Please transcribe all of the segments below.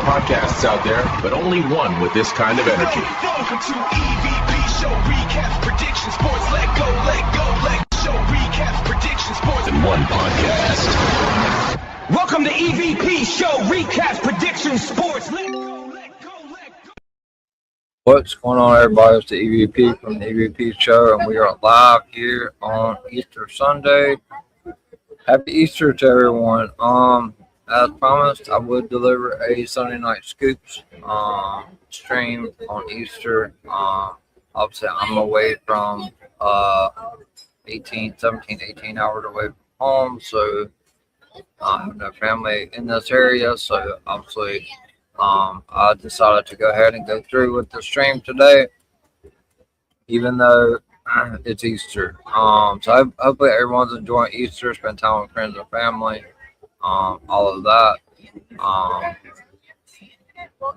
podcasts out there, but only one with this kind of energy. Welcome to EVP Show Recap Prediction Sports. Let go, show recap prediction sports In one podcast. Welcome to EVP Show Recap Prediction Sports. Let go. What's going on, everybody? It's the EVP from the EVP Show, and we are live here on Easter Sunday. Happy Easter to everyone. As promised, I would deliver a Sunday Night Scoops stream on Easter. Obviously, I'm away from 18 hours away from home, so I have no family in this area, so obviously I decided to go ahead and go through with the stream today, even though it's Easter. So hopefully everyone's enjoying Easter, spend time with friends and family, all of that.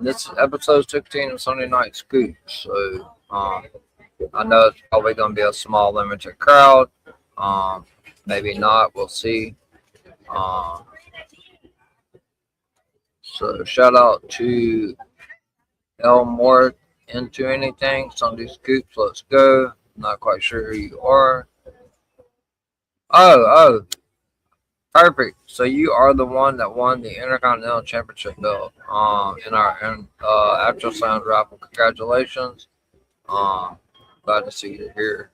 This episode 16 of Sunday Night Scoop, so I know it's probably going to be a small, limited crowd. Maybe not, we'll see. So shout out to Elmore Into Anything, Sunday Scoops, let's go. Not quite sure who you are. Oh, perfect. So you are the one that won the Intercontinental Championship belt in our Actual Sound raffle. Congratulations. Glad to see you here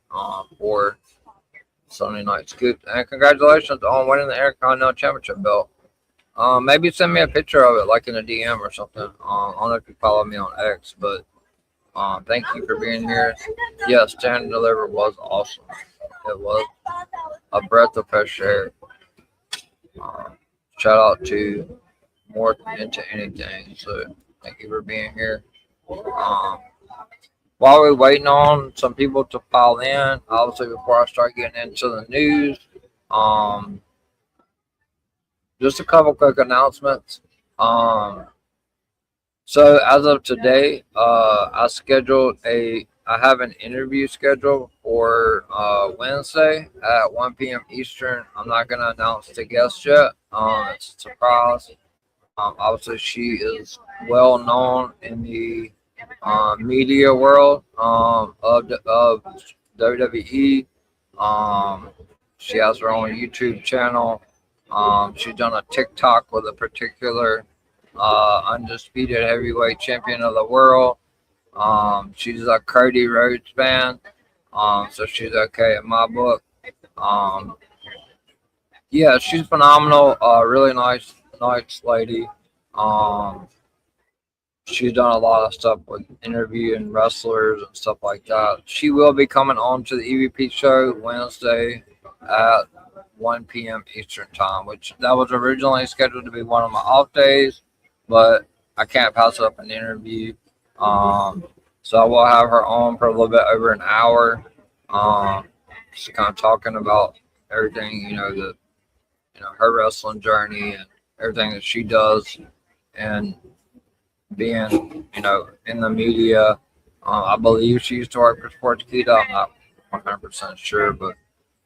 for Sunday Night Scoop. And congratulations on winning the Intercontinental Championship belt. Maybe send me a picture of it, like in a DM or something. I don't know if you follow me on X, but thank you for being here. Yeah, Stand and Deliver was awesome. It was a breath of fresh air. Shout out to More Into Anything. So thank you for being here. While we're waiting on some people to file in, obviously before I start getting into the news, just a couple quick announcements. So as of today, I have an interview scheduled for Wednesday at 1 p.m. Eastern. I'm not going to announce the guest yet. It's a surprise. Obviously, she is well known in the media world of WWE. She has her own YouTube channel. She's done a TikTok with a particular undisputed heavyweight champion of the world. She's a Cody Rhodes fan, so she's okay in my book. Yeah, she's phenomenal. Really nice lady. She's done a lot of stuff with interviewing wrestlers and stuff like that. She will be coming on to the EVP show Wednesday at 1 p.m. Eastern time, which that was originally scheduled to be one of my off days, but I can't pass up an interview. So I will have her on for a little bit over an hour, just kind of talking about everything, her wrestling journey and everything that she does, and being, in the media. I believe she used to work for Sportskeeda. I'm not 100% sure, but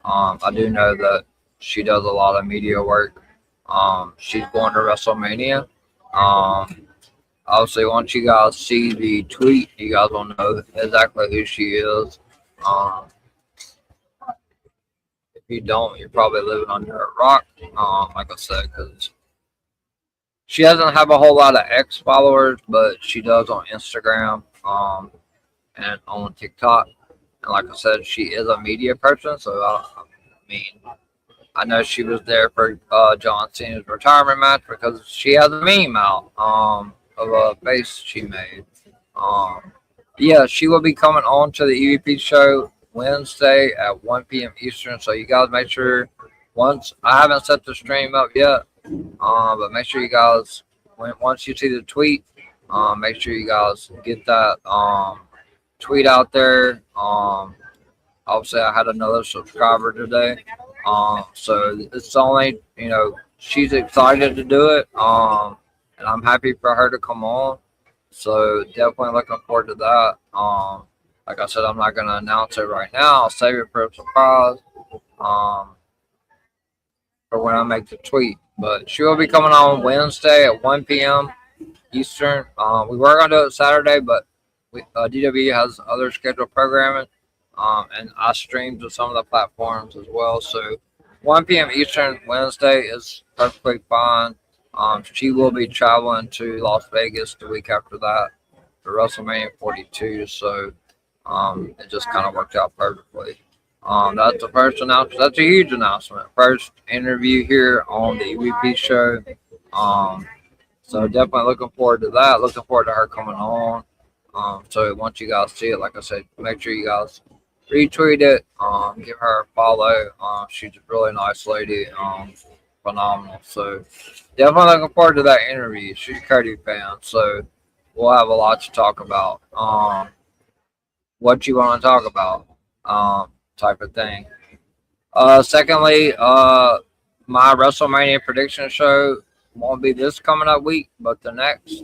I do know that she does a lot of media work. She's going to WrestleMania. Obviously, once you guys see the tweet, you guys will know exactly who she is. If you don't, you're probably living under a rock, like I said, because she doesn't have a whole lot of X followers, but she does on Instagram and on TikTok. And like I said, she is a media person, so I know she was there for John Cena's retirement match because she has a meme out of a face she made. Yeah, she will be coming on to the EVP show Wednesday at 1 p.m. Eastern. So you guys make sure, I haven't set the stream up yet, but make sure you guys, once you see the tweet, make sure you guys get that tweet out there. Obviously, I had another subscriber today. So it's only, she's excited to do it. And I'm happy for her to come on. So definitely looking forward to that. Like I said, I'm not going to announce it right now. I'll save it for a surprise for when I make the tweet. But she will be coming on Wednesday at 1 p.m. Eastern. We were going to do it Saturday, but DW has other scheduled programming, and I stream to some of the platforms as well. So 1 p.m. Eastern Wednesday is perfectly fine. She will be traveling to Las Vegas the week after that for WrestleMania 42. So it just kind of worked out perfectly. That's the first announcement. That's a huge announcement. First interview here on the EVP show. So definitely looking forward to that. Looking forward to her coming on. So once you guys see it, like I said, make sure you guys retweet it. Give her a follow. She's a really nice lady. Phenomenal. So definitely looking forward to that interview. She's a Cody fan, so we'll have a lot to talk about. What you want to talk about, type of thing. Secondly, my WrestleMania prediction show won't be this coming up week, but the next,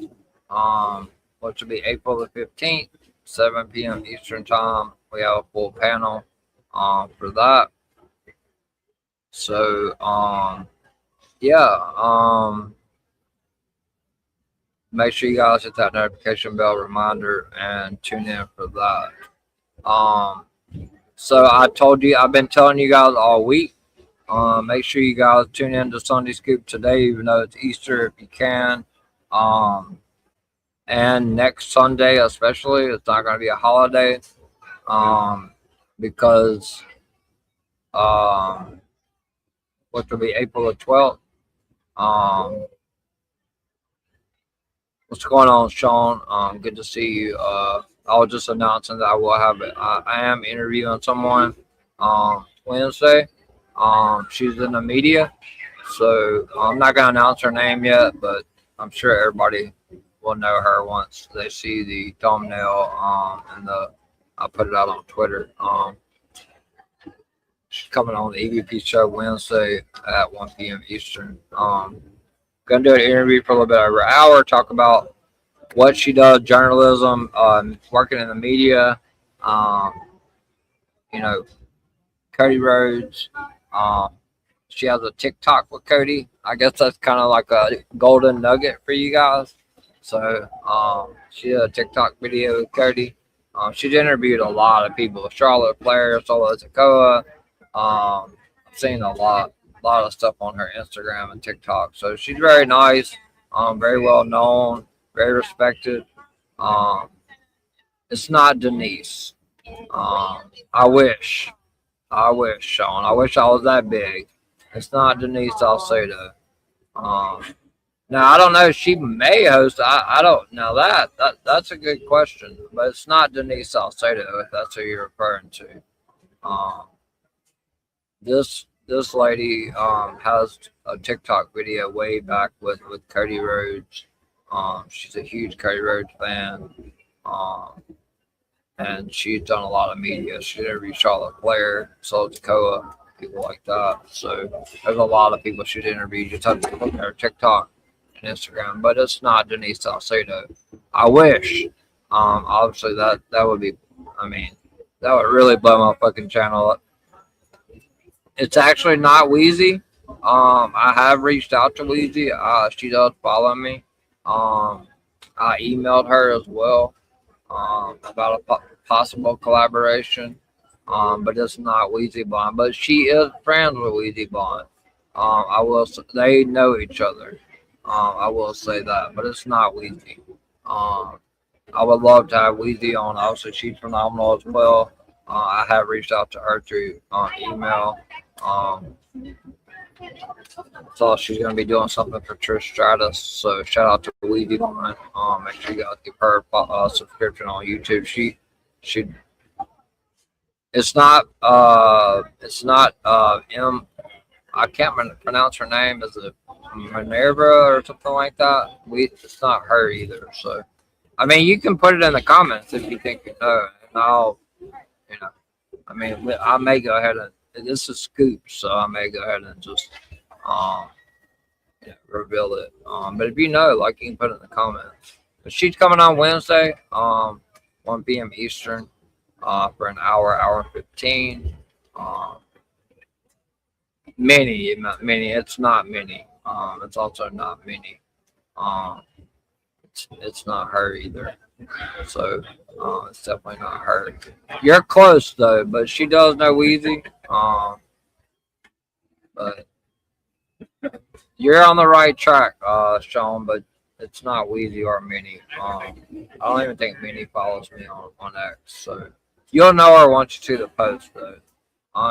which will be April the 15th, 7 p.m. Eastern Time. We have a full panel for that. So, make sure you guys hit that notification bell reminder and tune in for that. So I've been telling you guys all week. Make sure you guys tune in to Sunday Scoop today, even though it's Easter, if you can. And next Sunday, especially, it's not going to be a holiday, because which will be April the 12th. What's going on, Sean? Good to see you. I was just announcing that I will have it. I am interviewing someone Wednesday. She's in the media, so I'm not gonna announce her name yet, but I'm sure everybody will know her once they see the thumbnail. And I put it out on Twitter. She's coming on the EVP show Wednesday at 1 p.m. Eastern. Gonna do an interview for a little bit over an hour, talk about what she does, journalism, working in the media, Cody Rhodes. She has a TikTok with Cody. I guess that's kind of like a golden nugget for you guys. So she did a TikTok video with Cody. She's interviewed a lot of people, Charlotte Flair, Solo Sikoa. I've seen a lot of stuff on her Instagram and TikTok. So she's very nice, very well known, very respected. It's not Denise. I wish, Sean. I wish I was that big. It's not Denise Salcedo. Now I don't know. She may host. I don't know that's a good question, but it's not Denise Salcedo if that's who you're referring to. This lady has a TikTok video way back with Cody Rhodes. She's a huge Cody Rhodes fan. And she's done a lot of media. She interviewed Charlotte Flair, Solo Sikoa, people like that. So there's a lot of people she's interviewed. You have to look at her TikTok and Instagram, but it's not Denise Salcedo. I wish. Obviously that would be. I mean, that would really blow my fucking channel up. It's actually not Wheezy. I have reached out to Wheezy. She does follow me. I emailed her as well about a possible collaboration. But it's not Wheezy Bond. But she is friends with Wheezy Bond. I will. They know each other. I will say that, but it's not Wheezy. I would love to have Wheezy on. Obviously, she's phenomenal as well. I have reached out to her through email. So she's going to be doing something for Trish Stratus. So shout out to Wheezy Bond. Make sure you guys give her a subscription on YouTube. She It's not M. I can't pronounce her name. Is it Minerva or something like that? It's not her either. So, I mean, you can put it in the comments if you think you know, and I'll, I mean, I may go ahead and this is scoop, so I may go ahead and just reveal it. But if you know, like, you can put it in the comments. But she's coming on Wednesday, 1 p.m. Eastern, for an hour and 15. Mini. It's not mini. It's also not mini. it's not her either. So it's definitely not her. You're close though, but she does know Weezy. But you're on the right track, Sean. But it's not Weezy or Minnie. I don't even think Minnie follows me on X. So you'll know her once you see the post though.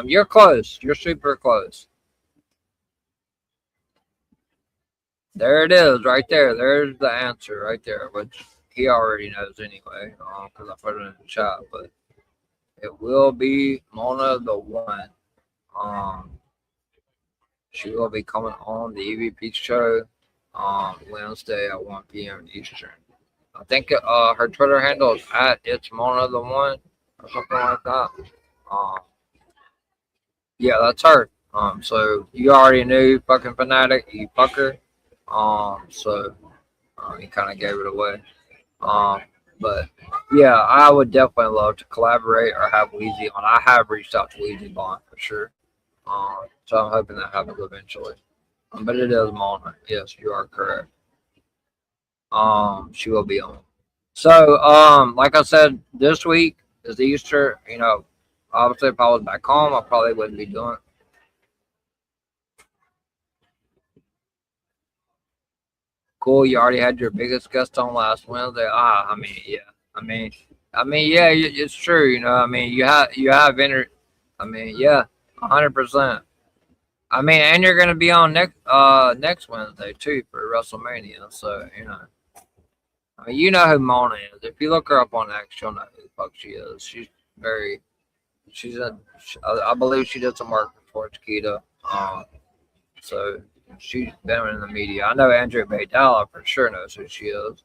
You're close. You're super close. There it is, right there. There's the answer right there, which he already knows anyway, because I put it in the chat. But it will be Mona the One. She will be coming on the EVP show on Wednesday at 1 p.m. Eastern. I think her Twitter handle is at It's Mona the One or something like that. Yeah, that's her. So you already knew, fucking fanatic, you fucker. So he kind of gave it away. But yeah, I would definitely love to collaborate or have Weezy on. I have reached out to Weezy Bond for sure. So I'm hoping that happens eventually. But it is Mona. Yes, you are correct. She will be on. So, like I said, this week is Easter. You know, obviously if I was back home, I probably wouldn't be doing it. Cool. You already had your biggest guest on last Wednesday. I mean, yeah. I mean, yeah. It's true. You know. I mean, you have I mean, yeah, 100%. I mean, and you're gonna be on next Wednesday too for WrestleMania. So you know. I mean, you know who Mona is. If you look her up on X, you'll know who the fuck she is. I believe she did some work for Chiquita. So she's been in the media. I know Andrea Baydala for sure knows who she is.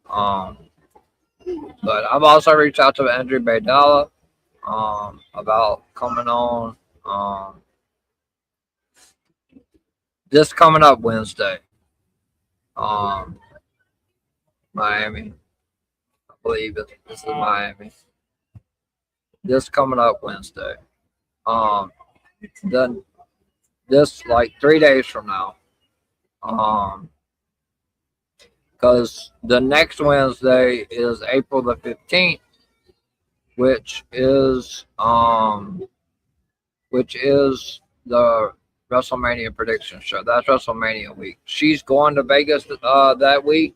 But I've also reached out to Andrea Baydala about coming on this coming up Wednesday. Miami. I believe this is Miami. This coming up Wednesday. Then this like 3 days from now. Because the next Wednesday is April the 15th, which is the WrestleMania prediction show. That's WrestleMania week. She's going to Vegas that week,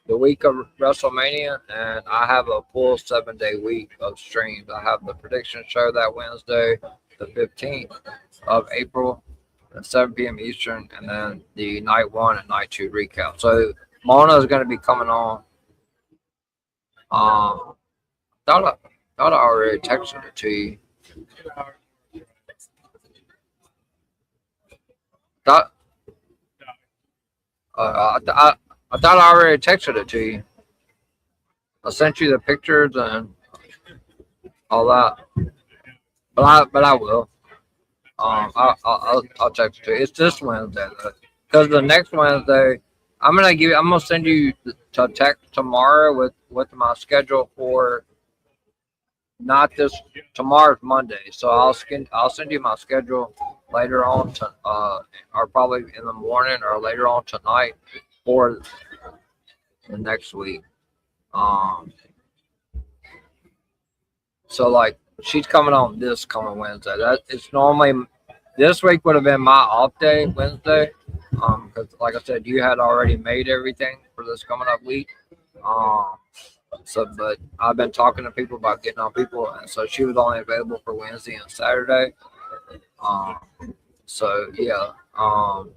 the week of WrestleMania, and I have a full 7-day week of streams. I have the prediction show that Wednesday, the 15th of April at 7 p.m. Eastern, and then the night 1 and night 2 recap. So Mona is going to be coming on. Thought I already texted it to you. I thought I already texted it to you. I sent you the pictures and all that, but I will. I'll text it to you. It's this Wednesday because the next Wednesday I'm gonna send you to text tomorrow with my schedule for not this tomorrow's Monday, so I'll send you my schedule later on or probably in the morning or later on tonight for the next week. So like she's coming on this coming Wednesday. That it's normally this week would have been my off day Wednesday. Because like I said, you had already made everything for this coming up week. But I've been talking to people about getting on people, and so she was only available for Wednesday and Saturday. So yeah,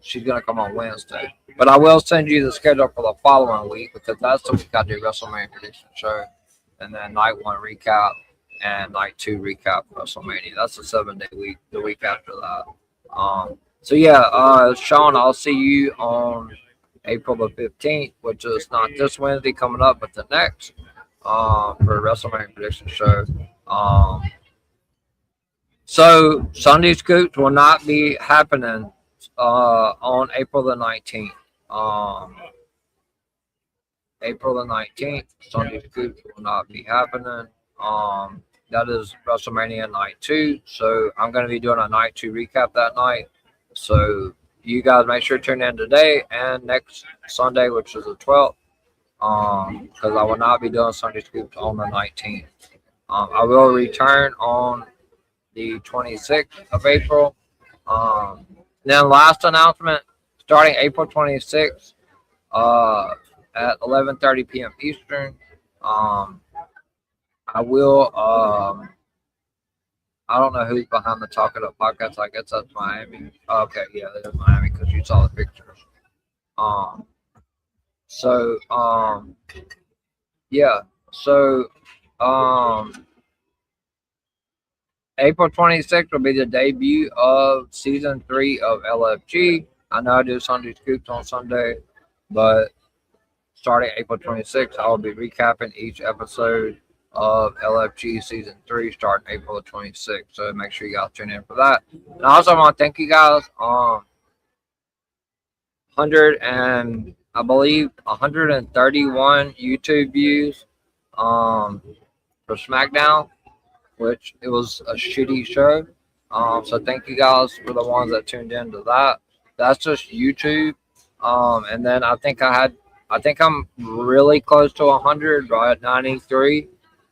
she's gonna come on Wednesday. But I will send you the schedule for the following week because that's the week I do WrestleMania prediction show, and then night 1 recap and night 2 recap WrestleMania. That's a 7-day week. The week after that. So yeah, Sean, I'll see you on April the 15th, which is not this Wednesday coming up, but the next for WrestleMania prediction show. So Sunday Scoops will not be happening on April the 19th. April the 19th, Sunday Scoops will not be happening. That is WrestleMania night 2. So I'm going to be doing a night 2 recap that night. So you guys make sure to tune in today and next Sunday, which is the 12th. because I will not be doing Sunday Scoops on the 19th. I will return on the 26th of April. Then last announcement, starting April 26th at 11:30 p.m. Eastern. I will. I don't know who's behind the Talk It Up podcast. I guess that's Miami. Okay, yeah, that's Miami because you saw the pictures. Yeah. So, April 26th will be the debut of season 3 of LFG. I know I do Sunday Scoops on Sunday, but starting April 26th, I will be recapping each episode of LFG season 3 starting April 26th. So make sure you guys tune in for that. And I also want to thank you guys. 131 YouTube views for SmackDown, which it was a shitty show. So thank you guys for the ones that tuned into that. That's just YouTube. And then I think I'm really close to 100, right at 93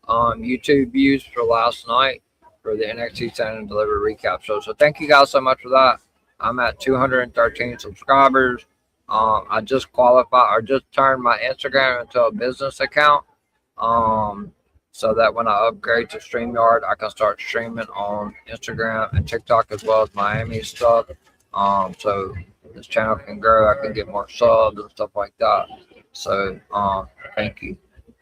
YouTube views for last night for the NXT Stand and Deliver recap show. So thank you guys so much for that. I'm at 213 subscribers. I just turned my Instagram into a business account. So that when I upgrade to StreamYard, I can start streaming on Instagram and TikTok as well as Miami stuff. So this channel can grow. I can get more subs and stuff like that. So, thank you.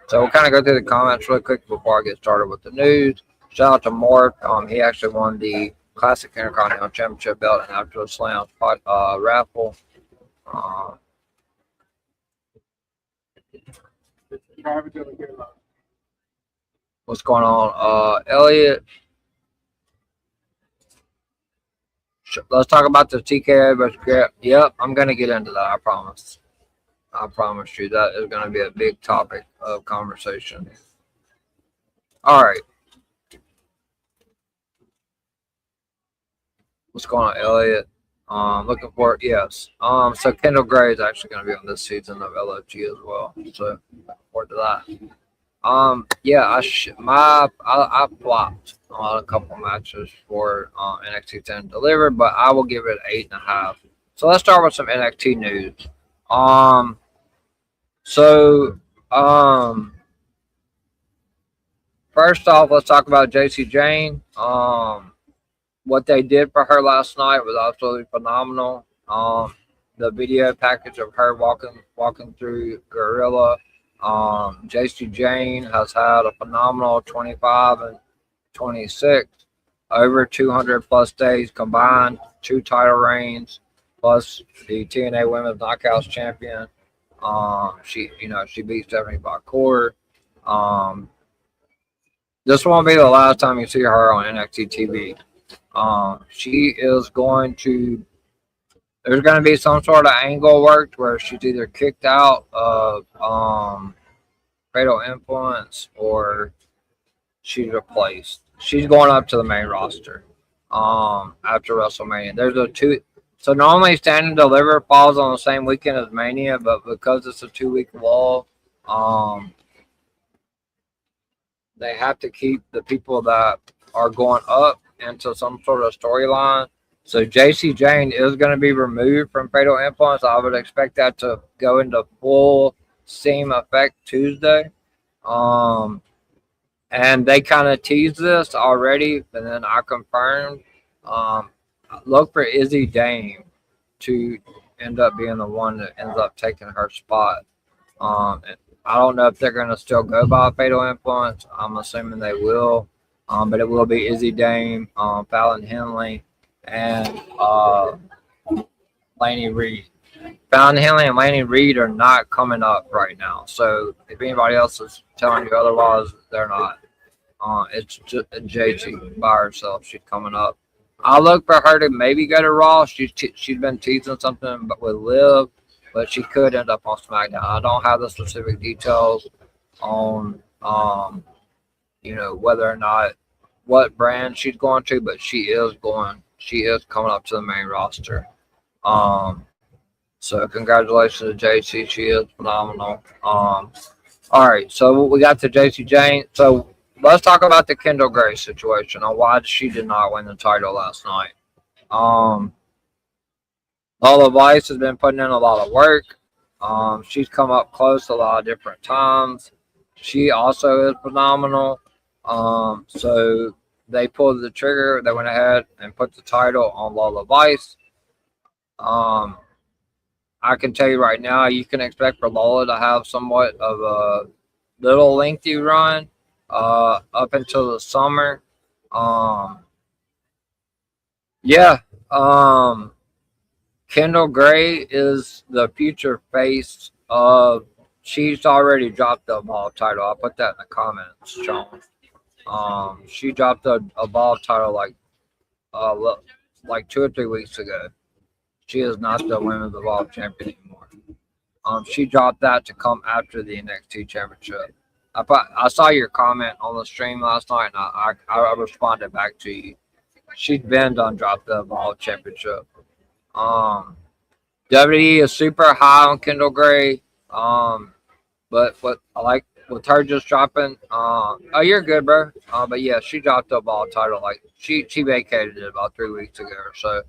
So we'll kind of go through the comments really quick before I get started with the news. Shout out to Morph. He actually won the Classic Intercontinental Championship belt in After the Slam raffle. What's going on, Elliot? Let's talk about the TKO versus Garrett. Yep, I'm gonna get into that. I promise. I promise you that is gonna be a big topic of conversation. All right. What's going on, Elliot? Looking for it. Yes. So Kendall Gray is actually gonna be on this season of LFG as well. So looking forward to that. Yeah, I flopped on a couple matches for NXT 10 Delivered, but I will give it 8.5. So let's start with some NXT news. First off, let's talk about JC Jane. What they did for her last night was absolutely phenomenal. The video package of her walking through Gorilla. JC Jane has had a phenomenal 25 and 26, over 200 plus days combined, 2 title reigns, plus the TNA Women's Knockouts champion. She beat Stephanie Bakor. This won't be the last time you see her on NXT TV. There's going to be some sort of angle worked where she's either kicked out of Fatal Influence or she's replaced. She's going up to the main roster after WrestleMania. So normally Stand and Deliver falls on the same weekend as Mania, but because it's a 2-week lull, they have to keep the people that are going up into some sort of storyline. So JC Jane is going to be removed from Fatal Influence. I would expect that to go into full steam effect Tuesday. And they kind of teased this already, and then I confirmed. Look for Izzy Dame to end up being the one that ends up taking her spot. I don't know if they're going to still go by Fatal Influence. I'm assuming they will. But it will be Izzy Dame, Fallon Henley, and Laney Reed. Fallon Henley and Laney Reed are not coming up right now. So if anybody else is telling you otherwise, they're not. It's just JT by herself. She's coming up. I look for her to maybe go to Raw. She's been teasing something with Liv, but she could end up on SmackDown. I don't have the specific details on whether or not what brand she's going to, but she is coming up to the main roster. So congratulations to JC. She is phenomenal. All right, so we got to JC Jane. So let's talk about the Kendall Gray situation on why she did not win the title last night. Lola Vice has been putting in a lot of work. She's come up close a lot of different times. She also is phenomenal. So they pulled the trigger. They went ahead and put the title on Lola Vice. I can tell you right now, you can expect for Lola to have somewhat of a little lengthy run up until the summer. Yeah. Kendall Gray is the future face of. She's already dropped the Evolve title. I'll put that in the comments, Sean. She dropped a Evolve title like 2 or 3 weeks ago. She is not the Women's Evolve champion anymore. She dropped that to come after the NXT championship. I saw your comment on the stream last night, and I responded back to you. She'd been done drop the Evolve championship. WWE is super high on Kendall Gray. But what I like with her just dropping, oh, you're good, bro. But yeah, she dropped the Evolve title. Like she vacated it about 3 weeks ago or so.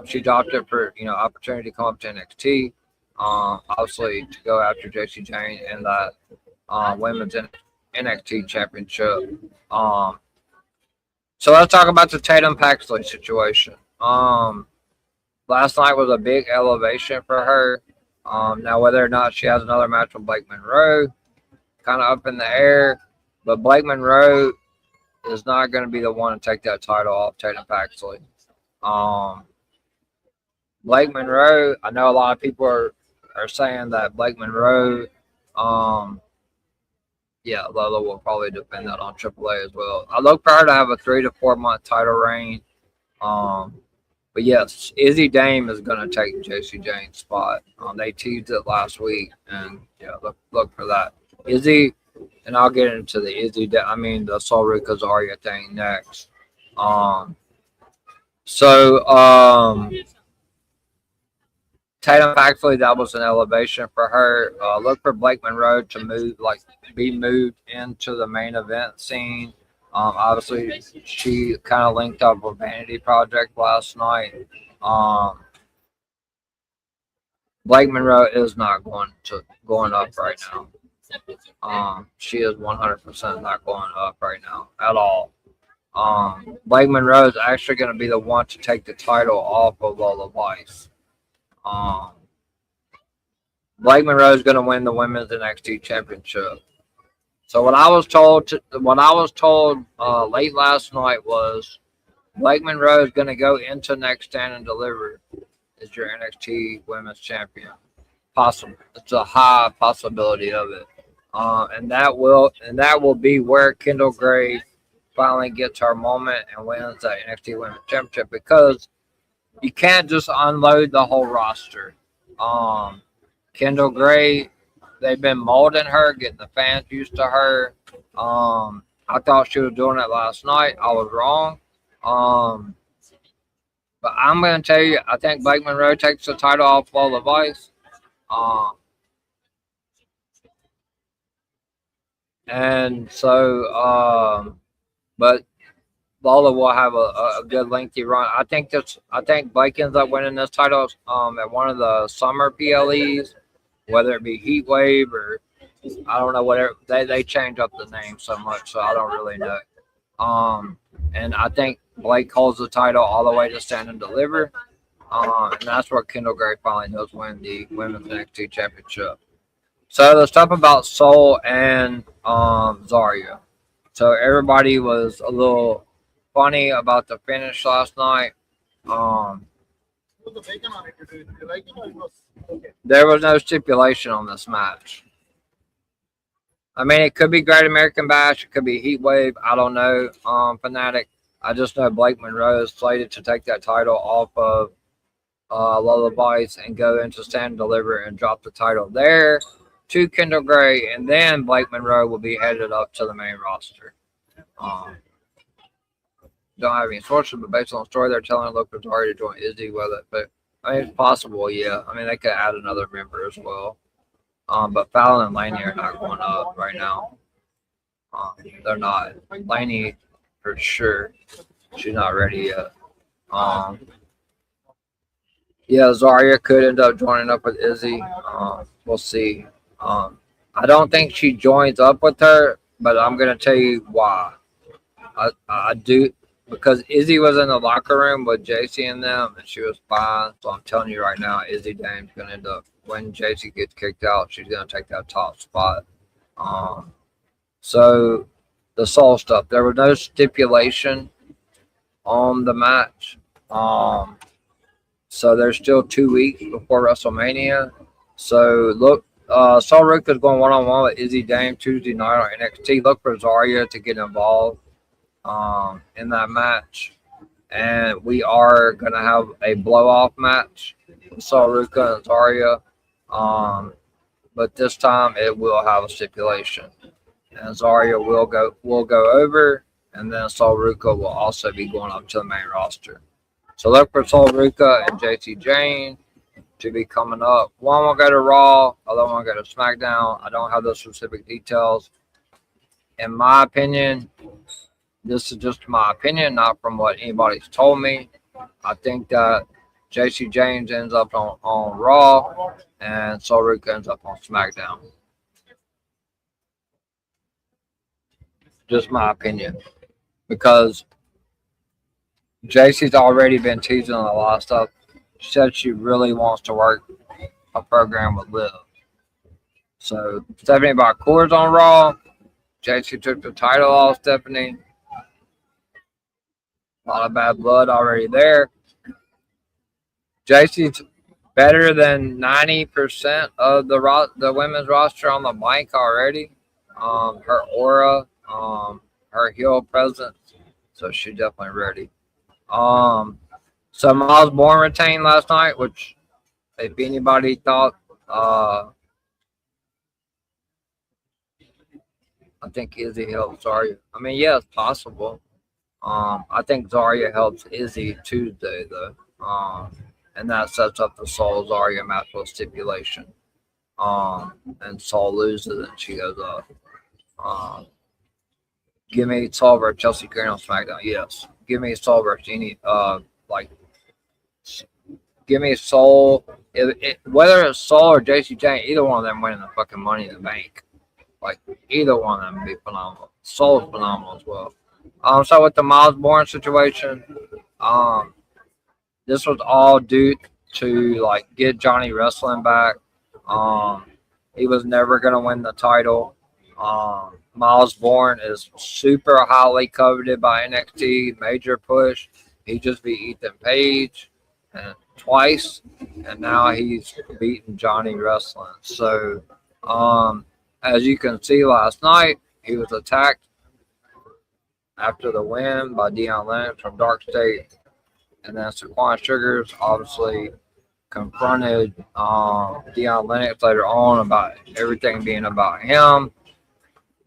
She dropped it for opportunity to come up to NXT. Obviously to go after JC Jane and that women's NXT championship. So let's talk about the Tatum Paxley situation. Last night was a big elevation for her. Now whether or not she has another match with Blake Monroe, kind of up in the air. But Blake Monroe is not going to be the one to take that title off Tatum Paxley. Blake Monroe, I know a lot of people are saying that Blake Monroe, yeah, Lola will probably defend that on AAA as well. I look for her to have a 3 to 4 month title reign. But yes, Izzy Dame is going to take JC Jane's spot. They teased it last week, and yeah, look for that. Izzy, and I'll get into the the Sol Rikazaria thing next. Tatum Paxley, that was an elevation for her. Look for Blake Monroe to be moved into the main event scene. Obviously, she kind of linked up with Vanity Project last night. Blake Monroe is not going up right now. She is 100% not going up right now at all. Blake Monroe is actually going to be the one to take the title off of Lola Vice. Blake Monroe is going to win the women's NXT championship. So what I was told late last night was Blake Monroe is going to go into Next Stand and Deliver as your NXT Women's Champion. Possible. It's a high possibility of it, and that will be where Kendall Gray finally gets her moment and wins that NXT Women's Championship, because you can't just unload the whole roster. Kendall Gray, they've been molding her, getting the fans used to her. I thought she was doing it last night. I was wrong. But I'm going to tell you, I think Blake Monroe takes the title off Lola Vice. But Lola will have a good lengthy run. I think Blake ends up winning this title at one of the summer PLEs, whether it be Heat Wave or I don't know, whatever. They change up the name so much, so I don't really know. And I think Blake holds the title all the way to Stand and Deliver. And that's where Kendall Gray finally does win the Women's NXT Championship. So let's talk about Sol and Zaria. So everybody was a little funny about the finish last night. There was no stipulation on this match. I mean, it could be Great American Bash. It could be Heat Wave. I don't know, Fanatic. I just know Blake Monroe is slated to take that title off of Lola Vice and go into Stand and Deliver and drop the title there to Kendall Gray, and then Blake Monroe will be headed up to the main roster. Don't have any sources, but based on the story they're telling, look for Zaria to join Izzy with it. But I mean, it's possible, yeah. I mean, they could add another member as well. But Fallon and Laney are not going up right now. They're not. Laney, for sure, she's not ready yet. Yeah, Zarya could end up joining up with Izzy. We'll see. I don't think she joins up with her, but I'm gonna tell you why. I do, because Izzy was in the locker room with JC and them, and she was fine. So I'm telling you right now, Izzy Dame's gonna end up, when JC gets kicked out, she's gonna take that top spot. So the Soul stuff, there was no stipulation on the match. So there's still 2 weeks before WrestleMania. So look, Sol Ruka is going one-on-one with Izzy Dame Tuesday night on NXT. Look for Zarya to get involved in that match. And we are going to have a blow-off match with Sol Ruka and Zarya. But this time it will have a stipulation. And Zarya will go over, and then Sol Ruka will also be going up to the main roster. So look for Sol Ruka and JC Jane to be coming up. One will go to Raw, other one will go to SmackDown. I don't have those specific details. In my opinion, this is just my opinion, not from what anybody's told me. I think that JC James ends up on Raw and Sol Ruka ends up on SmackDown. Just my opinion. Because JC's already been teasing a lot of stuff. She said she really wants to work a program with Liv. So Stephanie Bakur's on Raw. JC took the title off Stephanie. A lot of bad blood already there. JC's better than 90% of the women's roster on the mic already. Her aura, her heel presence. So she's definitely ready. So Miles Bourne retained last night, which if anybody thought, I think Izzy helped Zarya. I mean, yeah, it's possible. I think Zarya helps Izzy Tuesday though, and that sets up the Soul Zarya match with stipulation. And Soul loses and she goes up. Give me Soul versus Chelsea Green on SmackDown. Yes. Give me Soul versus any give me Soul. Whether it's Soul or JC Jane, either one of them winning the fucking Money in the Bank. Like either one of them would be phenomenal. Soul's phenomenal as well. So with the Miles Bourne situation, this was all due to like get Johnny Wrestling back. He was never gonna win the title. Miles Bourne is super highly coveted by NXT, major push. He just beat Ethan Page twice, and now he's beating Johnny Wrestling. So, as you can see last night, he was attacked after the win by Deion Lennox from Dark State, and then Saquon Sugars obviously confronted Deion Lennox later on about everything being about him.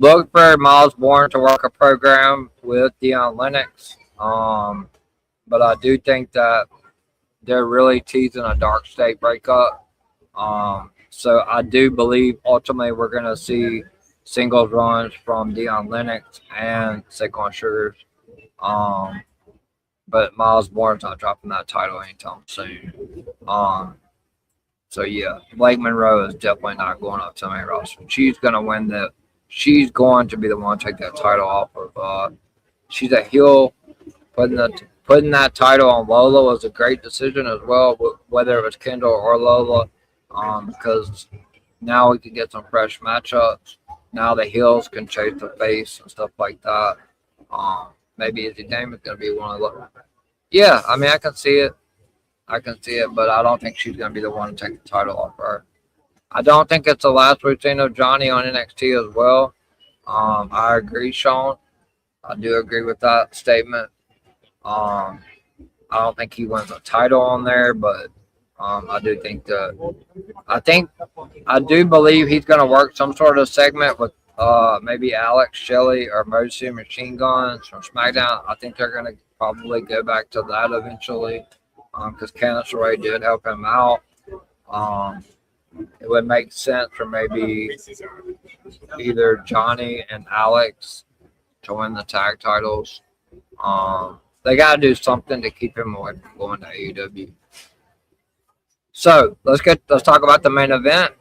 Look for Miles Bourne to work a program with Deion Lennox. But I do think that they're really teasing a Dark State breakup. So I do believe ultimately we're going to see singles runs from Deion Lennox and Saquon Sugars. But Miles Bourne's not dropping that title anytime soon. So yeah, Blake Monroe is definitely not going up to the main roster. She's going to win the. She's going to be the one to take that title off of. She's a heel. Putting that title on Lola was a great decision as well, whether it was Kendall or Lola, because now we can get some fresh matchups. Now the heels can chase the face and stuff like that. Maybe Izzy Dame is going to be one of the. Yeah, I mean, I can see it. But I don't think she's going to be the one to take the title off her. I don't think it's the last we've seen of Johnny on NXT as well. I agree, Sean. I do agree with that statement. I don't think he wins a title on there, but I do think I do believe he's going to work some sort of segment with maybe Alex Shelley or Mojo Machine Guns from SmackDown. I think they're going to probably go back to that eventually. because Candice LeRae did help him out. It would make sense for maybe either Johnny and Alex to win the tag titles. They got to do something to keep him away from going to AEW. So let's talk about the main event.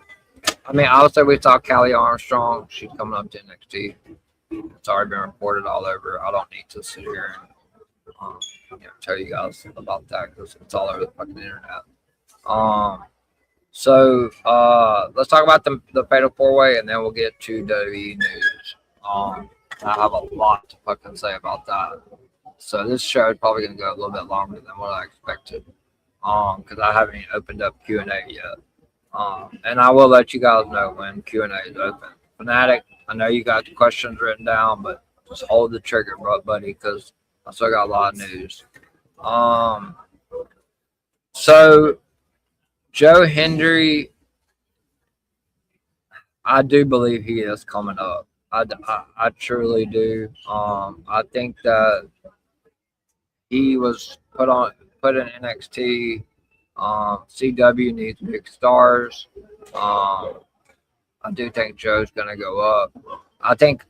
I mean, obviously we saw Callie Armstrong. She's coming up to NXT. It's already been reported all over. I don't need to sit here and tell you guys about that because it's all over the fucking internet. So let's talk about the Fatal 4-Way, and then we'll get to WWE news. I have a lot to fucking say about that. So this show is probably going to go a little bit longer than what I expected because I haven't even opened up Q&A yet. And I will let you guys know when Q&A is open. Fanatic, I know you got the questions written down, but just hold the trigger, buddy, because I still got a lot of news. So Joe Hendry, I do believe he is coming up. I truly do. I think that he was put in NXT. CW needs big stars. I do think Joe's gonna go up. I think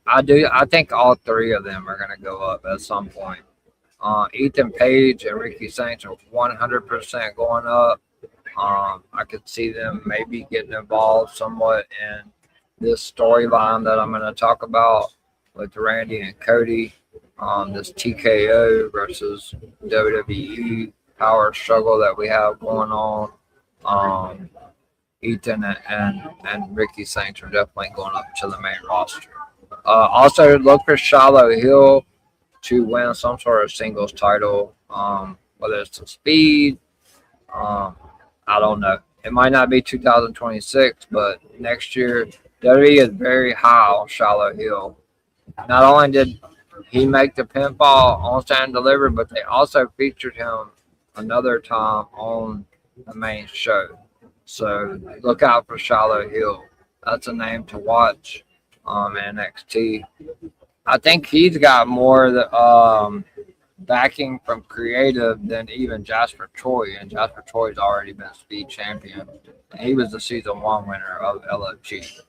all three of them are gonna go up at some point. Ethan Page and Ricky Saints are 100% going up. I could see them maybe getting involved somewhat in this storyline that I'm going to talk about with Randy and Cody. This TKO versus WWE power struggle that we have going on. Ethan and Ricky Saints are definitely going up to the main roster. Also, look for Shiloh Hill to win some sort of singles title, whether it's the speed. I don't know. It might not be 2026, but next year, WWE is very high on Shiloh Hill. Not only did he make the pinfall on Stand and Deliver, but they also featured him another time on the main show. So look out for Shiloh Hill. That's a name to watch in NXT. I think he's got more backing from creative than even Jasper Troy, and Jasper Troy's already been Speed champion. He was the season 1 winner of LFG.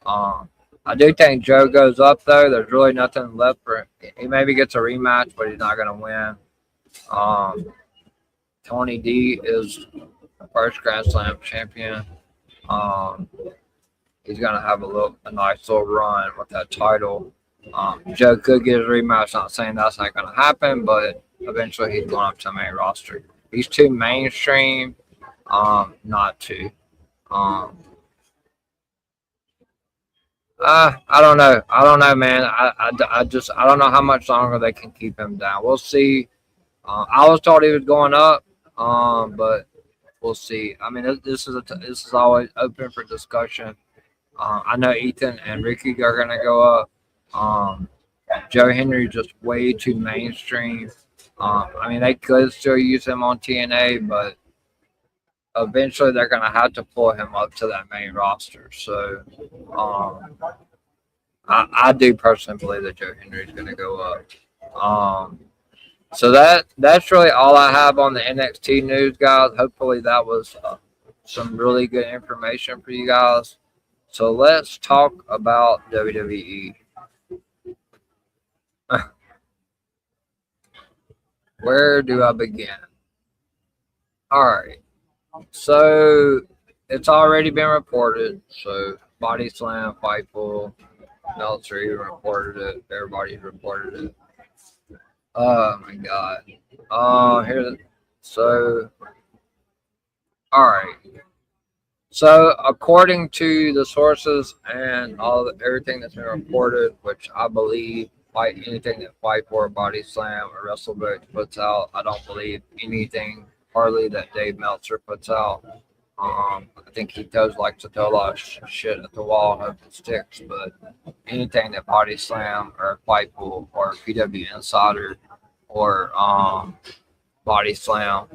I do think Joe goes up though. There's really nothing left for him. He maybe gets a rematch, but he's not going to win. Tony D is the first Grand Slam champion. He's going to have a nice little run with that title. Joe could get a rematch. Not saying that's not going to happen, but eventually he's going up to the main roster. He's too mainstream, not to. I don't know, man. I don't know how much longer they can keep him down. We'll see. I was told he was going up, but we'll see. I mean, this is always open for discussion. I know Ethan and Ricky are going to go up. Joe Hendry is just way too mainstream. I mean, they could still use him on TNA, but eventually they're going to have to pull him up to that main roster. So I do personally believe that Joe Hendry is going to go up. So that's really all I have on the NXT news, guys. Hopefully that was some really good information for you guys. So let's talk about WWE. Where do I begin? All right. So it's already been reported. So Body Slam, Fightful, Meltzer even reported it. Everybody's reported it. Oh my God. So all right. So according to the sources and everything that's been reported, which I believe, anything that Fightful, Body Slam, or WrestleVotes puts out, I don't believe anything hardly that Dave Meltzer puts out. I think he does like to throw a lot of shit at the wall and hope it sticks, but anything that Body Slam or Fightful or PW Insider or Body Slam,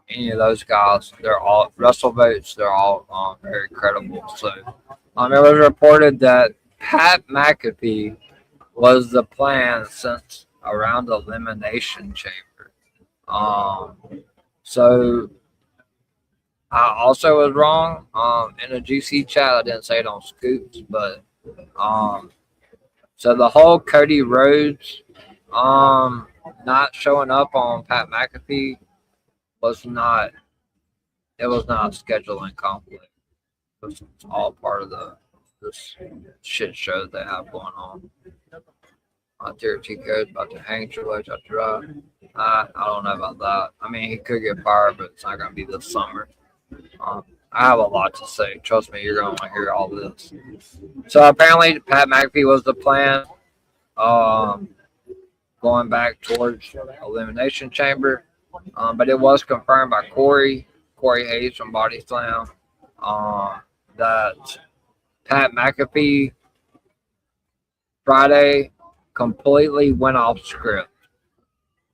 any of those guys, they're all WrestleVotes. They're all very credible. So it was reported that Pat McAfee was the plan since around the Elimination Chamber. So I also was wrong. In the GC chat, I didn't say it on Scoops, but so the whole Cody Rhodes not showing up on Pat McAfee was not. It was not a scheduling conflict. It was all part of this shit show they have going on. Theory TK is about to hang Triple H after I don't know about that. I mean, he could get fired, but it's not going to be this summer. I have a lot to say. Trust me, you're going to want to hear all this. So apparently, Pat McAfee was the plan. Going back towards Elimination Chamber. But it was confirmed by Corey Hayes from Body Slam, that Pat McAfee Friday completely went off script.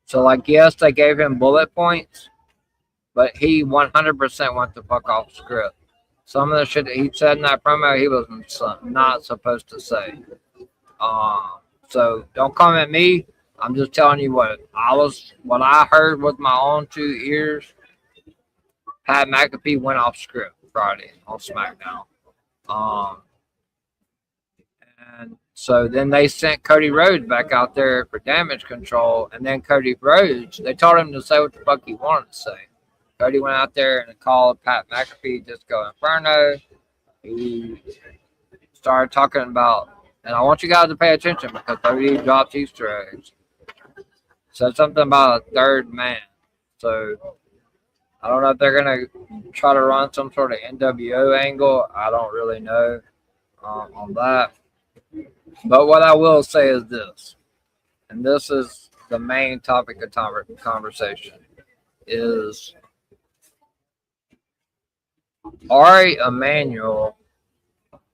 So, like, yes, they gave him bullet points, but he 100% went the fuck off script. Some of the shit that he said in that promo, he was not supposed to say. So don't come at me. I'm just telling you what I heard with my own 2 ears. Pat McAfee went off script Friday on SmackDown. And so then they sent Cody Rhodes back out there for damage control. And then Cody Rhodes, they told him to say what the fuck he wanted to say. Cody went out there and called Pat McAfee Disco Inferno. He started talking about, and I want you guys to pay attention because Cody dropped Easter eggs. Said something about a third man. So I don't know if they're going to try to run some sort of NWO angle. I don't really know on that. But what I will say is this, and this is the main topic of conversation, is Ari Emanuel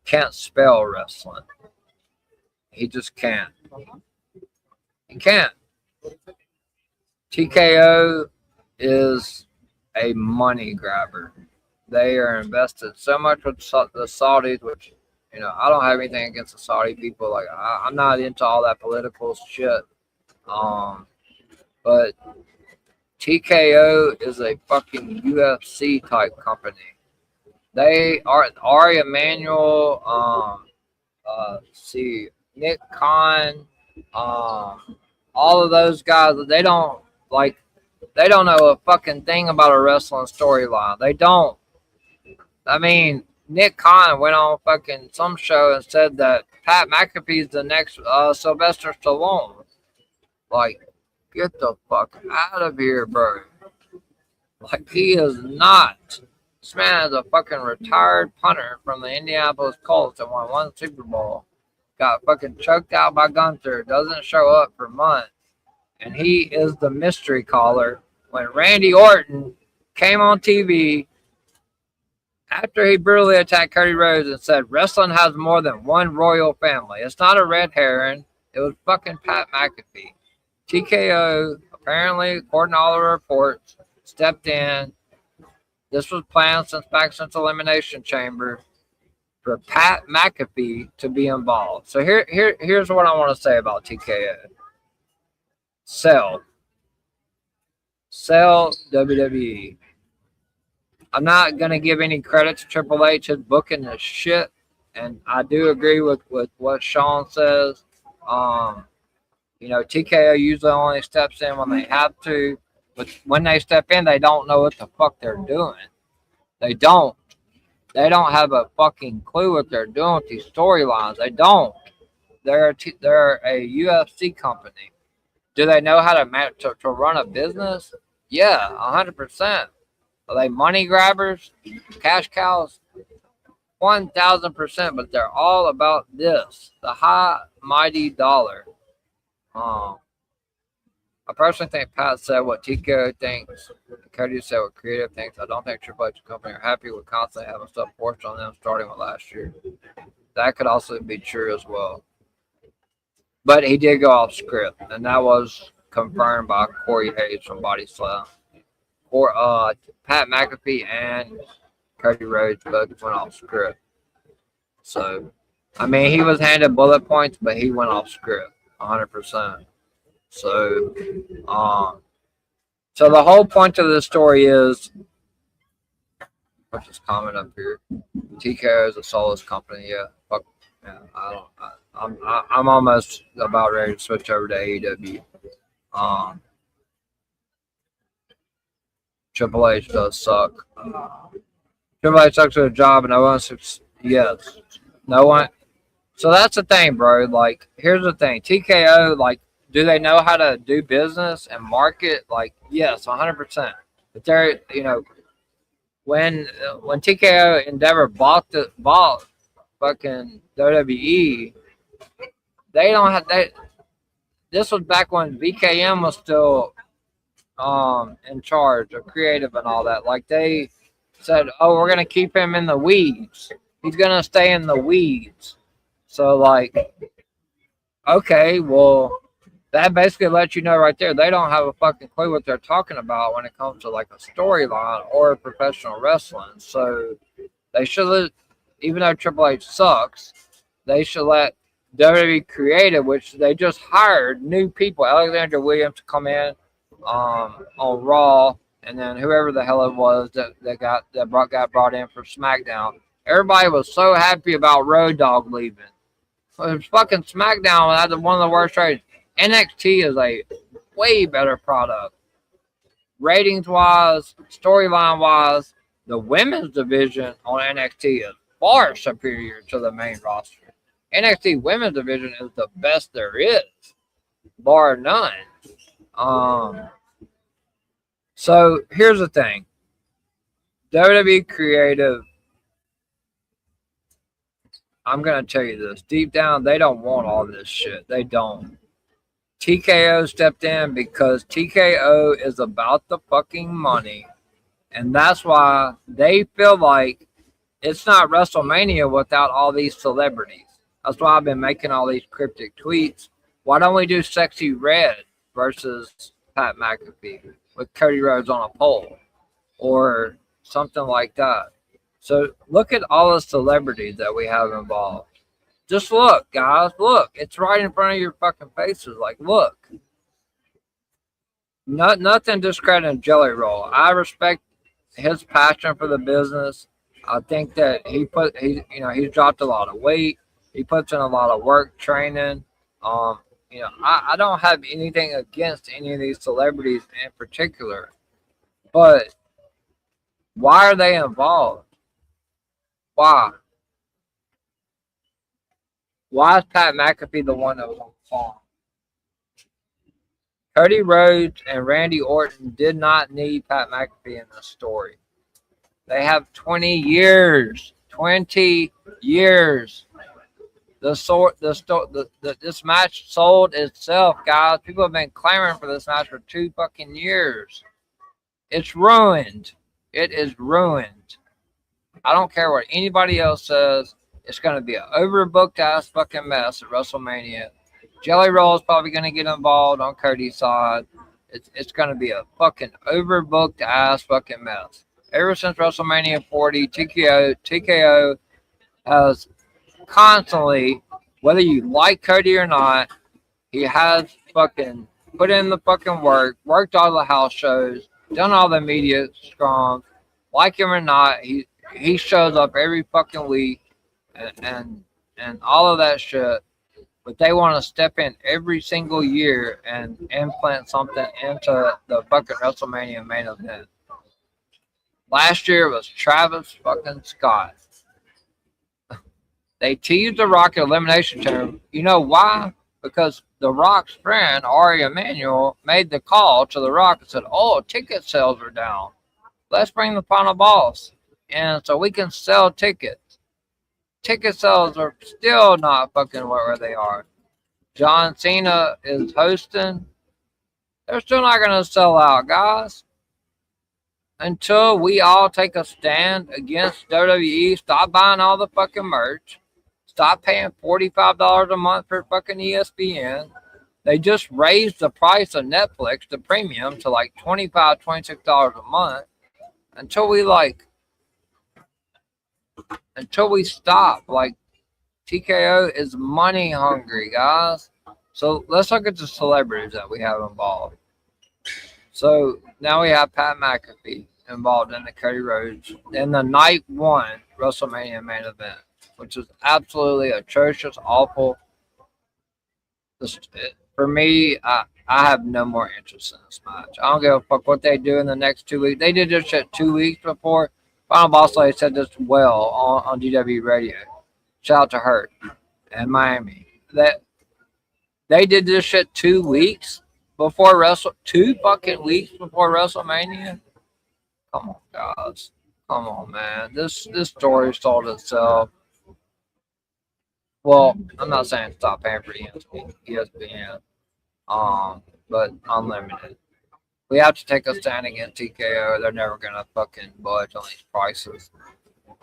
can't spell wrestling. He just can't. He can't. TKO is a money grabber. They are invested so much with the Saudis, which, you know, I don't have anything against the Saudi people. Like, I'm not into all that political shit. But TKO is a fucking UFC type company. They are Ari Emanuel, Nick Khan, all of those guys. They don't know a fucking thing about a wrestling storyline. They don't. I mean, Nick Khan went on fucking some show and said that Pat McAfee's the next Sylvester Stallone. Like, get the fuck out of here, bro. Like, he is not. This man is a fucking retired punter from the Indianapolis Colts that won 1 Super Bowl. Got fucking choked out by Gunther. Doesn't show up for months. And he is the mystery caller when Randy Orton came on TV after he brutally attacked Cody Rhodes and said, wrestling has more than one royal family. It's not a red herring. It was fucking Pat McAfee. TKO, apparently, according to all the reports, stepped in. This was planned since Elimination Chamber for Pat McAfee to be involved. So here's what I want to say about TKO. Sell WWE. I'm not going to give any credit to Triple H as booking this shit. And I do agree with what Sean says. You know, TKO usually only steps in when they have to. But when they step in, they don't know what the fuck they're doing. They don't. They don't have a fucking clue what they're doing with these storylines. They don't. They're a UFC company. Do they know how to run a business? Yeah, 100%. Are they money grabbers, cash cows? 1,000%. But they're all about this, the high, mighty dollar. I personally think Pat said what TKO thinks. Cody said what creative thinks. I don't think Triple H and company are happy with constantly having stuff forced on them starting with last year. That could also be true as well. But he did go off script, and that was confirmed by Corey Hayes from Body Slam. Pat McAfee and Cody Rhodes both went off script. So, I mean, he was handed bullet points, but he went off script 100%. So, So the whole point of this story is, what's this comment up here? TKO is a soulless company. Yeah, fuck. Yeah, I don't. I'm almost about ready to switch over to AEW. Triple H does suck. Triple H sucks at a job, and no one. Yes, no one. So that's the thing, bro. Like, here's the thing. TKO, like, do they know how to do business and market? Like, yes, 100%. But they're, when TKO Endeavor bought fucking WWE, they don't have that. This was back when VKM was still in charge of creative and all that. Like, they said, oh, we're gonna keep him in the weeds. He's gonna stay in the weeds. So, like, okay, well, that basically lets you know right there they don't have a fucking clue what they're talking about when it comes to like a storyline or professional wrestling. So they should, even though Triple H sucks, they should let WWE Creative, which they just hired new people, Alexander Williams to come in on Raw, and then whoever the hell it was that got brought in for SmackDown. Everybody was so happy about Road Dogg leaving. It was fucking SmackDown had one of the worst ratings. NXT is a way better product. Ratings wise, storyline wise, the women's division on NXT is far superior to the main roster. NXT women's division is the best there is, bar none. So here's the thing. WWE Creative, I'm going to tell you this. Deep down, they don't want all this shit. They don't. TKO stepped in because TKO is about the fucking money. And that's why they feel like it's not WrestleMania without all these celebrities. That's why I've been making all these cryptic tweets. Why don't we do Sexy Red versus Pat McAfee with Cody Rhodes on a pole or something like that? So look at all the celebrities that we have involved. Just look, guys. Look. It's right in front of your fucking faces. Like, look. Nothing discrediting Jelly Roll. I respect his passion for the business. I think that he's dropped a lot of weight. He puts in a lot of work training. I don't have anything against any of these celebrities in particular. But why are they involved? Why? Why is Pat McAfee the one that was on the phone? Cody Rhodes and Randy Orton did not need Pat McAfee in this story. They have 20 years. 20 years. This match sold itself, guys. People have been clamoring for this match for 2 fucking years. It's ruined. It is ruined. I don't care what anybody else says. It's going to be an overbooked ass fucking mess at WrestleMania. Jelly Roll is probably going to get involved on Cody's side. It's going to be a fucking overbooked ass fucking mess. Ever since WrestleMania 40, TKO has constantly, whether you like Cody or not, he has fucking put in the fucking work, worked all the house shows, done all the media scrums. Like him or not, he shows up every fucking week. And all of that shit, but they want to step in every single year and implant something into the fucking WrestleMania main event. Last year was Travis fucking Scott. They teased The Rock at Elimination Chamber. You know why? Because The Rock's friend, Ari Emanuel, made the call to The Rock and said, oh, ticket sales are down. Let's bring the final boss. And so we can sell tickets. Ticket sales are still not fucking where they are. John Cena is hosting. They're still not going to sell out, guys. Until we all take a stand against WWE, stop buying all the fucking merch. Stop paying $45 a month for fucking ESPN. They just raised the price of Netflix, the premium, to like $25, $26 a month. Until we stop. Like, TKO is money hungry, guys. So let's look at the celebrities that we have involved. So now we have Pat McAfee involved in the Cody Rhodes in the night one WrestleMania main event, which is absolutely atrocious, awful. For me, I have no more interest in this match. I don't give a fuck what they do in the next 2 weeks. They did this shit 2 weeks before. Final Boss Lady said this well on DW Radio. Shout out to her and Miami. That they did this shit 2 weeks before 2 fucking weeks before WrestleMania. Come on, guys. Come on, man. This story sold itself. Well, I'm not saying stop paying for ESPN, but unlimited. We have to take a stand against TKO. They're never gonna fucking budge on these prices.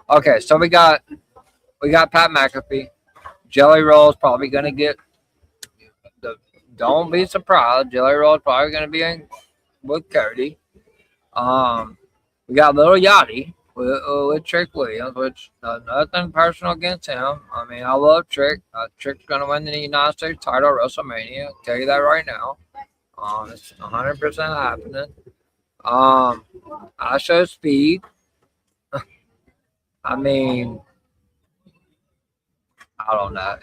Okay, so we got Pat McAfee. Jelly Roll is probably gonna get the. Don't be surprised. Jelly Roll is probably gonna be in with Cody. We got Little Yachty with Trick Williams, which nothing personal against him. I mean, I love Trick. Trick's gonna win the United States title at WrestleMania. I'll tell you that right now. It's 100% happening. I show speed. I mean, I don't know.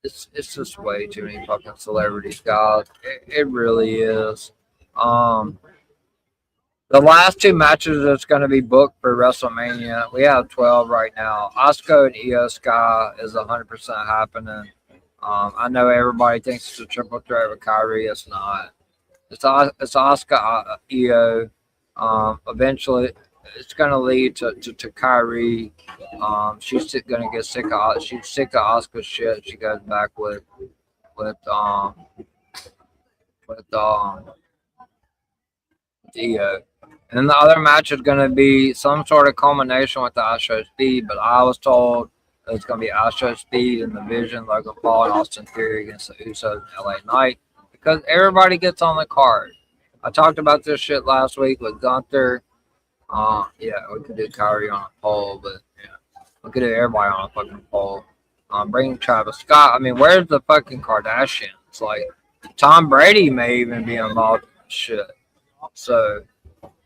It's just way too many fucking celebrities, guys. It really is. The last 2 matches that's going to be booked for WrestleMania, we have 12 right now. Asuka and Io Sky is 100% happening. I know everybody thinks it's a triple threat with Kyrie. It's not. It's Asuka, Io. Eventually, it's going to lead to Kyrie. She's going to get sick of Asuka's shit. She goes back with Io. And then the other match is going to be some sort of culmination with the Astro Speed, but I was told it's going to be Astro Speed and the Vision, Logan Paul, and Austin Theory against the Usos and LA Knight because everybody gets on the card. I talked about this shit last week with Gunther. Yeah, we could do Kyrie on a pole, but yeah, we could do everybody on a fucking pole. Bring Travis Scott. I mean, where's the fucking Kardashians? Like, Tom Brady may even be involved in this shit. So,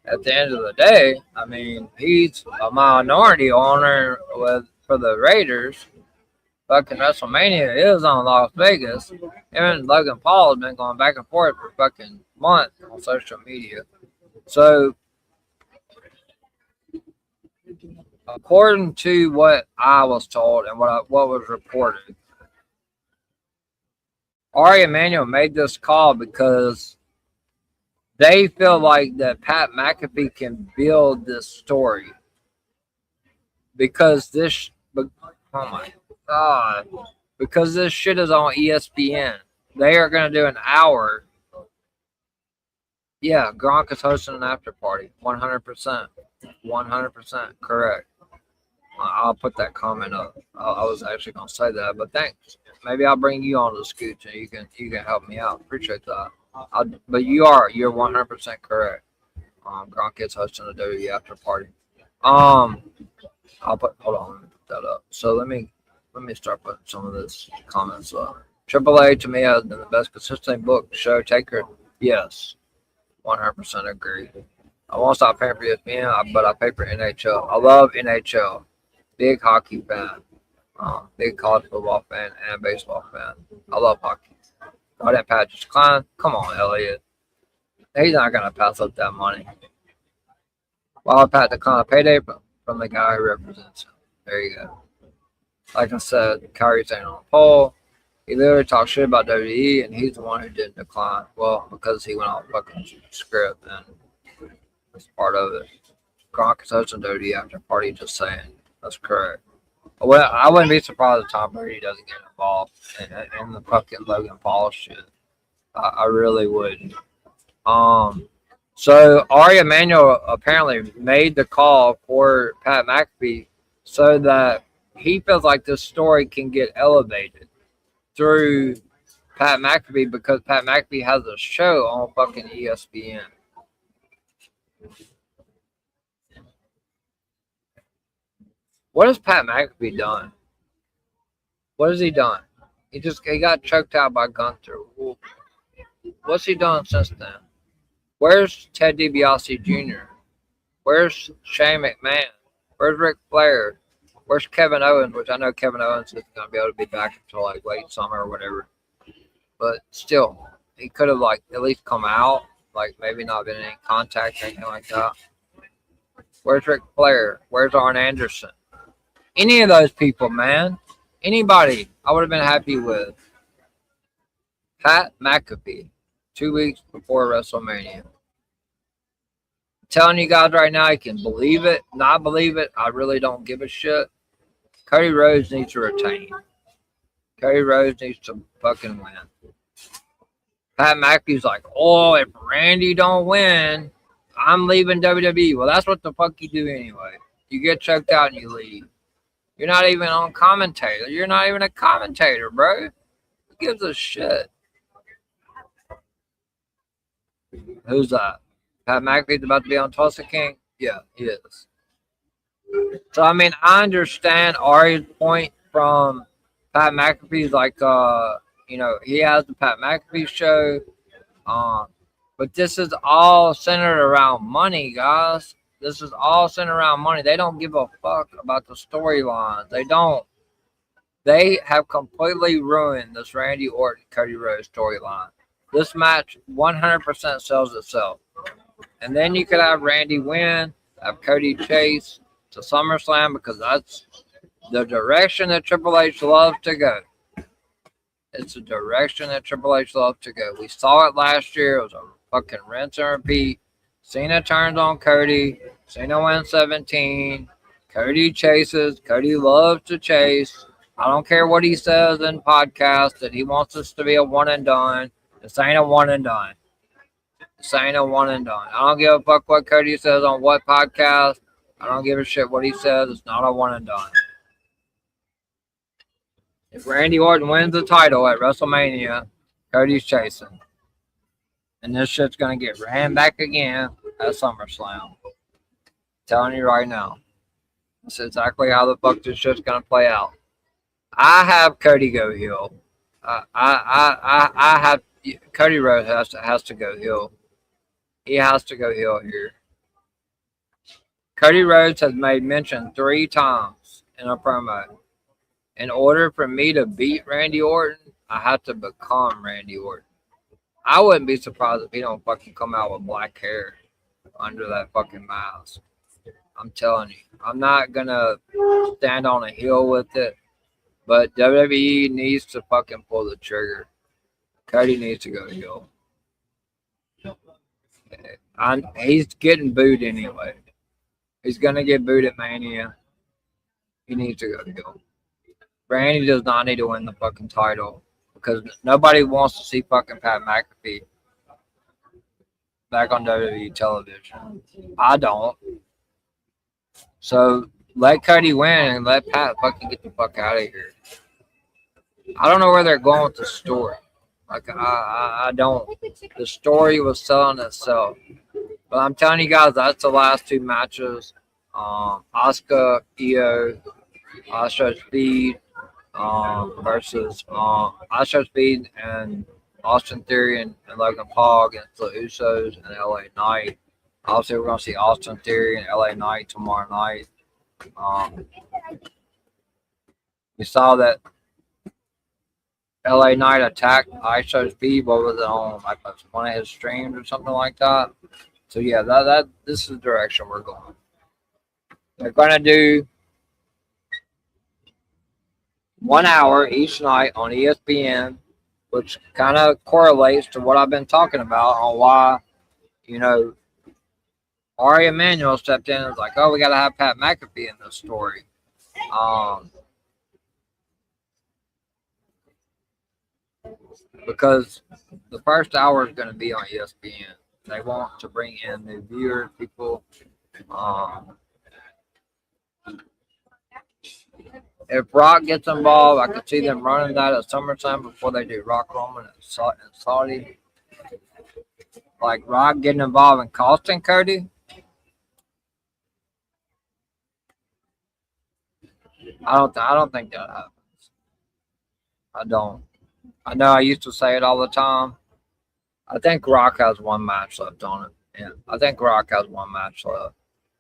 at the end of the day, I mean, he's a minority owner for the Raiders. Fucking WrestleMania is on Las Vegas. Him and Logan Paul has been going back and forth for fucking months on social media. So, according to what I was told and what was reported, Ari Emanuel made this call because they feel like that Pat McAfee can build this story because oh my God, because this shit is on ESPN. They are going to do an hour. Yeah, Gronk is hosting an after party. 100%. 100% correct. I'll put that comment up. I was actually going to say that, but thanks. Maybe I'll bring you on the scoot and you can help me out. Appreciate that. But you're 100% correct. Gronk is hosting a WWE after party. Hold on, let me put that up. So let me start putting some of this comments up. AAA to me has been the best consistent book show taker. Yes, 100% agree. I won't stop paying for ESPN, but I pay for NHL. I love NHL. Big hockey fan. Big college football fan and baseball fan. I love hockey. Oh, that Patrick Klein. Come on, Elliot. He's not going to pass up that money. Why would Pat decline a payday from the guy who represents him? There you go. Like I said, Kyrie staying on the pole. He literally talked shit about WWE, and he's the one who didn't decline. Well, because he went off fucking script, and that's part of it. Gronk is hosting WWE after party, just saying. That's correct. Well, I wouldn't be surprised if Tom Brady doesn't get involved in the fucking Logan Paul shit. I really wouldn't. So Ari Emanuel apparently made the call for Pat McAfee so that he feels like this story can get elevated through Pat McAfee because Pat McAfee has a show on fucking ESPN. What has Pat McAfee done? What has he done? He got choked out by Gunther. What's he done since then? Where's Ted DiBiase Jr.? Where's Shane McMahon? Where's Ric Flair? Where's Kevin Owens? Which I know Kevin Owens isn't going to be able to be back until like late summer or whatever. But still, he could have like at least come out, like maybe not been in any contact or anything like that. Where's Ric Flair? Where's Arn Anderson? Any of those people, man. Anybody I would have been happy with. Pat McAfee, 2 weeks before WrestleMania. I'm telling you guys right now, you can believe it, not believe it. I really don't give a shit. Cody Rhodes needs to retain. Cody Rhodes needs to fucking win. Pat McAfee's like, oh, if Randy don't win, I'm leaving WWE. Well, that's what the fuck you do anyway. You get choked out and you leave. You're not even on commentator. You're not even a commentator, bro. Who gives a shit? Who's that? Pat McAfee's about to be on Tulsa King? Yeah, he is. So, I mean, I understand Ari's point from Pat McAfee's like, you know, he has the Pat McAfee show. But this is all centered around money, guys. This is all centered around money. They don't give a fuck about the storylines. They don't. They have completely ruined this Randy Orton Cody Rhodes storyline. This match 100% sells itself. And then you could have Randy win, have Cody chase to SummerSlam because that's the direction that Triple H loves to go. It's the direction that Triple H loves to go. We saw it last year. It was a fucking rinse and repeat. Cena turns on Cody. Cena wins 17. Cody chases. Cody loves to chase. I don't care what he says in podcasts that he wants us to be a one and done. This ain't a one and done. This ain't a one and done. I don't give a fuck what Cody says on what podcast. I don't give a shit what he says. It's not a one and done. If Randy Orton wins the title at WrestleMania, Cody's chasing. And this shit's going to get ran back again at SummerSlam. I'm telling you right now. That's exactly how the fuck this shit's going to play out. I have Cody go heel. I have Cody Rhodes has to go heel. He has to go heel here. Cody Rhodes has made mention 3 times in a promo. In order for me to beat Randy Orton, I have to become Randy Orton. I wouldn't be surprised if he don't fucking come out with black hair under that fucking mask. I'm telling you. I'm not gonna stand on a hill with it. But WWE needs to fucking pull the trigger. Cody needs to go heel. He's getting booed anyway. He's going to get booed at Mania. He needs to go heel. Randy does not need to win the fucking title because nobody wants to see fucking Pat McAfee back on WWE television. I don't. So let Cody win and let Pat fucking get the fuck out of here. I don't know where they're going with the story. Like, I don't. The story was selling itself. But I'm telling you guys, that's the last 2 matches. Asuka, Io, Astro Speed versus Astro Speed and Austin Theory and Logan Paul against the Usos and LA Knight. Obviously, we're going to see Austin Theory and LA Knight tomorrow night. We saw that LA Knight attacked Astro Speed. What was it on? Like one of his streams or something like that. So yeah, this is the direction we're going. They're going to do 1 hour each night on ESPN, which kind of correlates to what I've been talking about on why, you know, Ari Emanuel stepped in and was like, oh, we got to have Pat McAfee in this story. Because the first hour is going to be on ESPN. They want to bring in new viewers, people. If Rock gets involved, I could see them running that at SummerSlam before they do Rock Roman and Saudi. Like Rock getting involved in costing Cody. I don't think that happens. I don't. I know I used to say it all the time. I think Rock has one match left on it. Yeah, I think Rock has one match left.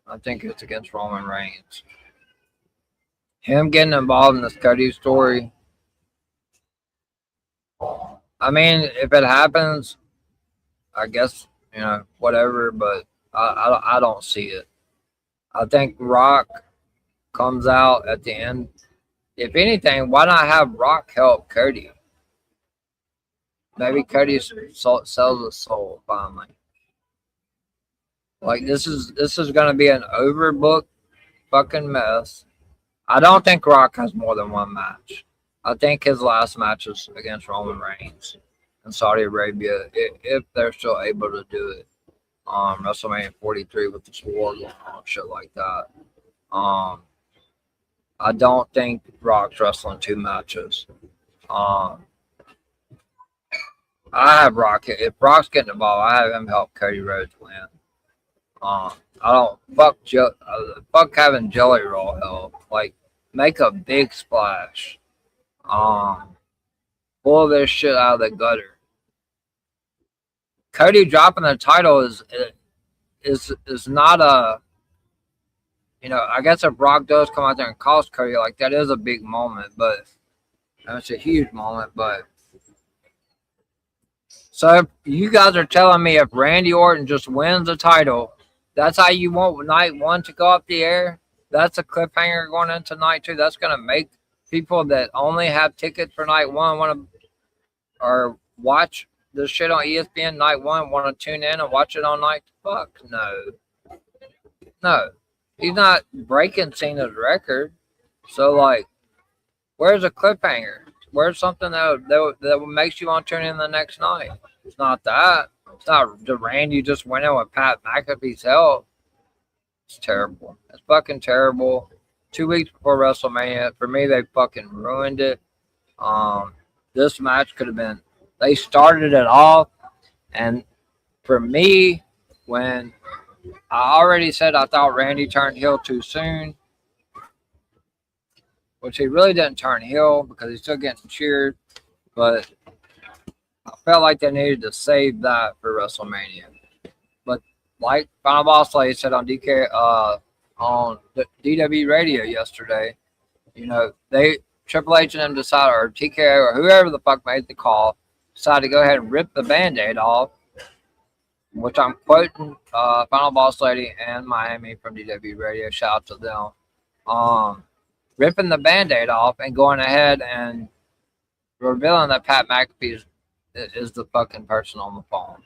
I think it's against Roman Reigns. Him getting involved in this Cody story. I mean, if it happens, I guess, whatever. But I don't see it. I think Rock comes out at the end. If anything, why not have Rock help Cody? Maybe Cody sells his soul finally. Like this is gonna be an overbooked fucking mess. I don't think Rock has more than one match. I think his last match is against Roman Reigns in Saudi Arabia, if they're still able to do it. WrestleMania 43 with the sword going on, shit like that. I don't think Rock's wrestling two matches. I have Rock. If Rock's getting involved, I have him help Cody Rhodes win. I don't fuck having Jelly Roll help. Like, make a big splash. Pull this shit out of the gutter. Cody dropping the title is not a. I guess if Rock does come out there and cost Cody, like that is a big moment, but it's a huge moment. But so you guys are telling me if Randy Orton just wins the title, that's how you want night one to go up the air? That's a cliffhanger going into night two. That's gonna make people that only have tickets for night one want to or watch this shit on ESPN night one, want to tune in and watch it on night. Fuck no. He's not breaking Cena's record. So, like, where's a cliffhanger? Where's something that makes you want to tune in the next night? It's not that. It's not the Randy just went in with Pat McAfee's help. It's terrible. It's fucking terrible. 2 weeks before WrestleMania, for me, they fucking ruined it. This match could have been. They started it off, and for me, when I already said I thought Randy turned heel too soon, which he really didn't turn heel because he's still getting cheered, but I felt like they needed to save that for WrestleMania. But like Final Boss Lady said on on the DW Radio yesterday, Triple H and them decided, or TKO or whoever the fuck made the call, decided to go ahead and rip the Band-Aid off, which I'm quoting Final Boss Lady and Miami from DW Radio. Shout out to them. Ripping the Band-Aid off and going ahead and revealing that Pat McAfee is the fucking person on the phone.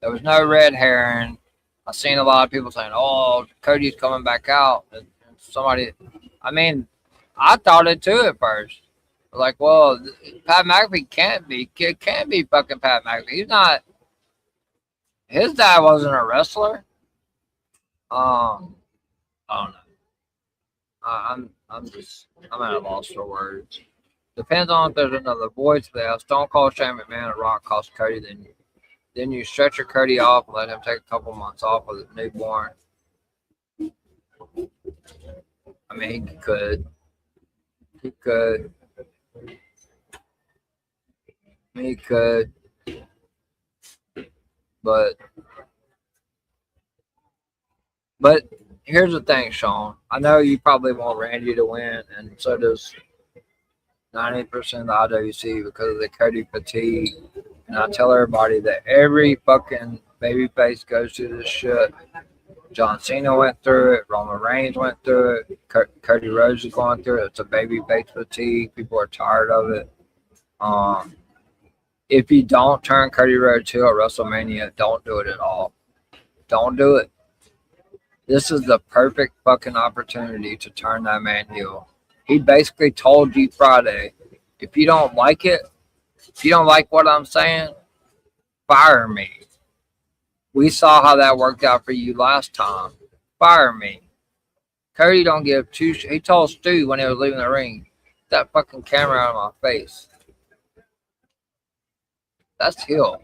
There was no red herring. I've seen a lot of people saying, "Oh, Cody's coming back out." And I thought it too at first. Like, well, Pat McAfee can't be fucking Pat McAfee. He's not. His dad wasn't a wrestler. I don't know. I'm at a loss for words. Depends on if there's another voice there. Stone Cold, Shane McMahon, and Rock cost Cody. Then you stretch your Cody off and let him take a couple months off with a newborn. I mean, he could. But here's the thing, Sean. I know you probably want Randy to win, and so does 90% of the IWC because of the Cody fatigue. And I tell everybody that every fucking babyface goes through this shit. John Cena went through it. Roman Reigns went through it. Cody Rhodes is going through it. It's a babyface fatigue. People are tired of it. If you don't turn Cody Rhodes heel at WrestleMania, don't do it at all. Don't do it. This is the perfect fucking opportunity to turn that man heel. He basically told you Friday, if you don't like it, if you don't like what I'm saying, fire me. We saw how that worked out for you last time. Fire me. Cody don't give two. He told Stu when he was leaving the ring, "Get that fucking camera out of my face." That's heel.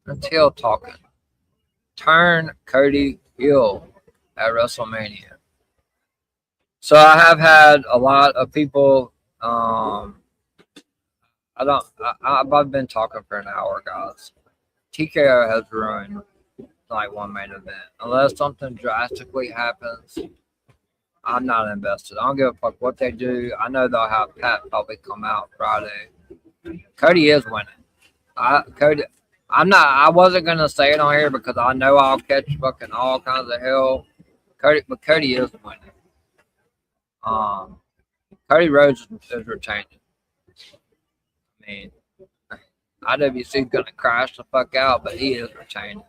That's heel talking. Turn Cody heel at WrestleMania. So I have had a lot of people. I've been talking for an hour, guys. TKO has ruined like one main event. Unless something drastically happens, I'm not invested. I don't give a fuck what they do. I know they'll have Pat probably come out Friday. Cody is winning. I wasn't gonna say it on here because I know I'll catch fucking all kinds of hell. But Cody is winning. Cody Rhodes is retaining. I mean, IWC's gonna crash the fuck out, but he is retaining.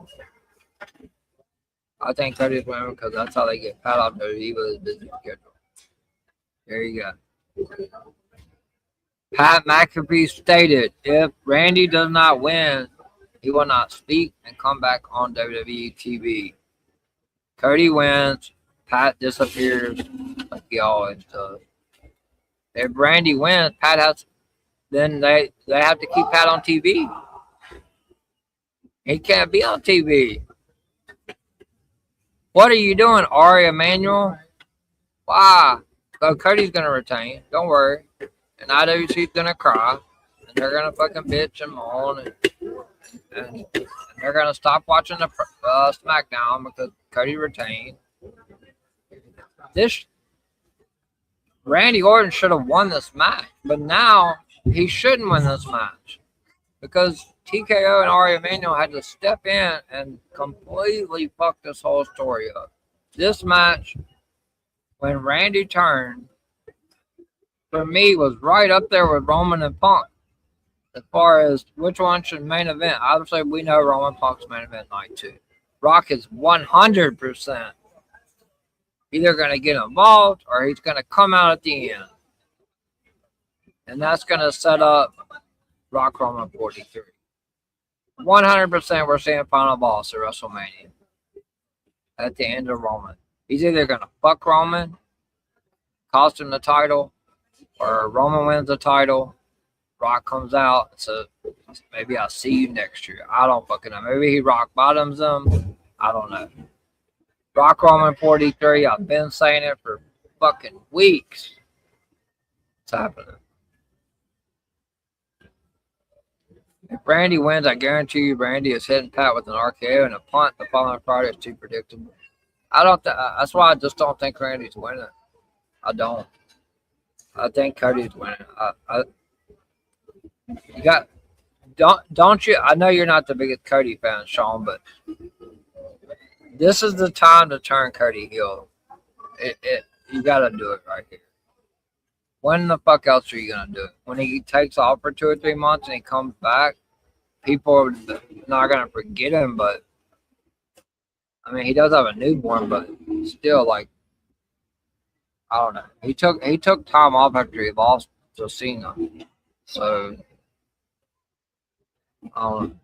I think Cody's winning because that's how they get Pat off WWE with his busy schedule. There you go. Pat McAfee stated, if Randy does not win, he will not speak and come back on WWE TV. Cody wins, Pat disappears like he always does. If Randy wins, then they have to keep Pat on TV. He can't be on TV. What are you doing, Ari Emanuel? Why? So Cody's gonna retain. Don't worry. And IWC's gonna cry, and they're gonna fucking bitch and moan, and they're gonna stop watching the SmackDown because Cody retained. Randy Orton should have won this match, but now he shouldn't win this match because TKO and Ari Emanuel had to step in and completely fuck this whole story up. This match, when Randy turned, for me, was right up there with Roman and Punk. As far as which one should main event, obviously we know Roman Punk's main event night 2. Rock is 100% either going to get involved or he's going to come out at the end. And that's going to set up Rock Roman 43. 100% we're seeing Final Boss at WrestleMania at the end of Roman. He's either going to fuck Roman, cost him the title, or Roman wins the title, Rock comes out, so maybe I'll see you next year. I don't fucking know. Maybe he rock bottoms them. I don't know. Rock Roman 43, I've been saying it for fucking weeks. It's happening. If Randy wins, I guarantee you Randy is hitting Pat with an RKO and a punt the following Friday is too predictable. That's why I just don't think Randy's winning. I don't. I think Cody's winning. Don't you? I know you're not the biggest Cody fan, Sean, but this is the time to turn Cody heel. You gotta do it right here. When the fuck else are you gonna do it? When he takes off for 2 or 3 months and he comes back, people are not gonna forget him. But I mean, he does have a newborn, but still, like, I don't know. He took time off after he lost to Cena, so I don't know.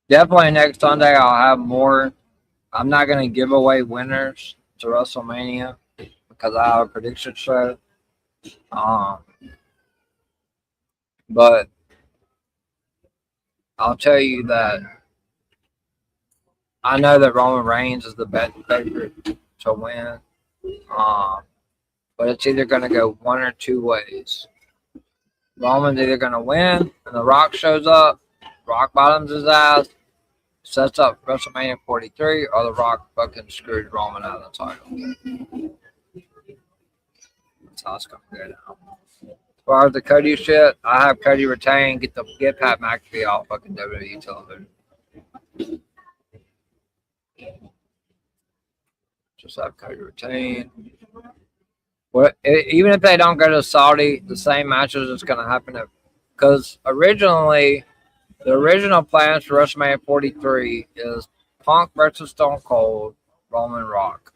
Definitely next Sunday I'll have more. I'm not gonna give away winners to WrestleMania because I have a prediction show. But I'll tell you that I know that Roman Reigns is the best favorite to win. But it's either going to go one or two ways. Roman's either going to win and The Rock shows up, Rock bottoms his ass, sets up WrestleMania 43, or The Rock fucking screwed Roman out of the title. That's how it's going to go down. As far as the Cody shit, I have Cody retain, get Pat McAfee off fucking WWE television. Just have Cody retain. Even if they don't go to Saudi, the same matches is going to happen. Because originally, the original plans for WrestleMania 43 is Punk versus Stone Cold, Roman Rock.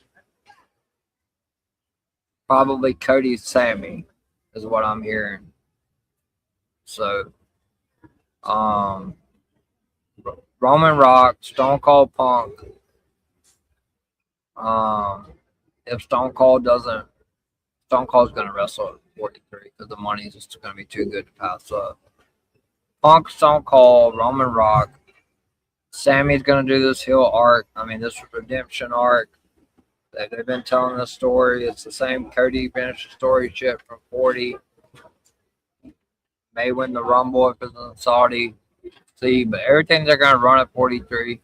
Probably Cody Sammy is what I'm hearing. So, Roman Rock, Stone Cold Punk. If Stone Cold's going to wrestle at 43 because the money's just going to be too good to pass up. Punk, Stone Cold, Roman Rock. Sammy's going to do this heel arc. I mean, this redemption arc. They've been telling this story. It's the same Cody finished story shit from 40. may win the Rumble if it's in Saudi. See, but everything they're going to run at 43.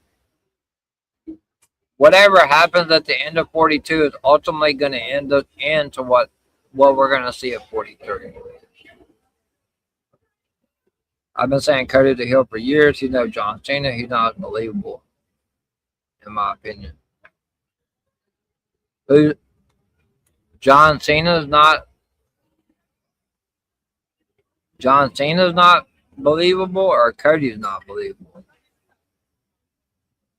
Whatever happens at the end of 42 is ultimately going to end into what we're going to see at 43. I've been saying Cody the heel for years. He's no John Cena. He's not believable, in my opinion. John Cena's not believable, or Cody's not believable.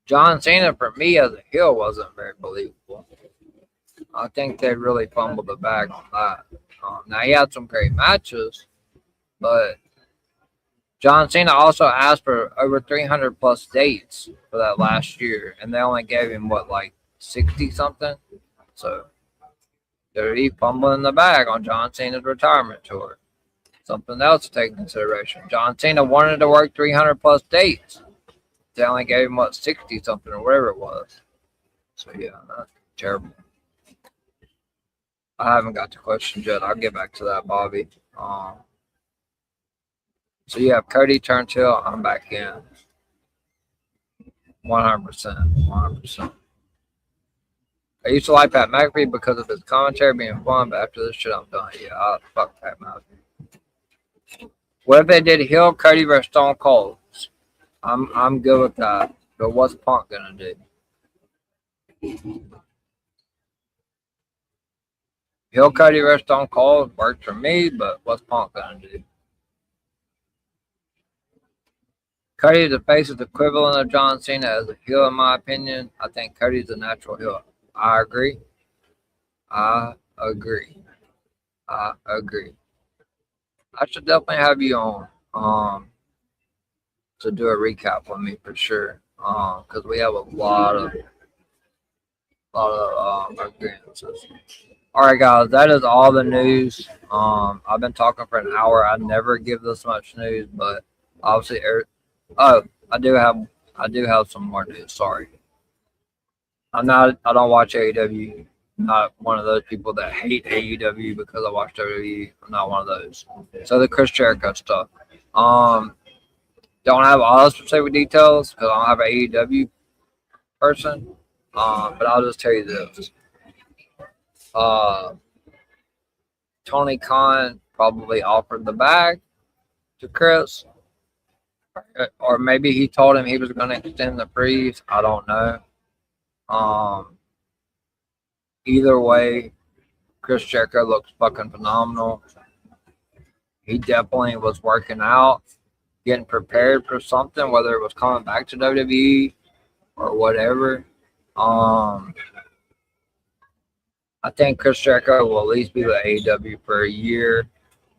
John Cena, for me, as a heel, wasn't very believable. I think they really fumbled the bag on that. Now, he had some great matches, but John Cena also asked for over 300 plus dates for that last year, and they only gave him, 60 something? So, they're fumbling the bag on John Cena's retirement tour. Something else to take into consideration. John Cena wanted to work 300 plus dates. They only gave him 60 something or whatever it was. So yeah, that's terrible. I haven't got to questions yet. I'll get back to that, Bobby. So you have Cody turns heel. I'm back in. 100%. I used to like Pat McAfee because of his commentary being fun, but after this shit, I'm done. Yeah, fuck Pat McAfee. What if they did heel Cody versus Stone Cold? I'm good with that. But what's Punk gonna do? Heel Cody versus Stone Cold worked for me, but what's Punk gonna do? Cody is the face of the equivalent of John Cena as a heel, in my opinion. I think Cody's a natural heel. I agree. I should definitely have you on to do a recap with me for sure. Because we have a lot of agreements. All right, guys, that is all the news. I've been talking for an hour. I never give this much news, but obviously, I do have some more news. Sorry, I don't watch AEW. I'm not one of those people that hate AEW because I watch WWE. I'm not one of those. So the Chris Jericho stuff. Don't have all the specific details because I don't have an AEW person. But I'll just tell you this. Tony Khan probably offered the bag to Chris. Or maybe he told him he was going to extend the freeze. I don't know. Either way, Chris Jericho looks fucking phenomenal. He definitely was working out, getting prepared for something, whether it was coming back to WWE or whatever. I think Chris Jericho will at least be with AEW for a year.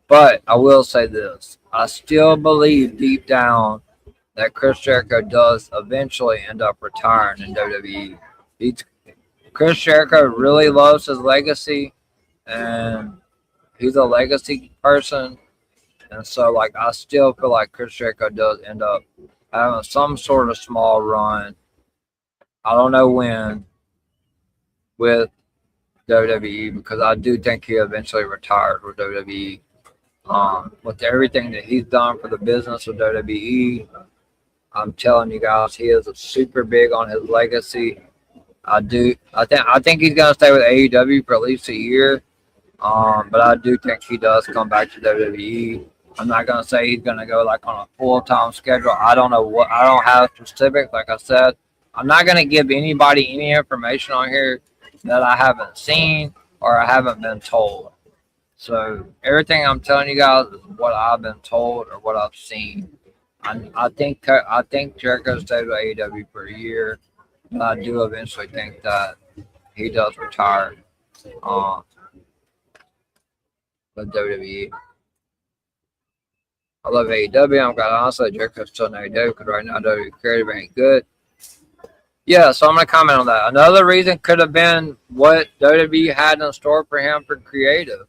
But I will say this. I still believe deep down that Chris Jericho does eventually end up retiring in WWE. Chris Jericho really loves his legacy, and he's a legacy person. And so, I still feel like Chris Jericho does end up having some sort of small run. I don't know when with WWE, because I do think he eventually retires with WWE. With everything that he's done for the business of WWE, I'm telling you guys, he is super big on his legacy. I think he's gonna stay with AEW for at least a year. But I do think he does come back to WWE. I'm not gonna say he's gonna go on a full-time schedule. I don't know I don't have specifics. Like I said, I'm not gonna give anybody any information on here that I haven't seen or I haven't been told. So everything I'm telling you guys is what I've been told or what I've seen. I think Jericho stayed with AEW for a year, but I do eventually think that he does retire with WWE. I love AEW. I'm glad honestly Jericho's still in AEW because right now WWE creative ain't good. Yeah, so I'm going to comment on that. Another reason could have been what WWE had in store for him for creative.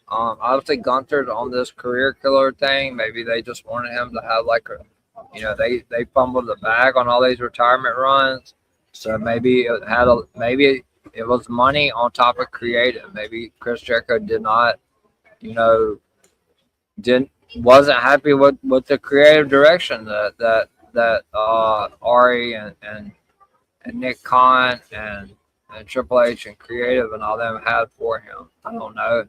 Obviously, Gunther's on this career killer thing. Maybe they just wanted him to have they fumbled the bag on all these retirement runs. So maybe it was money on top of creative. Maybe Chris Jericho did not, wasn't happy with the creative direction that Ari and Nick Khan and Triple H and creative and all them had for him. I don't know,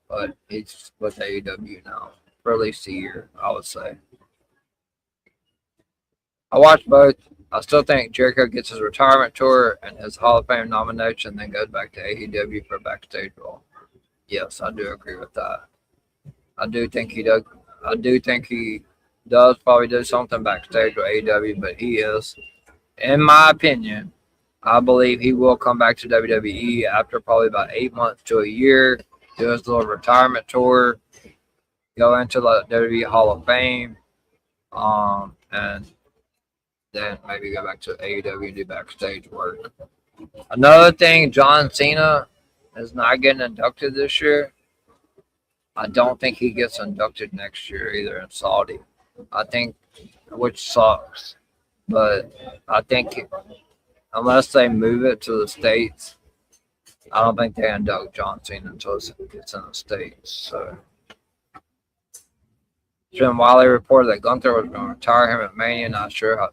but he's with AEW now for at least a year, I would say. I watched both. I still think Jericho gets his retirement tour and his Hall of Fame nomination, then goes back to AEW for a backstage role. Yes, I do agree with that. I do think he does. I do think he does probably do something backstage with AEW, but he is, in my opinion, I believe he will come back to WWE after probably about 8 months to a year, do his little retirement tour, go into the WWE Hall of Fame, and then maybe go back to AEW and do backstage work. Another thing, John Cena is not getting inducted this year. I don't think he gets inducted next year either in Saudi. I think, which sucks, but I think unless they move it to the States, I don't think they induct John Cena until it's in the States. So, Jim Wiley reported that Gunther was going to retire him at Mania. Not sure how.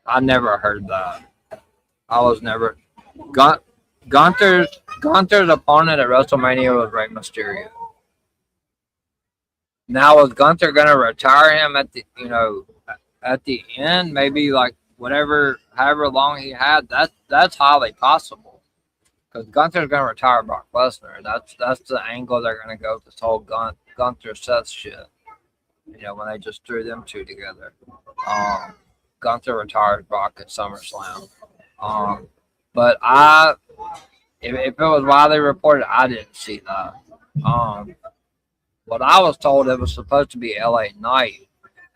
I never heard that. I was never. Gunther's opponent at WrestleMania was Rey Mysterio. Now, was Gunther going to retire him at the end? Maybe like however long he had. That's highly possible. Because Gunther's going to retire Brock Lesnar. That's the angle they're going to go with this whole Gunther Seth shit. When they just threw them two together. Gunther retired Brock at SummerSlam. But if it was widely reported, I didn't see that. What I was told, it was supposed to be LA Knight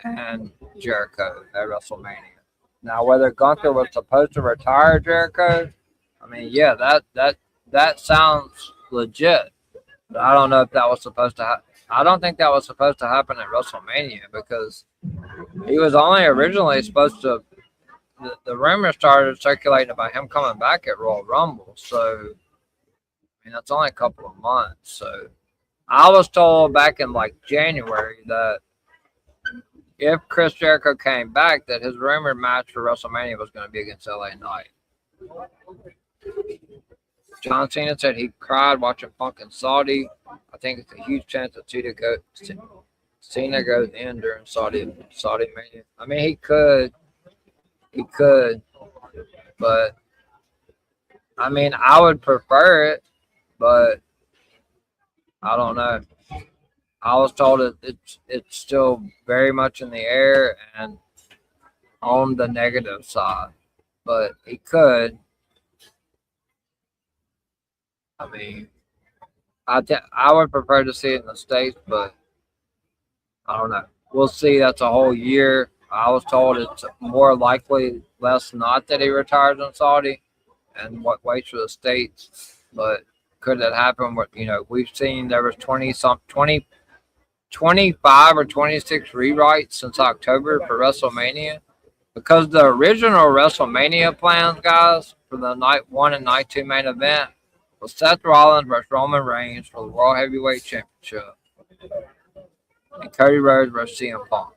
and Jericho at WrestleMania. Now, whether Gunther was supposed to retire Jericho, I mean, yeah, that sounds legit. But I don't know if that was supposed to happen. I don't think that was supposed to happen at WrestleMania because he was only originally supposed to. The rumor started circulating about him coming back at Royal Rumble. So, I mean, that's only a couple of months. So, I was told back in like January that if Chris Jericho came back, that his rumored match for WrestleMania was going to be against LA Knight. John Cena said he cried watching Punk in Saudi. I think it's a huge chance that Cena goes in during Saudi Mania. I mean, he could, but I mean, I would prefer it, but I don't know. I was told it's still very much in the air and on the negative side, but he could. I mean, I would prefer to see it in the States, but I don't know. We'll see. That's a whole year. I was told it's more likely less not that he retires in Saudi and what waits for the States. But could that happen? We've seen there was 25 or 26 rewrites since October for WrestleMania. Because the original WrestleMania plans, guys, for the Night 1 and Night 2 main event was Seth Rollins versus Roman Reigns for the World Heavyweight Championship and Cody Rhodes versus CM Punk.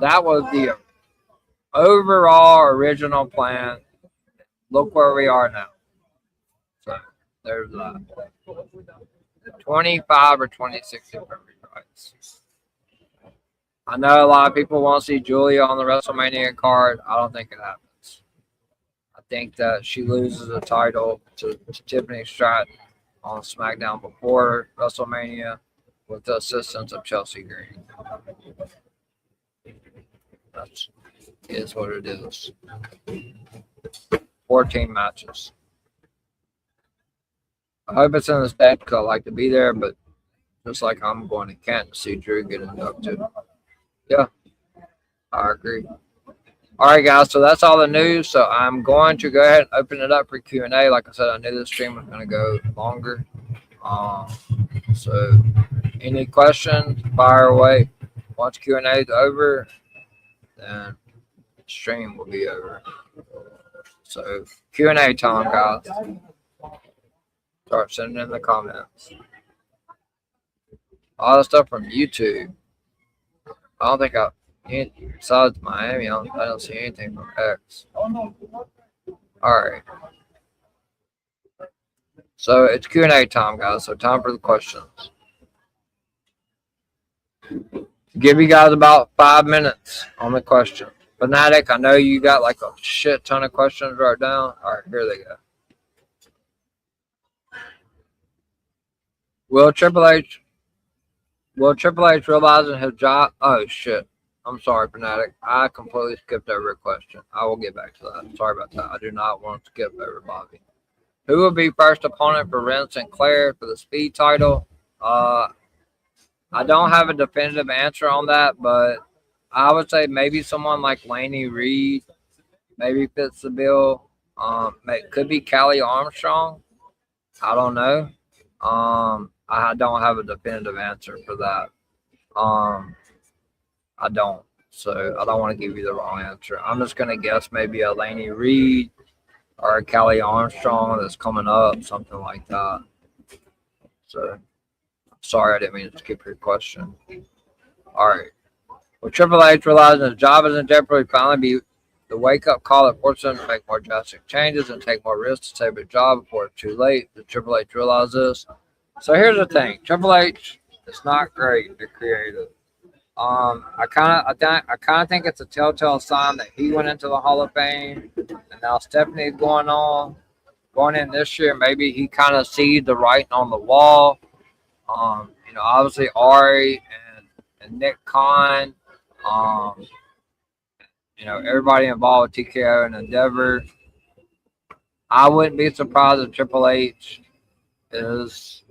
That was the overall original plan. Look where we are now. So there's 25 or 26 different rewrites. I know a lot of people want to see Julia on the WrestleMania card. I don't think it happens. I think that she loses the title to Tiffany Stratton on SmackDown before WrestleMania with the assistance of Chelsea Green. That is what it is. 14 matches. I hope it's in the States because I like to be there, but just like I'm going to Kent to see Drew get inducted. Yeah, I agree. All right, guys, so that's all the news. So I'm going to go ahead and open it up for Q&A. Like I said, I knew this stream was going to go longer. So any questions, fire away. Once Q&A is over, then the stream will be over. So Q&A time, guys. Start sending in the comments. All the stuff from YouTube. I don't think besides Miami, I don't see anything from X. Alright. So it's Q&A time, guys. So time for the questions. Give you guys about 5 minutes on the question. Fanatic, I know you got like a shit ton of questions right now. Alright, here they go. Will Triple H realizing his job? Oh shit! I'm sorry, Fanatic. I completely skipped over a question. I will get back to that. Sorry about that. I do not want to skip over Bobby. Who will be first opponent for Ren Sinclair for the Speed title? I don't have a definitive answer on that, but I would say maybe someone like Laney Reed, maybe fits the bill. Could be Callie Armstrong. I don't know. I don't have a definitive answer for that. I don't. So I don't want to give you the wrong answer. I'm just gonna guess maybe a Laney Reed or a Callie Armstrong that's coming up, something like that. So sorry, I didn't mean to skip your question. All right. Well, Triple H realizing his job is in jeopardy finally be the wake-up call that forces him to make more drastic changes and take more risks to save his job before it's too late. Did Triple H realize this? So here's the thing: Triple H is not great at creative. I kind of think it's a telltale sign that he went into the Hall of Fame, and now Stephanie's going in this year. Maybe he kind of sees the writing on the wall. Obviously Ari and Nick Khan, everybody involved with TKO and Endeavor. I wouldn't be surprised if Triple H is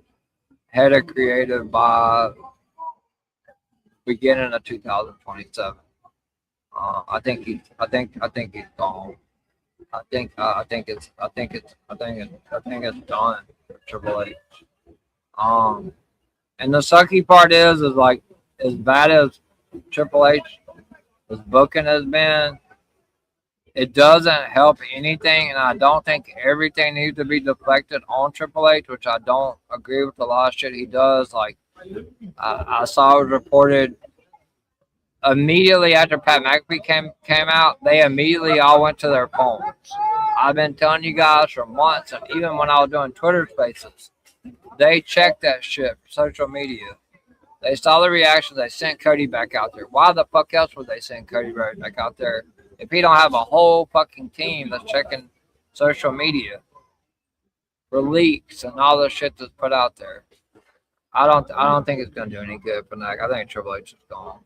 head of creative by beginning of 2027. I think he's gone. I think it's done for Triple H. And the sucky part is like as bad as Triple H his booking has been, it doesn't help anything, and I don't think everything needs to be deflected on Triple H, which I don't agree with a lot of shit he does. Like I saw it reported immediately after Pat McAfee came out, they immediately all went to their phones. I've been telling you guys for months, and even when I was doing Twitter Spaces, they checked that shit for social media. They saw the reactions. They sent Cody back out there. Why the fuck else would they send Cody Rhodes back out there if he don't have a whole fucking team that's checking social media for leaks and all the shit that's put out there? I don't think it's gonna do any good for Nick. I think Triple H is gone.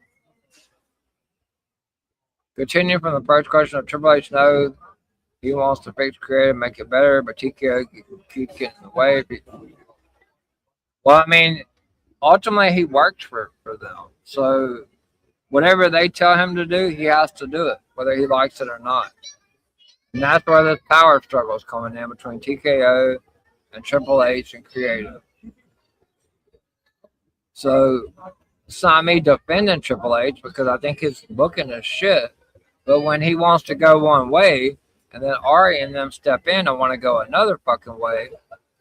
Continue from the first question of Triple H knows he wants to fix creative, make it better, but TKO keeps getting in the way. Well, I mean, ultimately he works for them. So whatever they tell him to do, he has to do it, whether he likes it or not. And that's where this power struggle is coming in between TKO and Triple H and creative. So it's not me defending Triple H because I think his booking is shit. But when he wants to go one way, and then Ari and them step in and want to go another fucking way,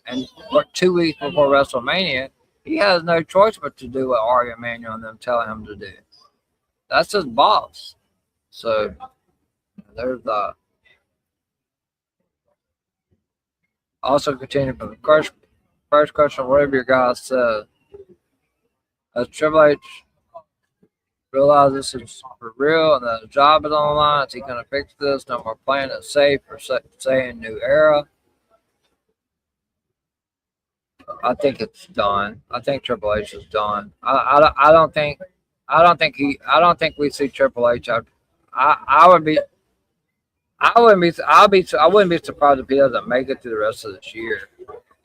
and 2 weeks before WrestleMania, he has no choice but to do what Ari Emanuel and them tell him to do. That's his boss. So there's that. Also, continue from the first question, whatever your guys said. As Triple H realize this is for real and that his job is on the line, is he going to fix this? No more playing it safe or saying new era. I think it's done. I think Triple H is done. I don't think we see Triple H. I wouldn't be surprised if he doesn't make it through the rest of this year.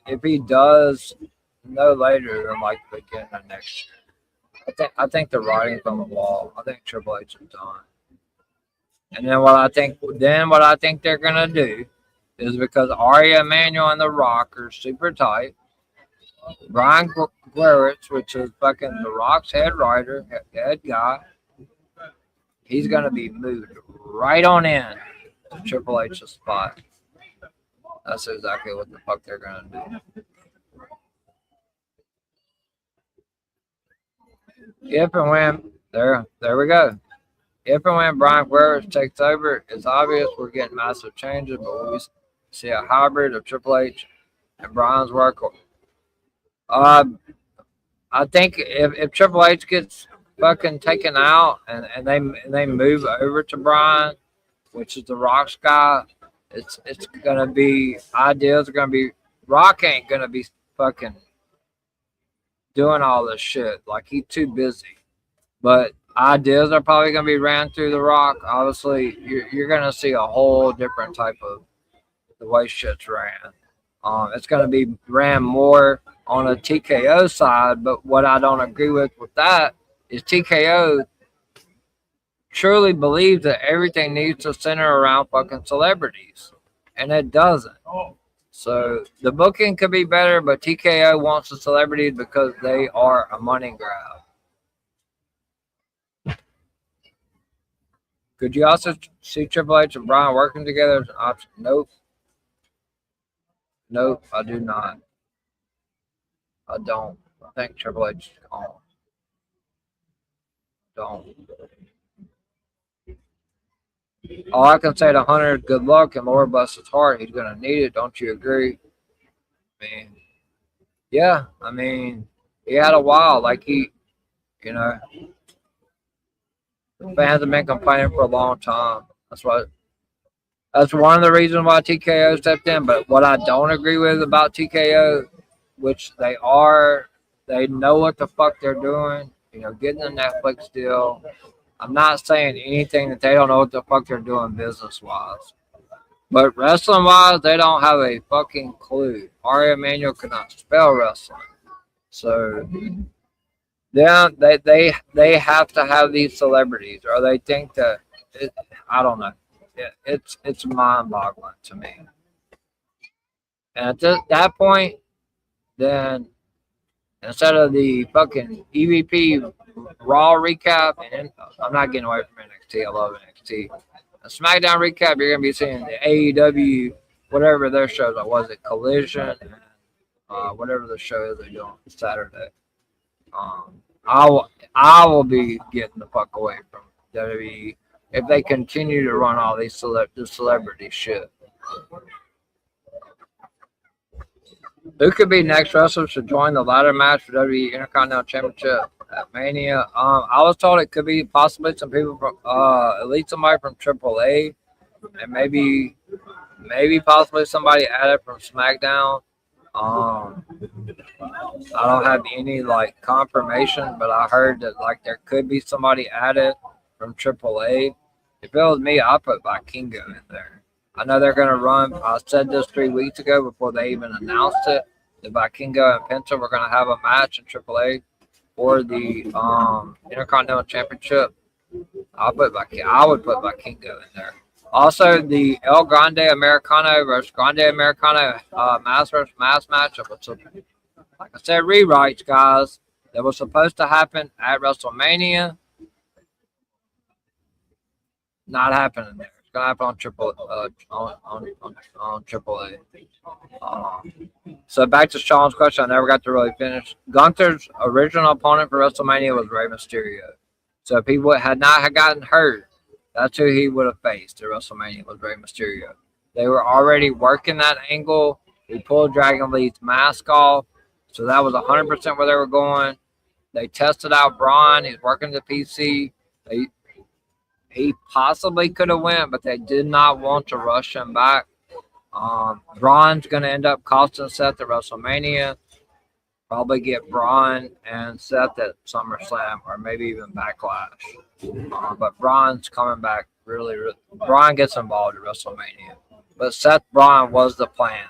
If he does, no later than like the beginning of next year. I think the writing's on the wall. I think Triple H is done. And then what I think they're gonna do is because Ari Emanuel and The Rock are super tight. Brian Glowitz, which is fucking The Rock's head writer, head guy, he's gonna be moved right on in to Triple H's spot. That's exactly what the fuck they're gonna do. If and when there we go. If and when Brian Flores takes over, it's obvious we're getting massive changes, but will we see a hybrid of Triple H and Brian's work? Uh, I think if Triple H gets fucking taken out and they move over to Brian, which is the Rock's guy, it's gonna be ideas are gonna be Rock ain't gonna be fucking doing all this shit. Like he's too busy. But ideas are probably gonna be ran through the Rock. Obviously, you're gonna see a whole different type of the way shit's ran. It's gonna be ran more on a TKO side, but what I don't agree with that is TKO truly believes that everything needs to center around fucking celebrities, and it doesn't. So the booking could be better, but TKO wants the celebrities because they are a money grab. Could you also see Triple H and Brian working together as an option? Nope. Nope, I do not. I don't. I think Triple H is gone. Don't. All I can say to Hunter is good luck and Lord bless his heart. He's going to need it. Don't you agree? I mean, yeah. I mean, he had a while. Like the fans have been complaining for a long time. That's one of the reasons why TKO stepped in. But what I don't agree with about TKO, which they know what the fuck they're doing. Getting a Netflix deal. I'm not saying anything that they don't know what the fuck they're doing business-wise. But wrestling-wise, they don't have a fucking clue. Ari Emanuel could not spell wrestling. So, yeah, they have to have these celebrities, or they think that, I don't know. It's mind-boggling to me. And at that point, then instead of the fucking EVP Raw recap, and I'm not getting away from NXT. I love NXT. A SmackDown recap, you're gonna be seeing the AEW, whatever their shows are. Was it Collision? And, whatever the show is they're doing Saturday. I will be getting the fuck away from WWE if they continue to run all these celebrity shit. Who could be next wrestlers to join the ladder match for WWE Intercontinental Championship at Mania? I was told it could be possibly some people from, at least somebody from AAA, and maybe possibly somebody added from SmackDown. I don't have any confirmation, but I heard that there could be somebody added from AAA. If it was me, I'd put Vikingo in there. I know they're going to run. I said this 3 weeks ago before they even announced it. The Vikingo and Penta were going to have a match in AAA for the Intercontinental Championship. I would put Vikingo in there. Also, the El Grande Americano versus Grande Americano mass versus mass matchup. Like I said, rewrites, guys. That was supposed to happen at WrestleMania. Not happening there. Gonna happen on AAA. So back to Sean's question, I never got to really finish. Gunther's original opponent for WrestleMania was Rey Mysterio. So if he had not gotten hurt, that's who he would have faced at WrestleMania was Rey Mysterio. They were already working that angle. He pulled Dragon Lee's mask off, so that was 100% where they were going. They tested out Braun. He's working the PC. He possibly could have went, but they did not want to rush him back. Braun's going to end up costing Seth at WrestleMania. Probably get Braun and Seth at SummerSlam or maybe even Backlash. But Braun's coming back really. Braun gets involved at WrestleMania. But Seth Braun was the plan.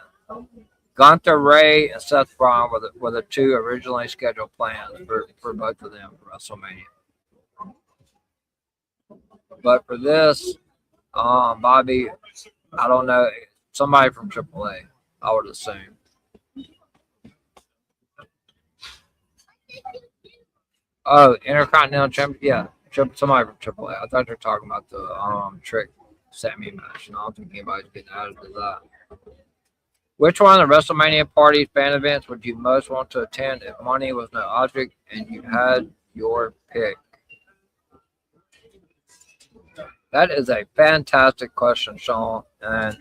Gunther, Ray, and Seth Braun were the two originally scheduled plans for both of them for WrestleMania. But for this, Bobby, I don't know. Somebody from AAA, I would assume. Oh, Intercontinental Champion. Yeah, somebody from AAA. I thought you were talking about the Trick Sammy match. And I don't think anybody's getting added to that. Which one of the WrestleMania party fan events would you most want to attend if money was no object and you had your pick? That is a fantastic question, Sean, and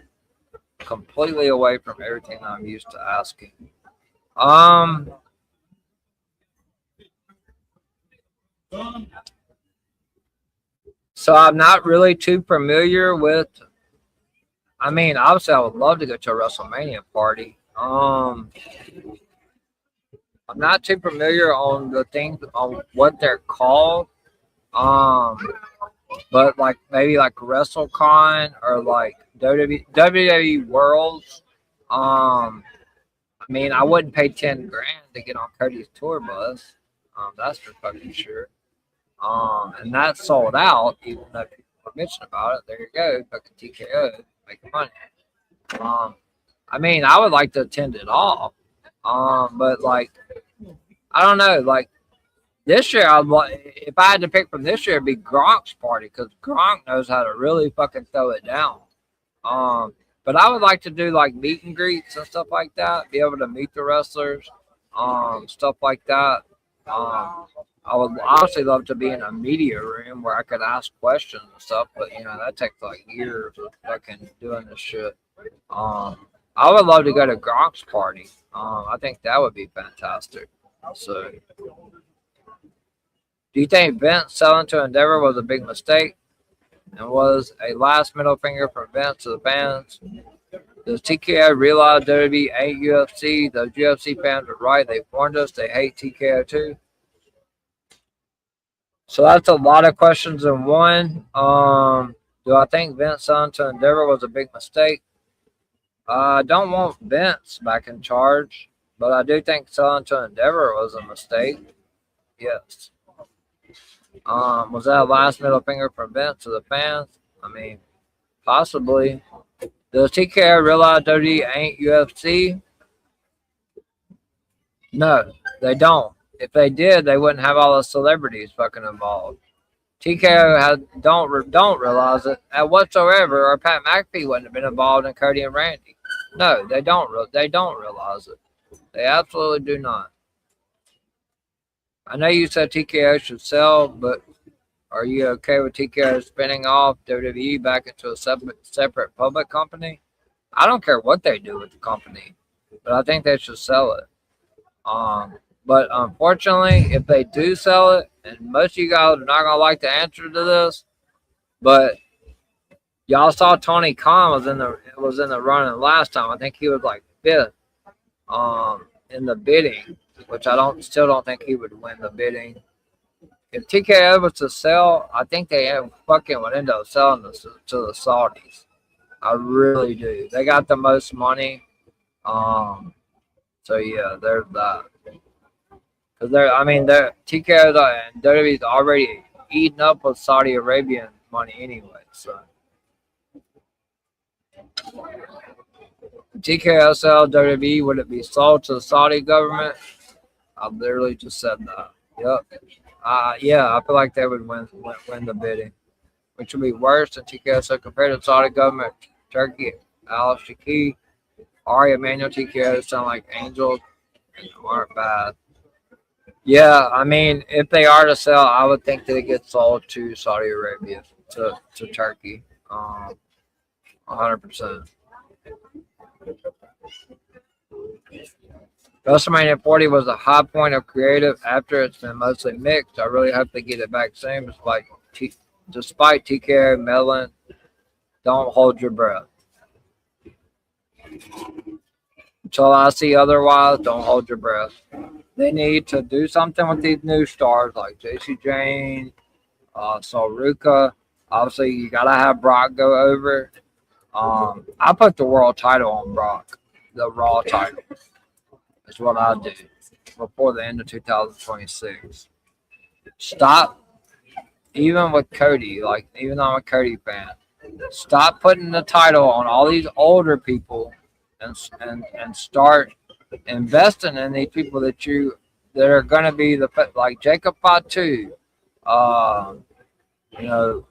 completely away from everything I'm used to asking. So I'm not really too familiar with. I mean, obviously, I would love to go to a WrestleMania party. I'm not too familiar on the things on what they're called. Um, but like maybe like WrestleCon or like WWE Worlds. I mean, I wouldn't pay 10 grand to get on Cody's tour bus. That's for fucking sure. And that's sold out, even though people are mentioning about it. There you go, fucking TKO, making money. I mean, I would like to attend it all. But like, I don't know, like this year, if I had to pick from this year, it'd be Gronk's party because Gronk knows how to really fucking throw it down. But I would like to do like meet and greets and stuff like that. Be able to meet the wrestlers, stuff like that. I would honestly love to be in a media room where I could ask questions and stuff, but you know that takes like years of fucking doing this shit. I would love to go to Gronk's party. I think that would be fantastic. So, do you think Vince selling to Endeavor was a big mistake and was a last middle finger from Vince to the fans? Does TKO realize WWE ain't UFC? Those UFC fans are right. They warned us. They hate TKO too. So that's a lot of questions in one. Do I think Vince selling to Endeavor was a big mistake? I don't want Vince back in charge, but I do think selling to Endeavor was a mistake. Yes. Was that a last middle finger from Vince to the fans? I mean, possibly. Does TKO realize WWE ain't UFC? No, they don't. If they did, they wouldn't have all the celebrities fucking involved. TKO don't realize it whatsoever, or Pat McAfee wouldn't have been involved in Cody and Randy. No, they don't realize it. They absolutely do not. I know you said TKO should sell, but are you okay with TKO spinning off WWE back into a separate public company? I don't care what they do with the company, but I think they should sell it. But unfortunately, if they do sell it, and most of you guys are not gonna like the answer to this, but y'all saw Tony Khan was in the running last time. I think he was like 5th in the bidding, which I still don't think he would win the bidding. If TKO was to sell, I think they fucking would end up selling this to the Saudis. I really do. They got the most money. So yeah, there's that. Because TKO and WWE's already eaten up with Saudi Arabian money anyway. So TKO sell WWE, would it be sold to the Saudi government? I literally just said that. Yep. Yeah, I feel like they would win the bidding, which would be worse than TKO. So compared to the Saudi government, Turkey, Al Shaki, Ari Emanuel, TKO sound like angels and aren't bad. Yeah, I mean, if they are to sell, I would think that it gets sold to Saudi Arabia, to Turkey, 100%. WrestleMania 40 was a high point of creative. After it's been mostly mixed, I really hope they get it back soon. Despite TKO meddling, don't hold your breath. Until I see otherwise, don't hold your breath. They need to do something with these new stars like JC Jane, Saruka. Obviously, you gotta have Brock go over. I put the world title on Brock, the Raw title. Is what I do before the end of 2026. Stop, even with Cody, like even though I'm a Cody fan, stop putting the title on all these older people and start investing in these people that are going to be like Jacob Fatu,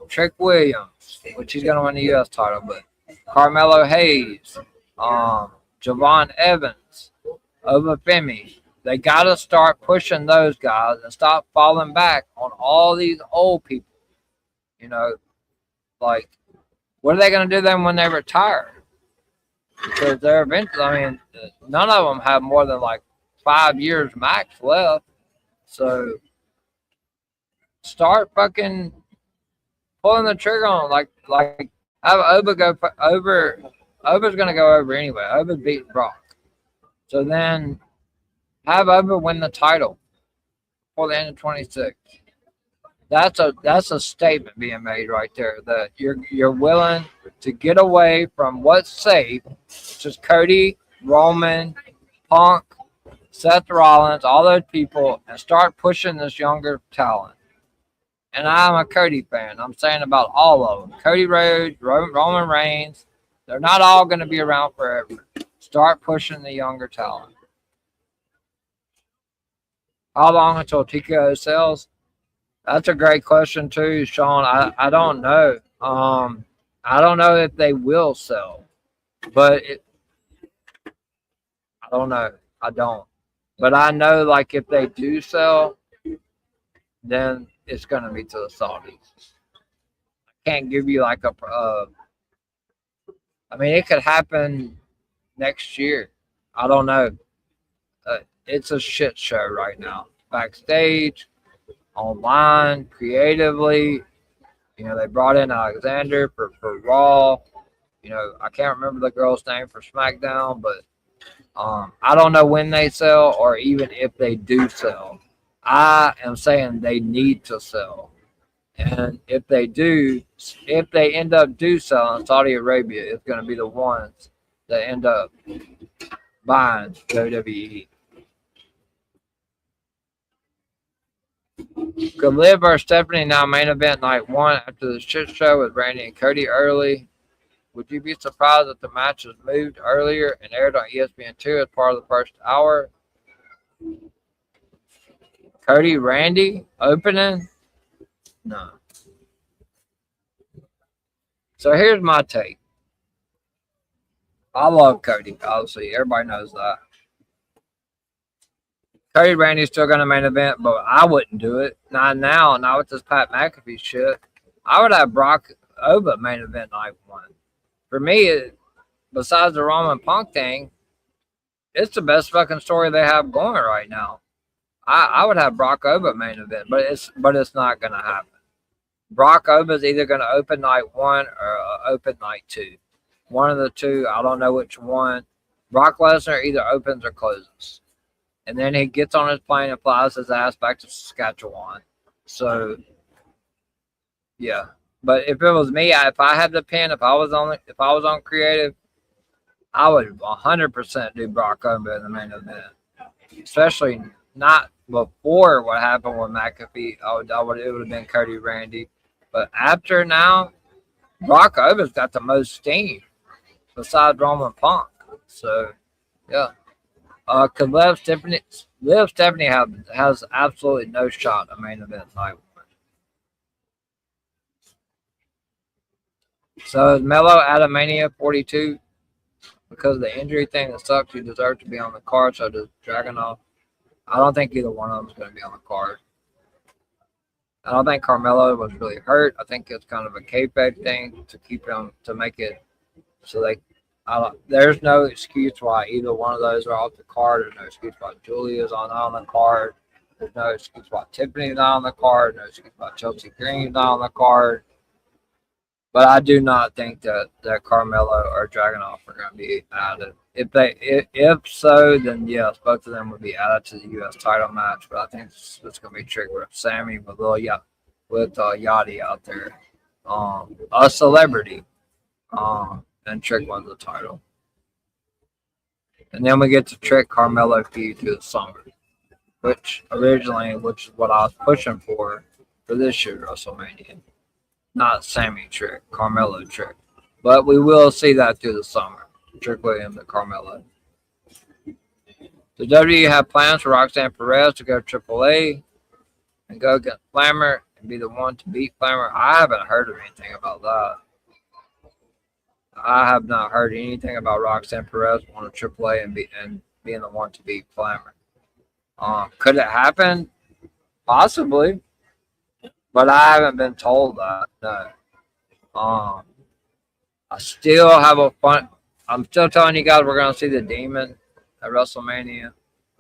Trick Williams, which he's going to win the U.S. title, but Carmelo Hayes, Javon Evans, Obafemi, they got to start pushing those guys and stop falling back on all these old people. You know, like, what are they going to do then when they retire? Because they're eventually, I mean, none of them have more than like 5 years max left. So start fucking pulling the trigger on like have Oba go over. Oba's gonna go over anyway. Oba's beating Brock. So then have Oba win the title before the end of 26. That's a statement being made right there that you're willing to get away from what's safe, which is Cody, Roman, Punk, Seth Rollins, all those people, and start pushing this younger talent. And I'm a Cody fan. I'm saying about all of them. Cody Rhodes, Roman Reigns, they're not all going to be around forever. Start pushing the younger talent. How long until TKO sells? That's a great question too, Sean. I don't know. I don't know if they will sell, but I don't know. I don't. But I know, like, if they do sell, then it's going to be to the Saudis. I can't give you like I mean, it could happen next year. I don't know. It's a shit show right now. Backstage, online, creatively. You know, they brought in Alexander for Raw. You know, I can't remember the girl's name for SmackDown, but I don't know when they sell or even if they do sell. I am saying they need to sell. And if they end up selling, Saudi Arabia is going to be the ones that end up buying WWE. Could Liv versus Stephanie now main event night 1 after the shit show with Randy and Cody early? Would you be surprised if the match was moved earlier and aired on ESPN2 as part of the first hour? Cody Randy opening? No. So here's my take. I love Cody, obviously. Everybody knows that. Cody Randy's still going to main event, but I wouldn't do it. Not with this Pat McAfee shit. I would have Brock Oba main event night 1. For me, besides the Roman Punk thing, it's the best fucking story they have going right now. I would have Brock Oba main event, but it's not going to happen. Brock Oba is either going to open night 1 or open night 2. One of the two. I don't know which one. Brock Lesnar either opens or closes. And then he gets on his plane and flies his ass back to Saskatchewan. So, yeah. But if it was me, if I had the pin, if I was on creative, I would 100% do Brock Oba in the main event. Especially not before what happened with McAfee. It would have been Cody Randy. But after now, Brock Oba's got the most steam besides Roman Punk. So, yeah. Could Liv Stephanie has absolutely no shot at main event night 1. So is Melo out of Mania 42 because of the injury thing that sucks? He deserves to be on the card. So does Dragunov. I don't think either one of them is going to be on the card. I don't think Carmelo was really hurt. I think it's kind of a kayfabe thing to keep him, to make it so there's no excuse why either one of those are off the card. There's no excuse why Julia's not on the card. There's no excuse why Tiffany's not on the card. No excuse why Chelsea Green's not on the card. But I do not think that Carmelo or Dragunov are going to be added. If so, then yes, both of them would be added to the U.S. title match. But I think it's going to be tricky with Sammy with Yachty out there, a celebrity, and Trick wins the title. And then we get to Trick Carmelo feud to the summer, which is what I was pushing for this year's WrestleMania. Not Sammy Trick, Carmelo Trick. But we will see that through the summer. Trick Williams and Carmelo. Does WWE have plans for Roxanne Perez to go AAA and go against Flammer and be the one to beat Flammer? I haven't heard of anything about that. I have not heard anything about Roxanne Perez going to AAA and being the one to beat Flammer. Could it happen? Possibly, but I haven't been told that. No. I still have a fun. I'm still telling you guys we're gonna see the Demon at WrestleMania,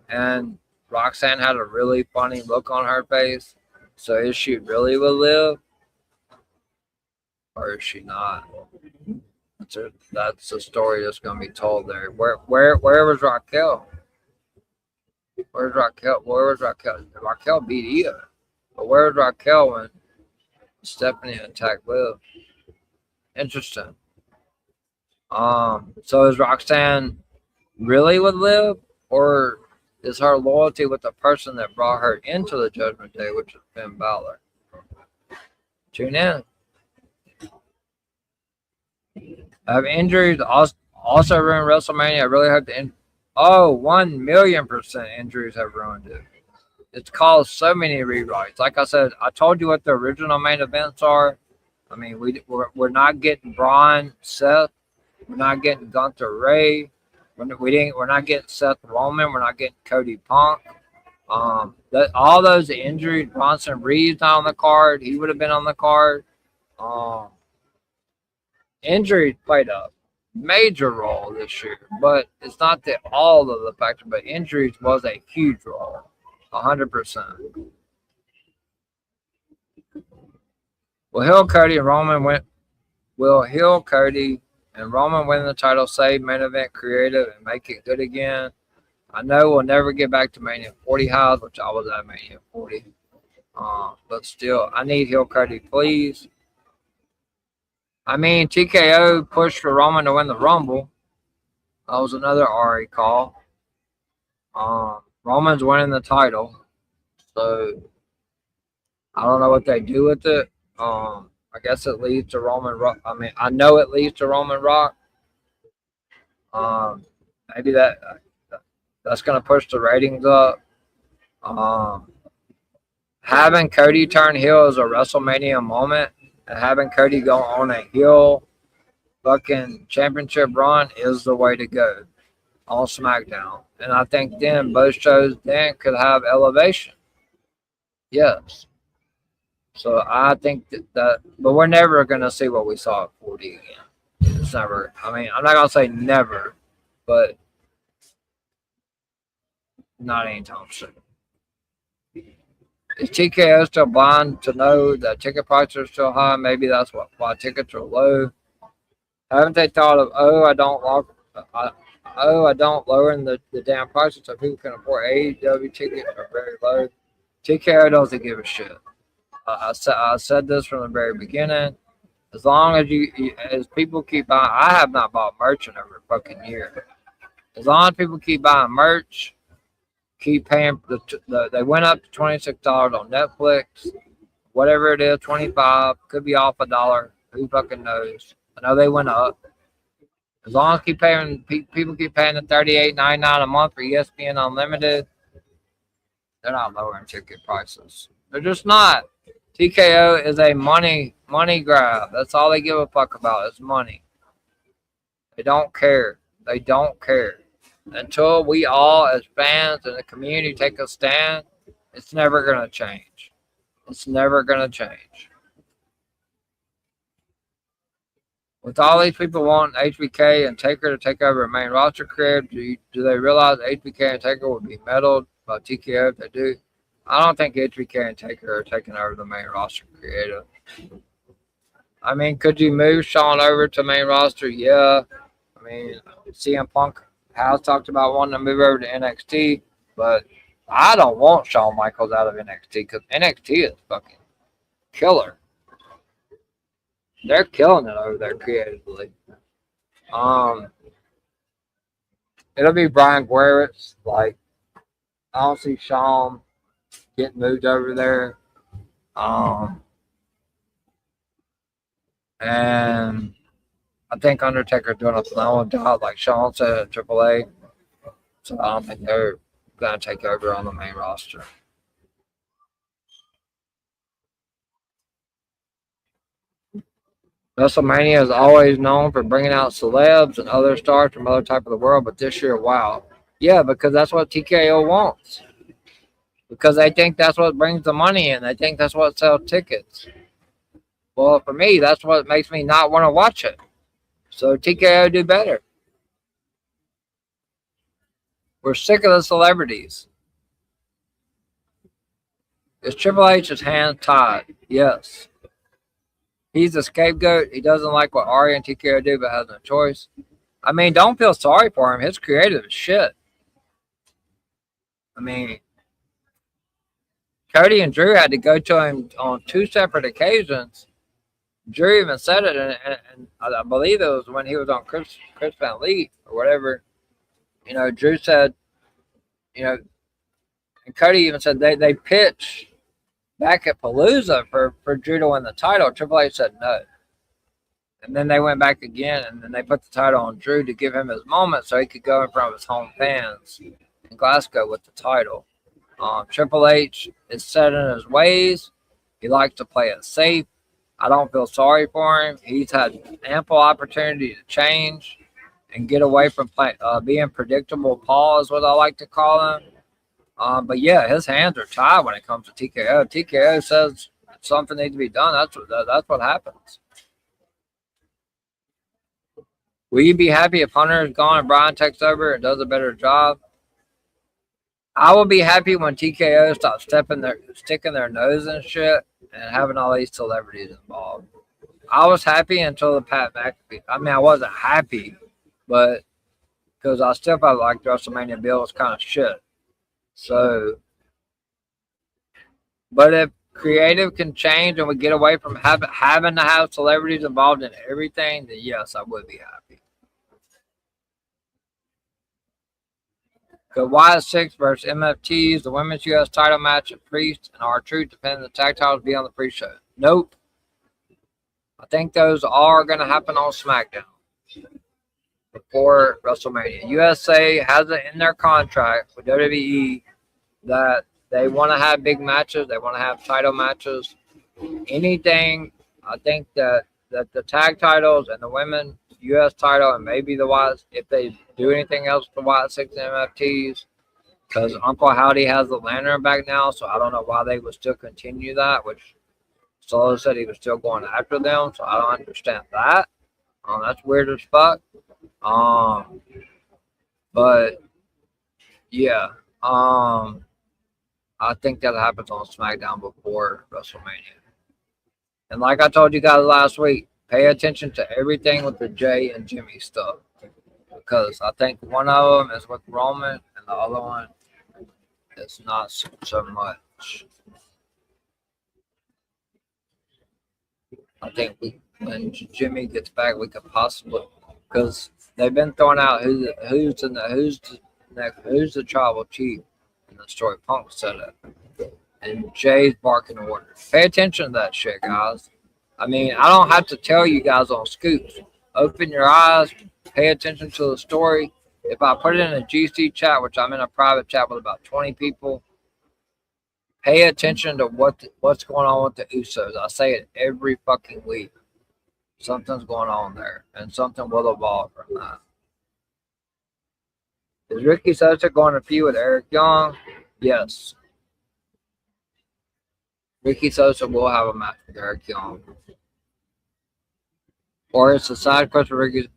and Roxanne had a really funny look on her face. So is she really will live, or is she not? That's a story that's gonna be told there. Where was Raquel? Where's Raquel? Where was Raquel? Raquel beat Io, but where was Raquel when Stephanie attacked Liv? Interesting. So is Roxanne really with Liv, or is her loyalty with the person that brought her into the Judgment Day, which is Finn Balor? Tune in. Have injuries also ruined WrestleMania? I really hope the 1,000,000% injuries have ruined it. It's caused so many rewrites. Like I said, I told you what the original main events are. I mean, we're not getting Braun, Seth. We're not getting Gunther, Ray. We're not getting Seth Roman. We're not getting Cody Punk. All those injuries. Bronson Reed's not on the card. He would have been on the card. Injuries played a major role this year, but it's not that all of the factor. But injuries was a huge role, 100%. Will Cody and Roman win the title, save main event creative, and make it good again? I know we'll never get back to Mania 40 highs, which I was at Mania 40. But still, I need heel Cody, please. I mean, TKO pushed for Roman to win the Rumble. That was another Ari call. Roman's winning the title. So, I don't know what they do with it. I guess it leads to Roman Rock. I mean, I know it leads to Roman Rock. Maybe that's going to push the ratings up. Having Cody turn heel is a WrestleMania moment, and having Cody go on a heel fucking championship run is the way to go on SmackDown. And I think then both shows then could have elevation. Yes. So I think that but we're never going to see what we saw at 40 again. It's never, I mean, I'm not going to say never, but not anytime soon. Is TKO still blind to know that ticket prices are still high? Maybe that's why tickets are low. Haven't they thought of, I don't lowering the damn prices so people can afford AEW tickets are very low. TKO doesn't give a shit. I said this from the very beginning. As long as as people keep buying, I have not bought merch in over a fucking year. As long as people keep buying merch, keep paying. They went up to $26 on Netflix. Whatever it is, $25 could be off $1. Who fucking knows? I know they went up. As long as people keep paying the $38.99 a month for ESPN Unlimited, they're not lowering ticket prices. They're just not. TKO is a money grab. That's all they give a fuck about is money. They don't care. They don't care. Until we all as fans and the community take a stand, it's never going to change. It's never going to change. With all these people wanting HBK and Taker to take over a main roster career, do they realize HBK and Taker would be meddled by TKO if they do? I don't think HBK and Taker are taking over the main roster creative. I mean, could you move Shawn over to main roster? Yeah. I mean, CM Punk has talked about wanting to move over to NXT, but I don't want Shawn Michaels out of NXT because NXT is fucking killer. They're killing it over there creatively. It'll be Brian Guerrero. Like, I don't see Shawn getting moved over there. And I think Undertaker's doing a phenomenal job, like Shawn said at AAA. So I don't think they're going to take over on the main roster. WrestleMania is always known for bringing out celebs and other stars from other types of the world, but this year, wow. Yeah, because that's what TKO wants. because they think that's what brings the money in. They think that's what sells tickets. Well, for me, that's what makes me not want to watch it. So TKO do better. We're sick of the celebrities. Is Triple H's hands tied? Yes. He's the scapegoat. He doesn't like what Ari and TKO do, but has no choice. I mean, don't feel sorry for him. His creative is shit. I mean, Cody and Drew had to go to him on 2 separate occasions. Drew even said it, and I believe it was when he was on Chris Van Lee or whatever. You know, Drew said, you know, and Cody even said they pitched back at Palooza for Drew to win the title. Triple H said no. And then they went back again, and then they put the title on Drew to give him his moment so he could go in front of his home fans in Glasgow with the title. Triple H is set in his ways. He likes to play it safe. I don't feel sorry for him. He's had ample opportunity to change and get away from being predictable. Paul is what I like to call him. But yeah, his hands are tied when it comes to TKO. TKO says something needs to be done. That's what happens. Will you be happy if Hunter is gone and Brian takes over and does a better job? I will be happy when TKO stops sticking their nose in shit and having all these celebrities involved. I was happy until the Pat McAfee. I mean, I wasn't happy, but because I still felt like the WrestleMania bill was kind of shit. So, but if creative can change and we get away from having to have celebrities involved in everything, then yes, I would be happy. Could Wyatt 6 versus MFTs, the women's U.S. title match at Priest and R-Truth defending the tag titles be on the pre-show? Nope. I think those are going to happen on SmackDown before WrestleMania. USA has it in their contract with WWE that they want to have big matches. They want to have title matches. Anything, I think that the tag titles and the women U.S. title and maybe the Wyatt, if they do anything else with the Wyatt 6 and MFTs, because Uncle Howdy has the lantern back now, so I don't know why they would still continue that, which Solo said he was still going after them, so I don't understand that. That's weird as fuck. But yeah, I think that happens on SmackDown before WrestleMania. And like I told you guys last week, pay attention to everything with the Jay and Jimmy stuff, because I think one of them is with Roman and the other one is not so much. I think when Jimmy gets back, we could possibly, because they've been throwing out who's the tribal chief in the story Punk set up, and Jay's barking orders. Pay attention to that shit, guys. I mean, I don't have to tell you guys on scoops. Open your eyes, pay attention to the story. If I put it in a GC chat, which I'm in a private chat with about 20 people, pay attention to what's going on with the Usos. I say it every fucking week. Something's going on there, and something will evolve from that. Is Ricky Sosa going to feud with Eric Young? Yes. Ricky Sosa will have a match with Eric Young. Or it's a side quest with Ricky.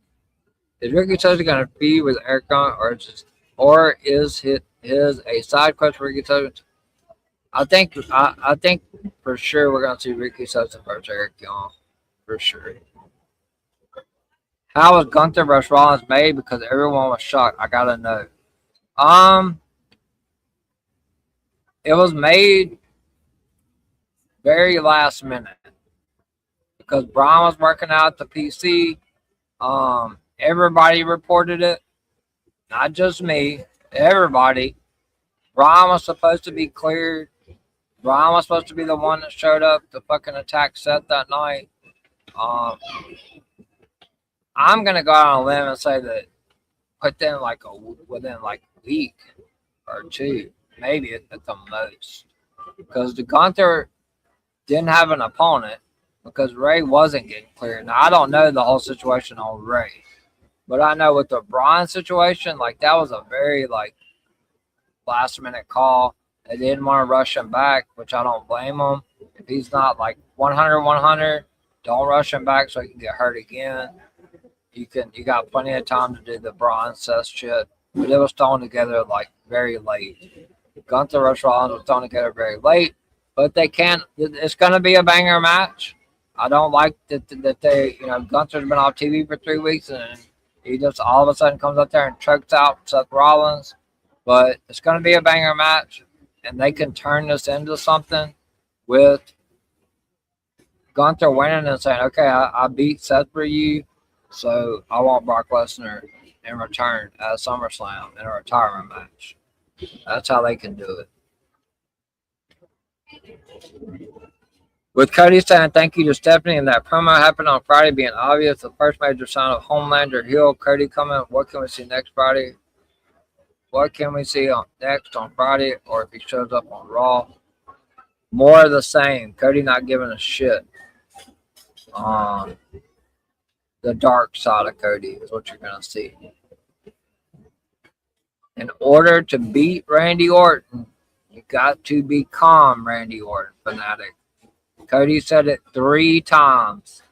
Is Ricky Sosa going to feud with Eric Young, or is his a side quest with Ricky Sosa? I think for sure we're going to see Ricky Sosa versus Eric Young, for sure. How was Gunther vs. Rollins made? Because everyone was shocked. I gotta know. It was made very last minute because Braun was working out the PC. Everybody reported it, not just me. Everybody. Braun was supposed to be cleared. Braun was supposed to be the one that showed up to fucking attack Seth that night. I'm gonna go out on a limb and say that within a week or two, maybe at the most, because the Gunther didn't have an opponent because Ray wasn't getting cleared. Now I don't know the whole situation on Ray, but I know with the Braun situation, that was a very last minute call. They didn't want to rush him back, which I don't blame him. If he's not like 100, don't rush him back so he can get hurt again. You got plenty of time to do the Braun Seth shit, but it was thrown together like very late. Gunther Rush Rollins was thrown together very late, but they can't. It's gonna be a banger match. I don't like that they, Gunther's been off TV for 3 weeks and he just all of a sudden comes up there and chokes out Seth Rollins. But it's gonna be a banger match, and they can turn this into something with Gunther winning and saying, "Okay, I beat Seth for you, so I want Brock Lesnar in return at SummerSlam in a retirement match." That's how they can do it. With Cody saying thank you to Stephanie and that promo happened on Friday being obvious, the first major sign of Homelander heel, Cody coming. What can we see next Friday? What can we see next on Friday, or if he shows up on Raw? More of the same. Cody not giving a shit. The dark side of Cody is what you're going to see. In order to beat Randy Orton, you got to become Randy Orton, fanatic. Cody said it 3 times.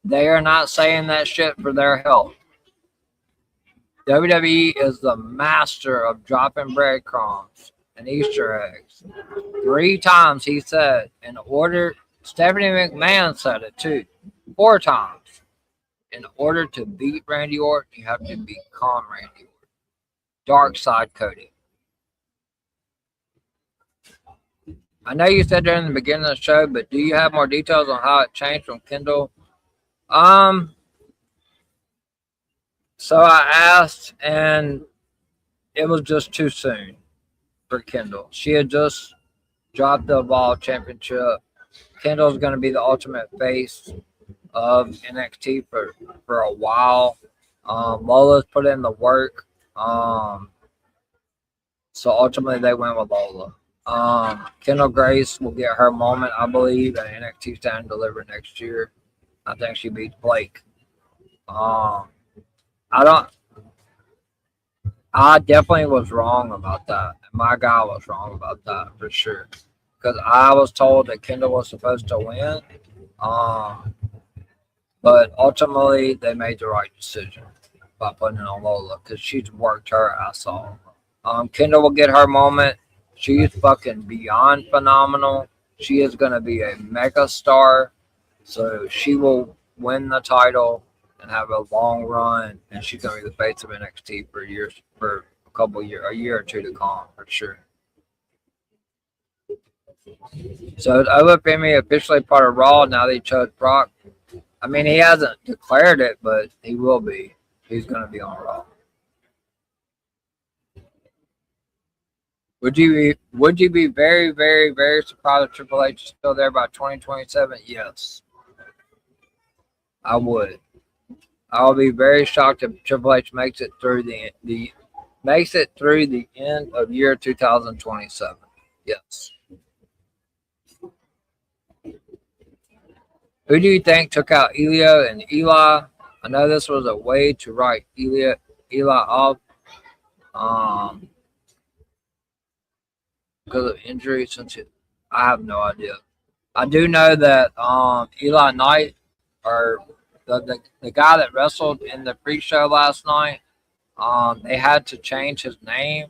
They are not saying that shit for their health. WWE is the master of dropping breadcrumbs and Easter eggs. 3 times he said, in order, Stephanie McMahon said it too, 4 times. In order to beat Randy Orton, you have to become Randy Orton. Dark side Cody. I know you said during the beginning of the show, but do you have more details on how it changed from Kendall? So I asked, and it was just too soon for Kendall. She had just dropped the Evolve Championship. Kendall's going to be the ultimate face of NXT for a while. Lola's put in the work. So ultimately they went with Lola. Kendall Grace will get her moment, I believe, at NXT Stand Deliver next year. I think she beats Blake. I definitely was wrong about that. And my guy was wrong about that for sure. Because I was told that Kendall was supposed to win. But ultimately they made the right decision by putting it on Lola because she's worked her ass off. Kendall will get her moment. She's fucking beyond phenomenal. She is going to be a mega star. So she will win the title and have a long run. And she's going to be the face of NXT for years, for a year or 2 to come for sure. So Ola Femi officially part of Raw now that he chose Brock. I mean, he hasn't declared it, but he will be. He's going to be on Raw. Would you be very, very, very surprised if Triple H is still there by 2027? Yes. I would. I will be very shocked if Triple H makes it through the end of year 2027. Yes. Who do you think took out Elio and Eli? I know this was a way to write Eli off. Because of injury, I have no idea. I do know that Eli Knight, or the guy that wrestled in the pre-show last night, they had to change his name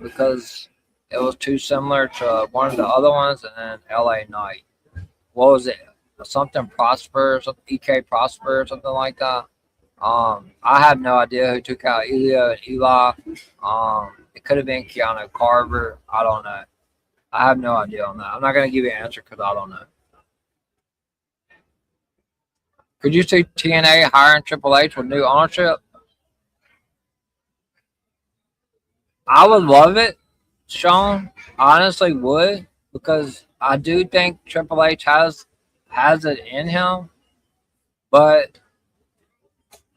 because it was too similar to one of the other ones, and then LA Knight. What was it? Something Prosper, something EK Prosper, or something like that. I have no idea who took out Elio and Eli. It could have been Keanu Carver. I don't know. I have no idea on that. I'm not going to give you an answer because I don't know. Could you see TNA hiring Triple H with new ownership? I would love it, Sean. I honestly would, because I do think Triple H has it in him, but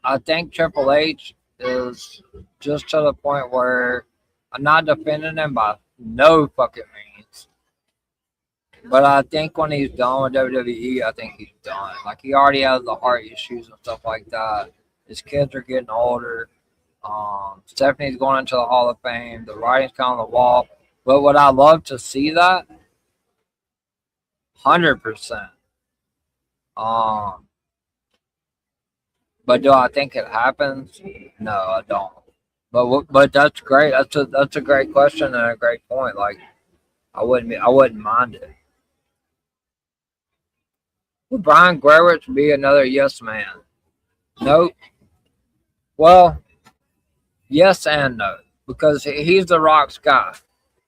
I think Triple H is just to the point where I'm not defending him by no fucking means. But I think when he's done with WWE, I think he's done. Like, he already has the heart issues and stuff like that. His kids are getting older. Stephanie's going into the Hall of Fame. The writing's kind of on the wall. But would I love to see that? 100%. But do I think it happens? No, I don't. But that's great. That's a great question and a great point. Like I wouldn't mind it. Would Brian Guerrich be another yes man? Nope. Well, yes and no, because he's the Rock's guy.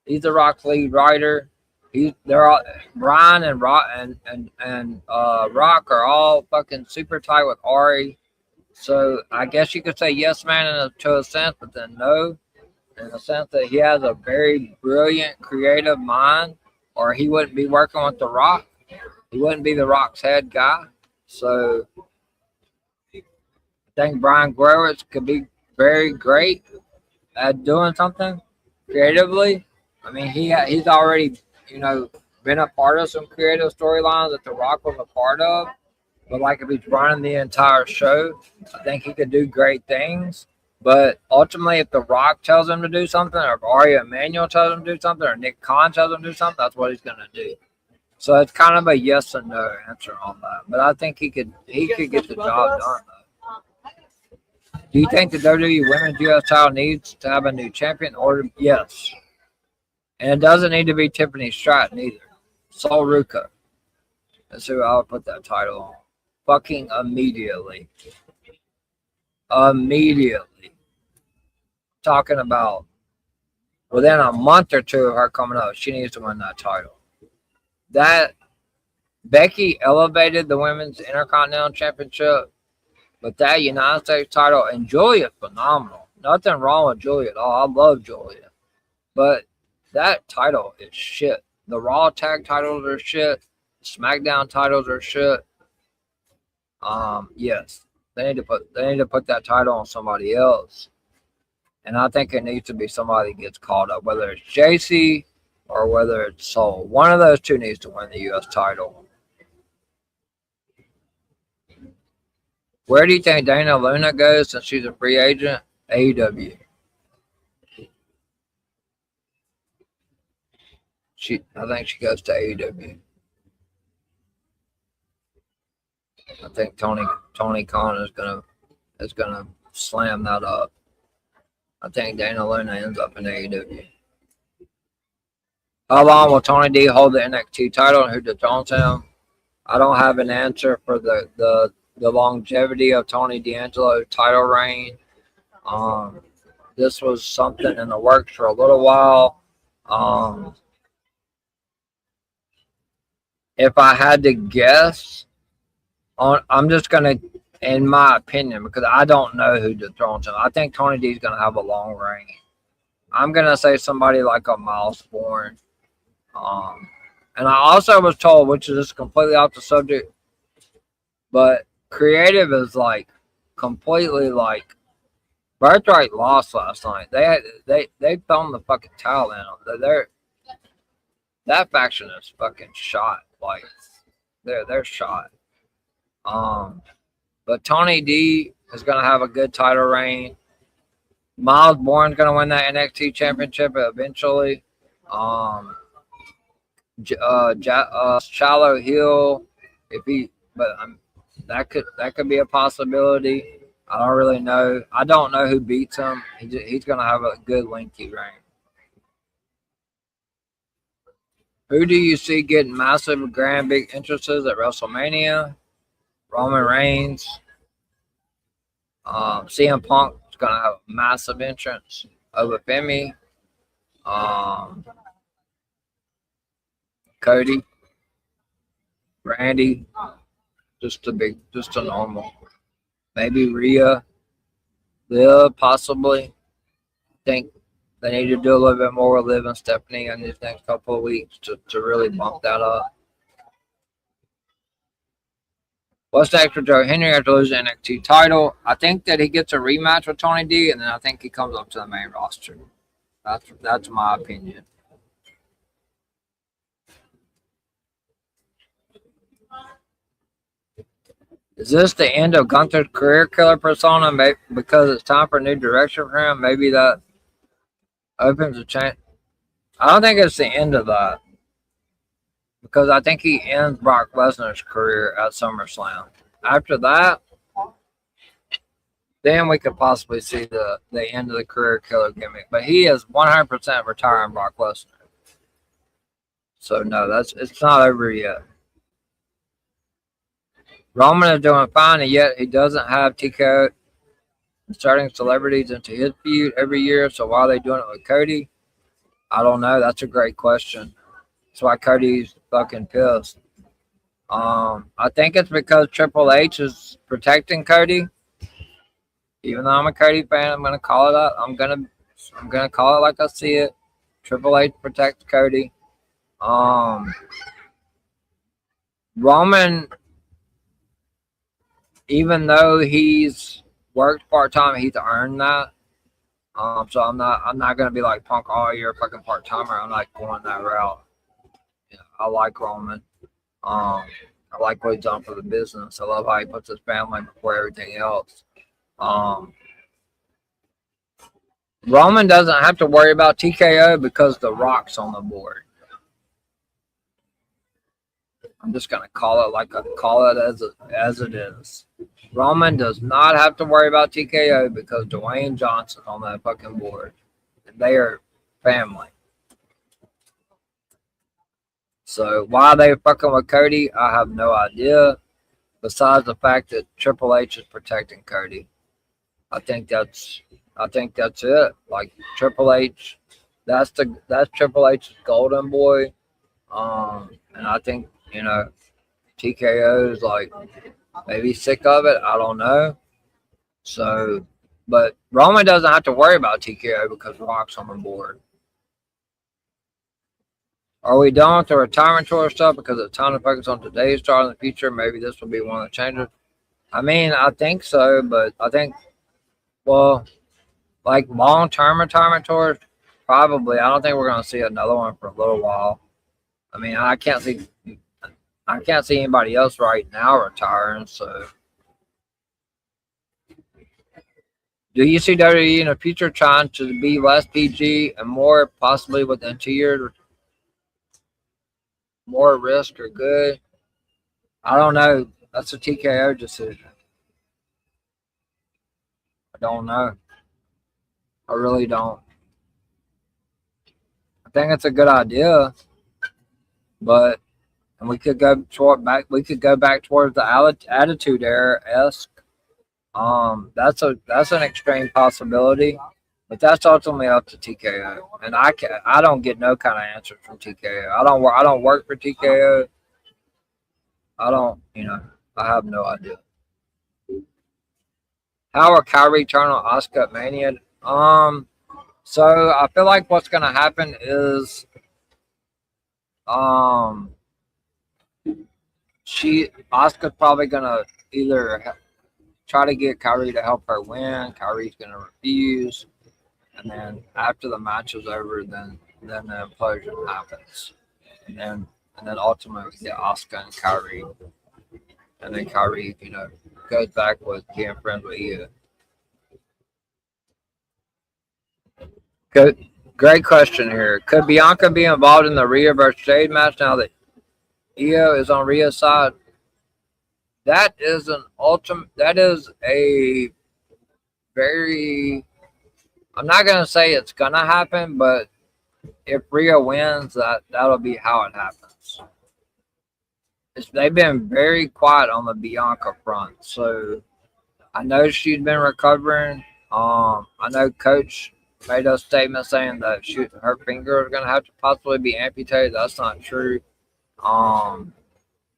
He's the Rock's lead writer. They're all Brian and Rock and Rock are all fucking super tight with Ari. So I guess you could say yes man to a sense, but then no, in the sense that he has a very brilliant creative mind, or he wouldn't be working with the Rock. He wouldn't be the Rock's head guy. So I think Brian Guerrich could be very great at doing something creatively. I mean, he's already, been a part of some creative storylines that The Rock was a part of. But like if he's running the entire show, I think he could do great things. But ultimately, if The Rock tells him to do something, or if Ari Emanuel tells him to do something, or Nick Khan tells him to do something, that's what he's going to do. So it's kind of a yes and no answer on that. But I think he could get the job done, though. Do you think the WWE Women's U.S. title needs to have a new champion? Or yes. And it doesn't need to be Tiffany Stratton either. Sol Ruca. That's who I would put that title on. Fucking immediately. Talking about within a month or two of her coming up, she needs to win that title. That Becky elevated the Women's Intercontinental Championship, but that United States title, and Julia's phenomenal. Nothing wrong with Julia at all. I love Julia. But that title is shit. The Raw tag titles are shit. SmackDown titles are shit. Yes, they need to put that title on somebody else, and I think it needs to be somebody that gets called up, whether it's JC or whether it's Sol. One of those two needs to win the U.S. title. Where do you think Dana Luna goes since she's a free agent? AEW. I think she goes to AEW. I think Tony Khan is gonna slam that up. I think Dana Luna ends up in AEW. How long will Tony D hold the NXT title and who dethrones him? I don't have an answer for the longevity of Tony D'Angelo's title reign. This was something in the works for a little while. If I had to guess, I'm just gonna, in my opinion, because I don't know who dethrones him. I think Tony D is gonna have a long reign. I'm gonna say somebody like a Miles Bourne. And I also was told, which is just completely off the subject, but creative is like completely like Birthright lost last night. They thrown the fucking towel in. That faction is fucking shot. Like they're shot. But Tony D is gonna have a good title reign. Miles Bourne's gonna win that NXT championship eventually. Shallow Hill, that could be a possibility. I don't really know. I don't know who beats him. He's gonna have a good lengthy reign. Who do you see getting massive, grand, big entrances at WrestleMania? Roman Reigns. CM Punk is gonna have a massive entrance over Femi. Cody, Randy, just a normal. Maybe Rhea, Liv, possibly. I think they need to do a little bit more with Liv and Stephanie in these next couple of weeks to really bump that up. What's next for Joe Henry after losing the NXT title? I think that he gets a rematch with Tony D, and then I think he comes up to the main roster. That's my opinion. Is this the end of Gunther's career killer persona? Maybe because it's time for a new direction for him. Maybe that opens a chance I don't think it's the end of that because I think he ends Brock Lesnar's career at SummerSlam. After that, then we could possibly see the end of the career killer gimmick. But he is 100% retiring Brock Lesnar. So no, it's not over yet. Roman is doing fine, and yet he doesn't have TKO inserting celebrities into his feud every year. So why are they doing it with Cody? I don't know. That's a great question. That's why Cody's fucking pissed. I think it's because Triple H is protecting Cody. Even though I'm a Cody fan, I'm gonna call it out. I'm gonna call it like I see it. Triple H protects Cody. Roman, even though he's worked part time, he's earned that. So I'm not gonna be like Punk. Oh, you're a fucking part timer. I'm not going that route. Yeah, I like Roman. I like what he's done for the business. I love how he puts his family before everything else. Roman doesn't have to worry about TKO because The Rock's on the board. I'm just gonna call it as it is. Roman does not have to worry about TKO because Dwayne Johnson's on that fucking board, and they are family. So why they fucking with Cody, I have no idea. Besides the fact that Triple H is protecting Cody, I think that's it. Like Triple H, that's Triple H's golden boy. And I think TKO is like maybe sick of it. I don't know. So, but Roman doesn't have to worry about TKO because Rock's on the board. Are we done with the retirement tour stuff because it's time to focus on today's star in the future? Maybe this will be one of the changes. I mean, I think so, but I think, well, like long-term retirement tours, probably. I don't think we're going to see another one for a little while. I mean, I can't see anybody else right now retiring. So, do you see WWE in the future trying to be less PG and more possibly within 2 years? More risk or good? I don't know. That's a TKO decision. I don't know. I really don't. I think it's a good idea, but we could go back. We could go back towards the Attitude Era-esque. That's an extreme possibility, but that's ultimately up to TKO. And I don't get no kind of answers from TKO. I don't work for TKO. I have no idea. How will Kyrie turn on Asuka at Mania? So I feel like what's gonna happen is Asuka's probably gonna either try to get Kyrie to help her win. Kyrie's gonna refuse, and then after the match is over, then the implosion happens, and then ultimately we get Asuka and Kyrie, and then Kyrie, goes back with being friends with Io. Good, great question here. Could Bianca be involved in the Rhea versus Jade match now that Io is on Rhea's side? That is a very, I'm not going to say it's going to happen, but if Rhea wins, that'll be how it happens. They've been very quiet on the Bianca front, so I know she's been recovering. I know Coach made a statement saying that her finger is going to have to possibly be amputated. That's not true.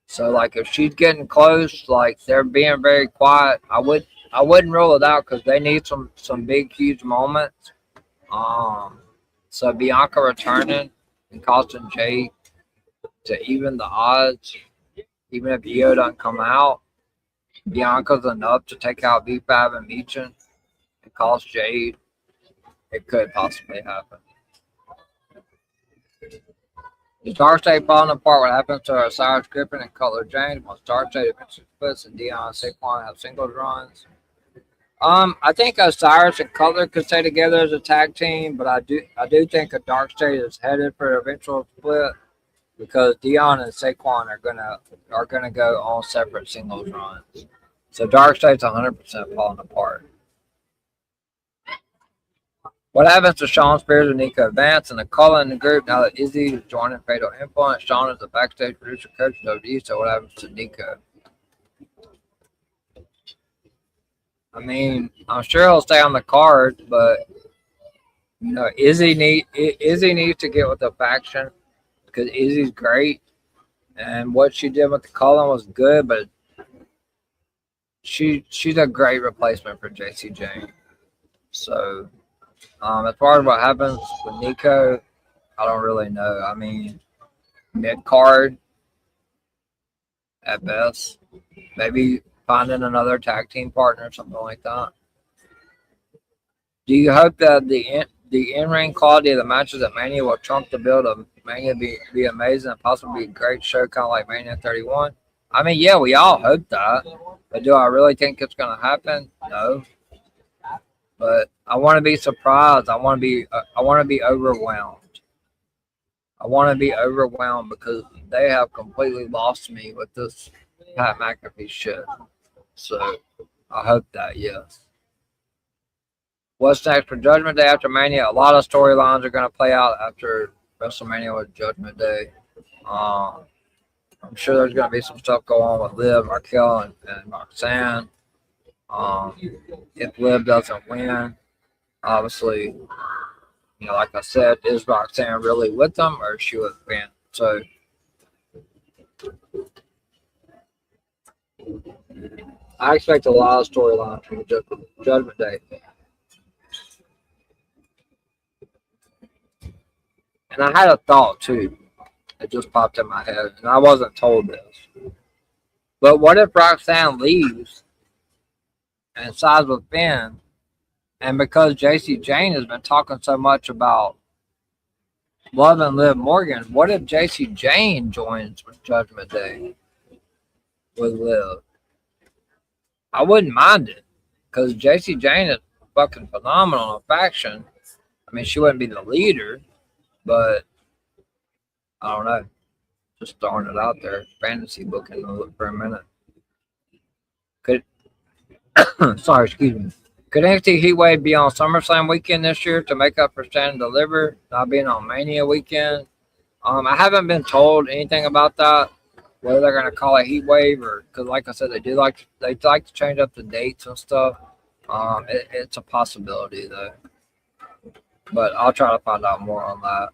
So like if she's getting close, like they're being very quiet, I wouldn't rule it out because they need some big huge moments. So Bianca returning and costing Jade to even the odds, even if Io doesn't come out, Bianca's enough to take out B5 and Michin and cost Jade. It could possibly happen. Is Dark-State falling apart? What happens to Osiris Griffin and Cutler James? Once Dark-State eventually splits and Dion and Saquon have singles runs? I think Osiris and Cutler could stay together as a tag team, but I do think a Dark State is headed for an eventual split because Dion and Saquon are gonna go on separate singles runs. So Dark State's 100% falling apart. What happens to Sean Spears and Nico Vance and the Cullen in the group now that Izzy is joining Fatal Influence? Sean is the backstage producer coach of WWE, so what happens to Nico? I mean, I'm sure he'll stay on the card, but Izzy needs to get with the faction because Izzy's great, and what she did with the Cullen was good, but she's a great replacement for JC Jane. So, as far as what happens with Nico, I don't really know. I mean, mid card at best, maybe finding another tag team partner or something like that. Do you hope that the in-ring quality of the matches at Mania will trump the build of Mania be amazing and possibly be a great show, kind of like Mania 31? I mean, yeah, we all hope that, but do I really think it's going to happen? No. But I want to be surprised. I want to be overwhelmed. I want to be overwhelmed because they have completely lost me with this Pat McAfee shit. So I hope that, yes. What's next for Judgment Day after Mania? A lot of storylines are going to play out after WrestleMania with Judgment Day. I'm sure there's going to be some stuff going on with Liv, Raquel, and Roxanne. If Liv doesn't win, obviously, like I said, is Roxanne really with them or is she with Finn? So I expect a lot of storylines from Judgment Day. And I had a thought too. It just popped in my head, and I wasn't told this. But what if Roxanne leaves and sides with Finn, and because JC Jane has been talking so much about loving Liv Morgan, what if JC Jane joins with Judgment Day with Liv? I wouldn't mind it because JC Jane is fucking phenomenal in a faction. I mean, she wouldn't be the leader, but I don't know. Just throwing it out there. Fantasy booking for a minute. Excuse me. Could NXT Heatwave be on SummerSlam weekend this year to make up for Stand and Deliver not being on Mania weekend? I haven't been told anything about that. Whether they're gonna call it Heatwave or because, like I said, they like to change up the dates and stuff. It's a possibility though, but I'll try to find out more on that.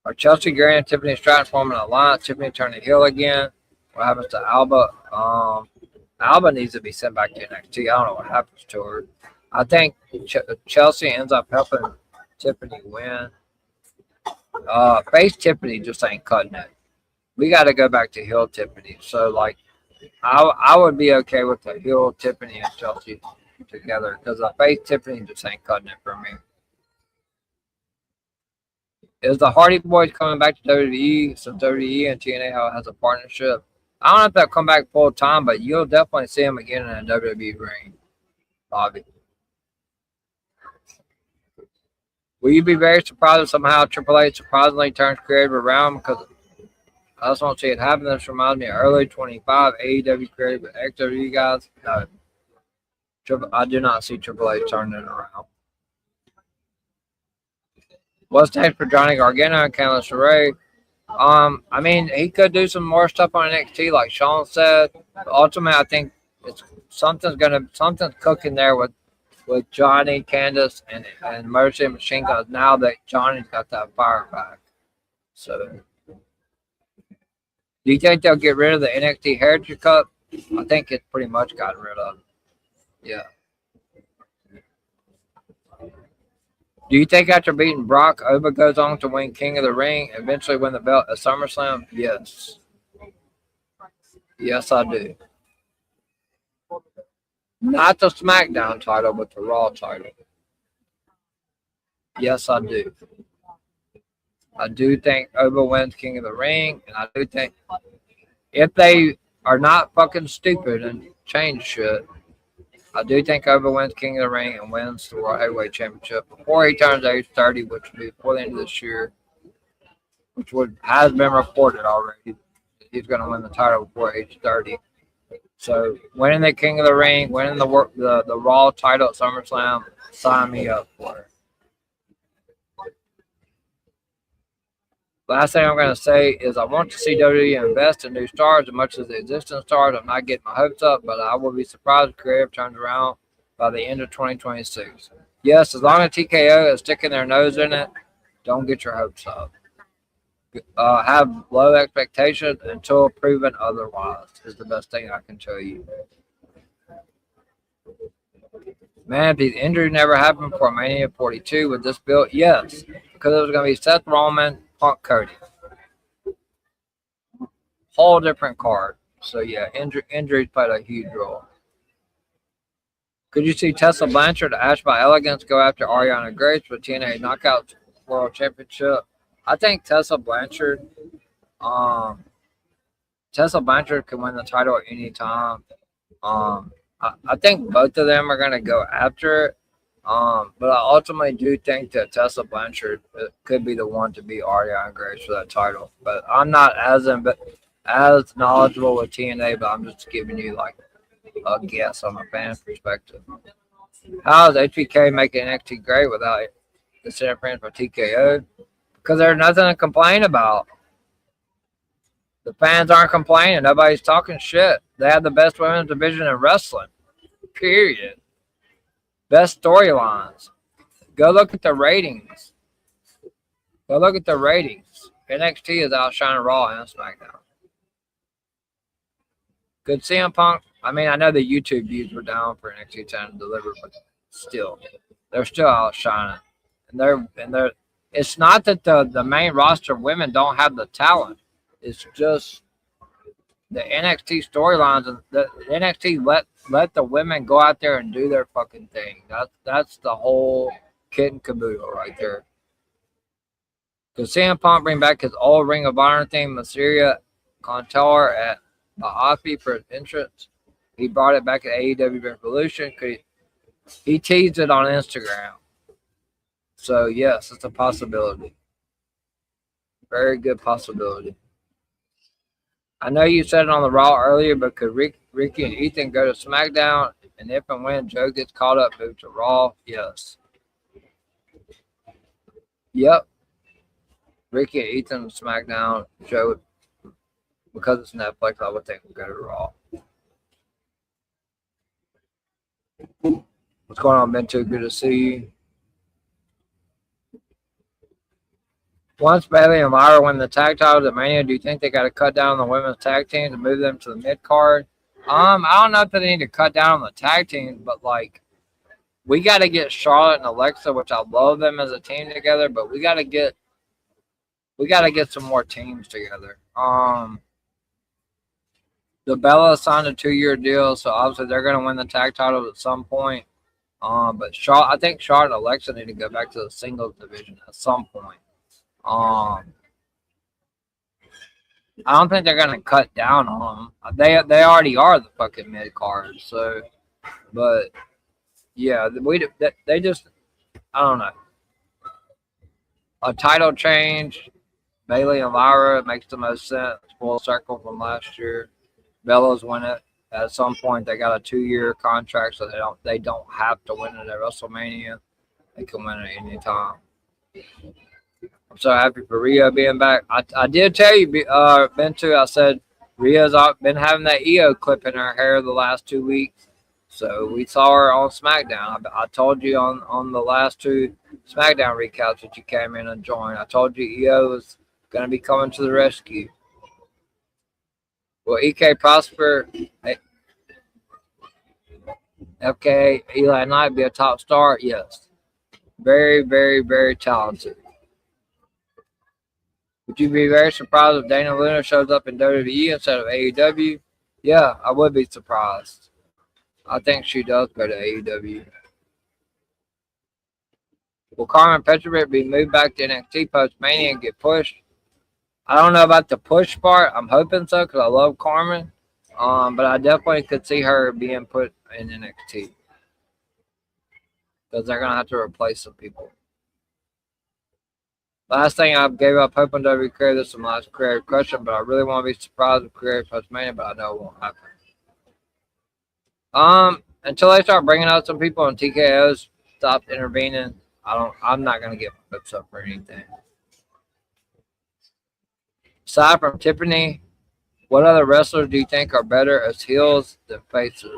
Are Chelsea Gray and Tiffany Stratton forming an alliance? Tiffany turning heel again. What happens to Alba? Alba needs to be sent back to NXT. I don't know what happens to her. I think Chelsea ends up helping Tiffany win. Face Tiffany just ain't cutting it. We got to go back to heel Tiffany. So, like, I would be okay with the heel Tiffany and Chelsea together because the face Tiffany just ain't cutting it for me. Is the Hardy Boys coming back to WWE since WWE and TNA has a partnership? I don't know if they'll come back full time, but you'll definitely see them again in a WWE ring, Bobby. Will you be very surprised if somehow Triple H surprisingly turns creative around? Because I just don't see it happen. This reminds me of early 25 AEW creative with XW guys. No. I do not see Triple H turning it around. What's next for Johnny Gargano and Candice LeRae? I mean, he could do some more stuff on NXT, like Sean said. But ultimately, I think it's something's cooking there with Johnny, Candice, and Mercy and Machine Guns. Now that Johnny's got that fire back, so do you think they'll get rid of the NXT Heritage Cup? I think it's pretty much gotten rid of. Yeah. Do you think after beating Brock, Oba goes on to win King of the Ring, eventually win the belt at SummerSlam? Yes. Yes, I do. Not the SmackDown title, but the Raw title. Yes, I do. I do think Oba wins King of the Ring, and I do think if they are not fucking stupid and change shit, I do think Oba wins King of the Ring and wins the World Heavyweight Championship before he turns age 30, which will be before the end of this year, which has been reported already. He's going to win the title before age 30. So winning the King of the Ring, winning the Raw title at SummerSlam, sign me up for it. Last thing I'm going to say is I want to see WWE invest in new stars as much as the existing stars. I'm not getting my hopes up, but I will be surprised if creative turns around by the end of 2026. Yes, as long as TKO is sticking their nose in it, don't get your hopes up. Have low expectations until proven otherwise is the best thing I can tell you. Man, if these injuries never happened before Mania 42 with this build, yes, because it was going to be Seth Rollins, Punk, Cody. Whole different card. So yeah, injuries played a huge role. Could you see Tessa Blanchard, Ash by Elegance go after Ariana Grace for TNA Knockout World Championship? I think Tessa Blanchard can win the title at any time. I think both of them are going to go after it. But I ultimately do think that Tessa Blanchard could be the one to beat Ariana Grace for that title. But I'm not as knowledgeable with TNA, but I'm just giving you like a guess on a fan perspective. How is HBK making NXT great without the center friends for TKO? Because there's nothing to complain about. The fans aren't complaining. Nobody's talking shit. They have the best women's division in wrestling. Period. Best storylines. Go look at the ratings. NXT is outshining Raw and SmackDown. Good CM Punk. I mean, I know the YouTube views were down for NXT time to deliver, but still, they're still outshining. And they're. It's not that the main roster of women don't have the talent. It's just the NXT storylines and the NXT let the women go out there and do their fucking thing. That's the whole kit and caboodle right there. Because CM Punk bring back his old Ring of Honor theme, Mysteria Contour at the Osprey for his entrance. He brought it back at AEW Revolution. He teased it on Instagram. So, yes, it's a possibility. Very good possibility. I know you said it on the Raw earlier, but could Ricky and Ethan go to SmackDown? And if and when Joe gets caught up, move to Raw? Yes. Yep. Ricky and Ethan SmackDown. Joe, because it's Netflix, I would think we'll go to Raw. What's going on, Ben? Too good to see you. Once Bayley and Lyra win the tag titles at Mania, do you think they got to cut down on the women's tag teams and move them to the mid card? I don't know if they need to cut down on the tag teams, but like we got to get Charlotte and Alexa, which I love them as a team together, but we got to get some more teams together. The Bella signed a 2-year deal, so obviously they're going to win the tag titles at some point. But I think Charlotte and Alexa need to go back to the singles division at some point. I don't think they're gonna cut down on them. They already are the fucking mid card. So, but yeah, they just I don't know. A title change, Bayley and Lyra makes the most sense. Full circle from last year. Bella's win it at some point. They got a 2-year contract, so they don't have to win it at WrestleMania. They can win it any time. I'm so happy for Rhea being back. I did tell you, Ben, too. I said Rhea's been having that EO clip in her hair the last 2 weeks. So we saw her on SmackDown. I told you on the last 2 SmackDown recaps that you came in and joined. I told you EO was going to be coming to the rescue. Will EK Prosper, FKA Eli Knight be a top star? Yes. Very, very, very talented. Would you be very surprised if Dana Luna shows up in WWE instead of AEW? Yeah, I would be surprised. I think she does go to AEW. Will Carmen Petrovic be moved back to NXT post-Mania and get pushed? I don't know about the push part. I'm hoping so because I love Carmen. But I definitely could see her being put in NXT. because they're gonna have to replace some people. Last thing, I gave up hoping WWE created this is my last creative question, but I really want to be surprised with creative WrestleMania, but I know it won't happen. Until they start bringing out some people and TKO's stopped intervening, I'm not gonna get my hopes up for anything. Aside from Tiffany, what other wrestlers do you think are better as heels than faces?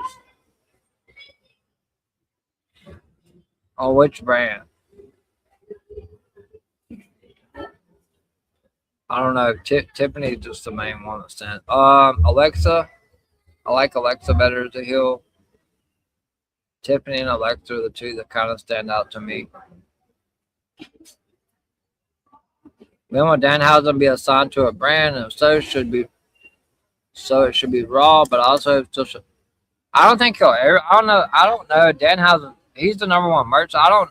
On which brand? I don't know. Tiffany's just the main one that stands. Alexa. I like Alexa better as a heel. Tiffany and Alexa are the two that kind of stand out to me. Then will Danhausen be assigned to a brand? And if so, it should be Raw, but also still should. I don't think he'll ever. I don't know. Danhausen, he's the number one merch seller.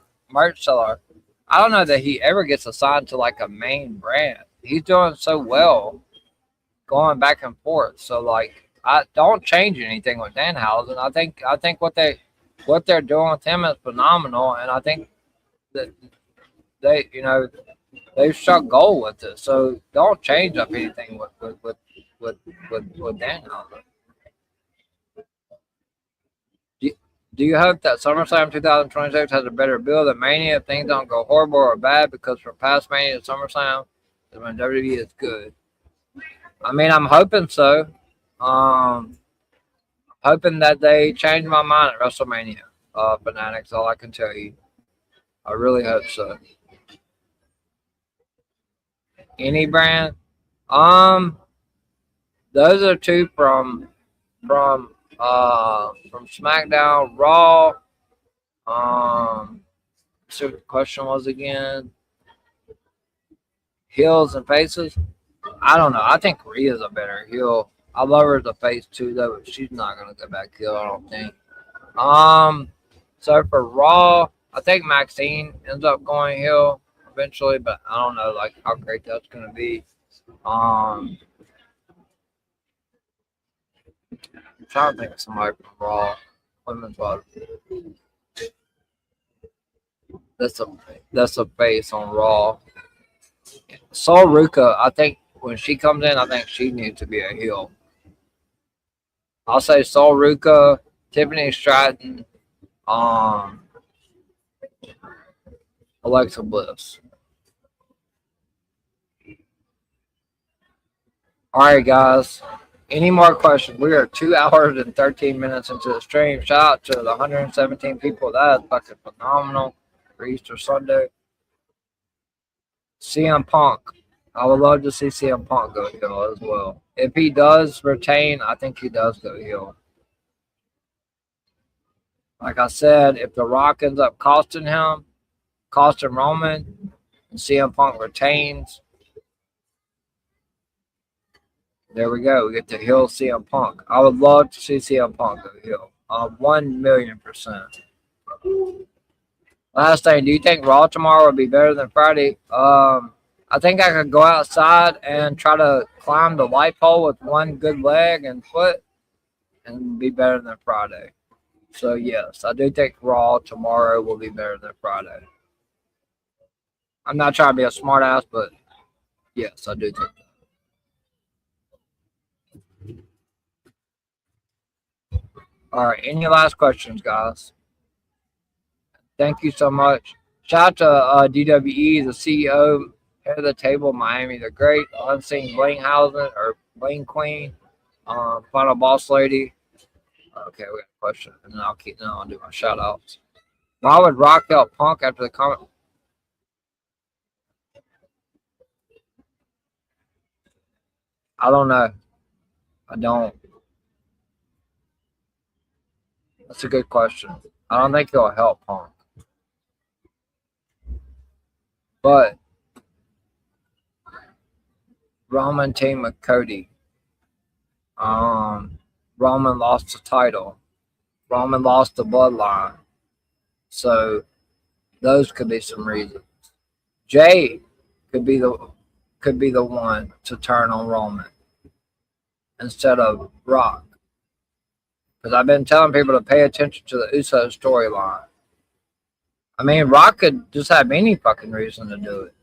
I don't know that he ever gets assigned to like a main brand. He's doing so well, going back and forth. So like, I don't change anything with Danhausen. I think what they're doing with him is phenomenal, and I think that they've struck gold with it. So don't change up anything with Danhausen. Do you hope that SummerSlam 2026 has a better build than Mania if things don't go horrible or bad? Because from past Mania to SummerSlam, when WWE is good. I mean, I'm hoping so. Hoping that they change my mind at WrestleMania. Fanatics, all I can tell you. I really hope so. Any brand? Those are two from SmackDown, Raw. So the question was again. Heels and faces? I don't know. I think Rhea's a better heel. I love her as a face too, though, but she's not gonna go back heel, I don't think. So for Raw, I think Maxine ends up going heel eventually, but I don't know like how great that's gonna be. I'm trying to think of somebody from Raw. Women's body. That's a face on Raw. Sol Ruka, I think when she comes in, I think she needs to be a heel. I'll say Sol Ruka, Tiffany Stratton, Alexa Bliss. All right, guys. Any more questions? We are 2 hours and 13 minutes into the stream. Shout out to the 117 people. That is fucking phenomenal for Easter Sunday. CM Punk. I would love to see CM Punk go heel as well. If he does retain, I think he does go heel. Like I said, if The Rock ends up costing Roman, and CM Punk retains, there we go. We get to heel CM Punk. I would love to see CM Punk go heel. 1,000,000%. Last thing, do you think Raw tomorrow would be better than Friday? I think I could go outside and try to climb the light pole with one good leg and foot and be better than Friday. So, yes, I do think Raw tomorrow will be better than Friday. I'm not trying to be a smart ass, but yes, I do think that. All right, any last questions, guys? Thank you so much. Shout out to DWE, the CEO, head of the table, Miami, the great, unseen Blinghausen or Bling Queen, final boss lady. Okay, we got a question, and then I'll do my shout outs. Why would Rock help Punk after the comment? I don't know. I don't. That's a good question. I don't think he'll help Punk. But Roman team with Cody. Roman lost the title. Roman lost the bloodline. So those could be some reasons. Jay could be the one to turn on Roman instead of Rock. Because I've been telling people to pay attention to the Usos storyline. I mean, Rock could just have any fucking reason to do it.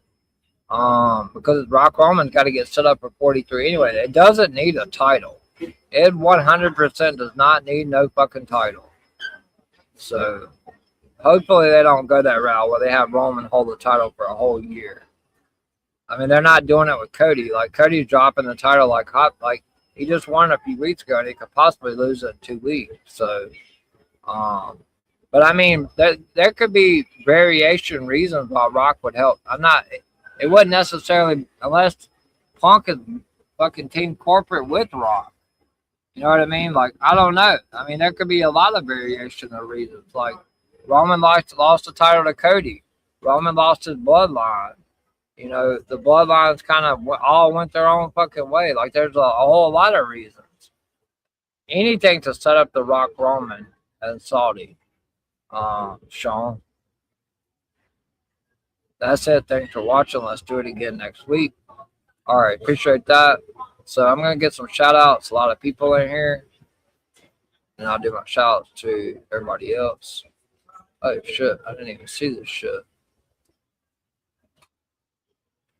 Because Rock Roman's got to get set up for 43 anyway. It doesn't need a title. It 100% does not need no fucking title. So hopefully they don't go that route where they have Roman hold the title for a whole year. I mean, they're not doing it with Cody. Like, Cody's dropping the title like hot. Like, he just won a few weeks ago and he could possibly lose it in 2 weeks. So, but I mean, there could be variation reasons why Rock would help. It wouldn't necessarily, unless Punk is fucking team corporate with Rock. You know what I mean? Like, I don't know. I mean, there could be a lot of variation of reasons. Like, Roman lost the title to Cody. Roman lost his bloodline. You know, the bloodlines kind of all went their own fucking way. Like, there's a whole lot of reasons. Anything to set up the Rock Roman and Saudi. Sean. That's it. Thanks for watching. Let's do it again next week. All right. Appreciate that. So I'm going to get some shout outs. A lot of people in here. And I'll do my shout outs to everybody else. Oh, shit. I didn't even see this shit.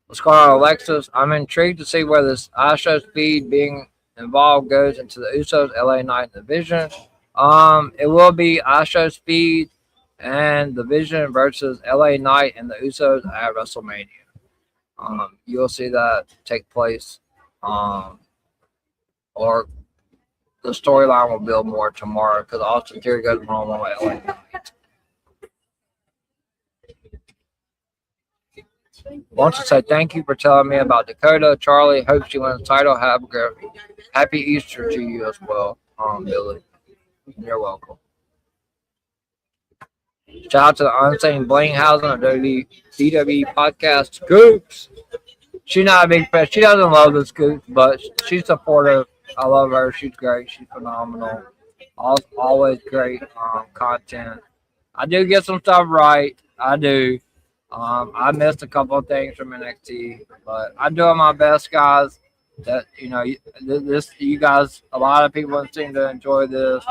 Let's go on Alexis. I'm intrigued to see where this iShow Speed being involved goes into the Usos LA Knight division. It will be iShow Speed and the Vision versus LA Knight and the Usos at WrestleMania. You'll see that take place. Or the storyline will build more tomorrow because Austin Theory goes home on LA Knight. Want to say thank you for telling me about Dakota. Charlie, hope she wins the title. Have a great, happy Easter to you as well, Billy. You're welcome. Shout out to the Unseen Blinghausen of DW Podcast Scoops. She's not a big fan. She doesn't love the Scoops, but she's supportive. I love her. She's great. She's phenomenal. Always great content. I do get some stuff right. I do. I missed a couple of things from NXT, but I'm doing my best, guys. That you guys, a lot of people seem to enjoy this.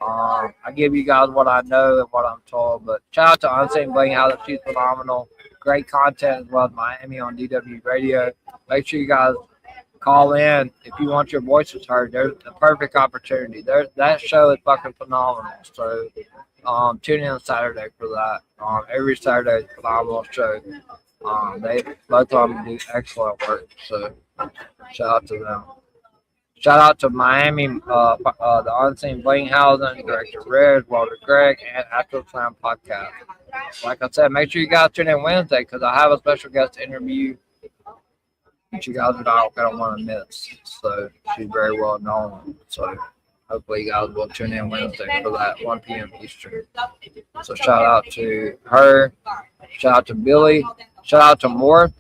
I give you guys what I know and what I'm told. But shout out to Unseen Blinghausen. She's phenomenal. Great content as well as Miami on DW Radio. Make sure you guys call in if you want your voices heard. There's a perfect opportunity. That show is fucking phenomenal. So tune in Saturday for that. Every Saturday is a phenomenal show. They both of them do excellent work. So shout out to them. Shout out to Miami, the Unseen Blinghausen, Director Red, Walter Gregg, and Astro Slam Podcast. Like I said, make sure you guys tune in Wednesday because I have a special guest interview that you guys are not going to want to miss. So she's very well known. So hopefully you guys will tune in Wednesday for that 1 p.m. Eastern. So shout out to her. Shout out to Billy. Shout out to Moore.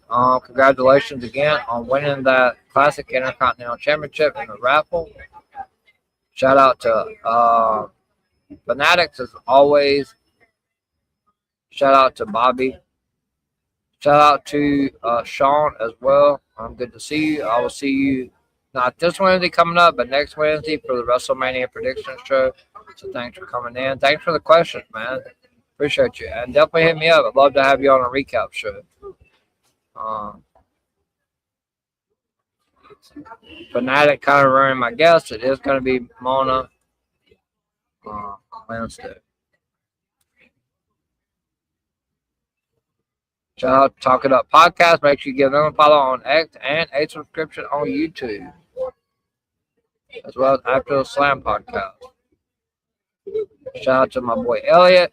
Congratulations again on winning that Classic Intercontinental Championship in the raffle. Shout out to Fanatics as always. Shout out to Bobby. Shout out to Sean as well. Good to see you. I will see you not this Wednesday coming up, but next Wednesday for the WrestleMania prediction show. So thanks for coming in. Thanks for the questions, man. Appreciate you. And definitely hit me up. I'd love to have you on a recap show. Fanatic kind of ruined my guess. It is going to be Mona Wednesday. Shout out to Talk It Up Podcast. Make sure you give them a follow on X and a subscription on YouTube, as well as After the Slam Podcast. Shout out to my boy Elliot.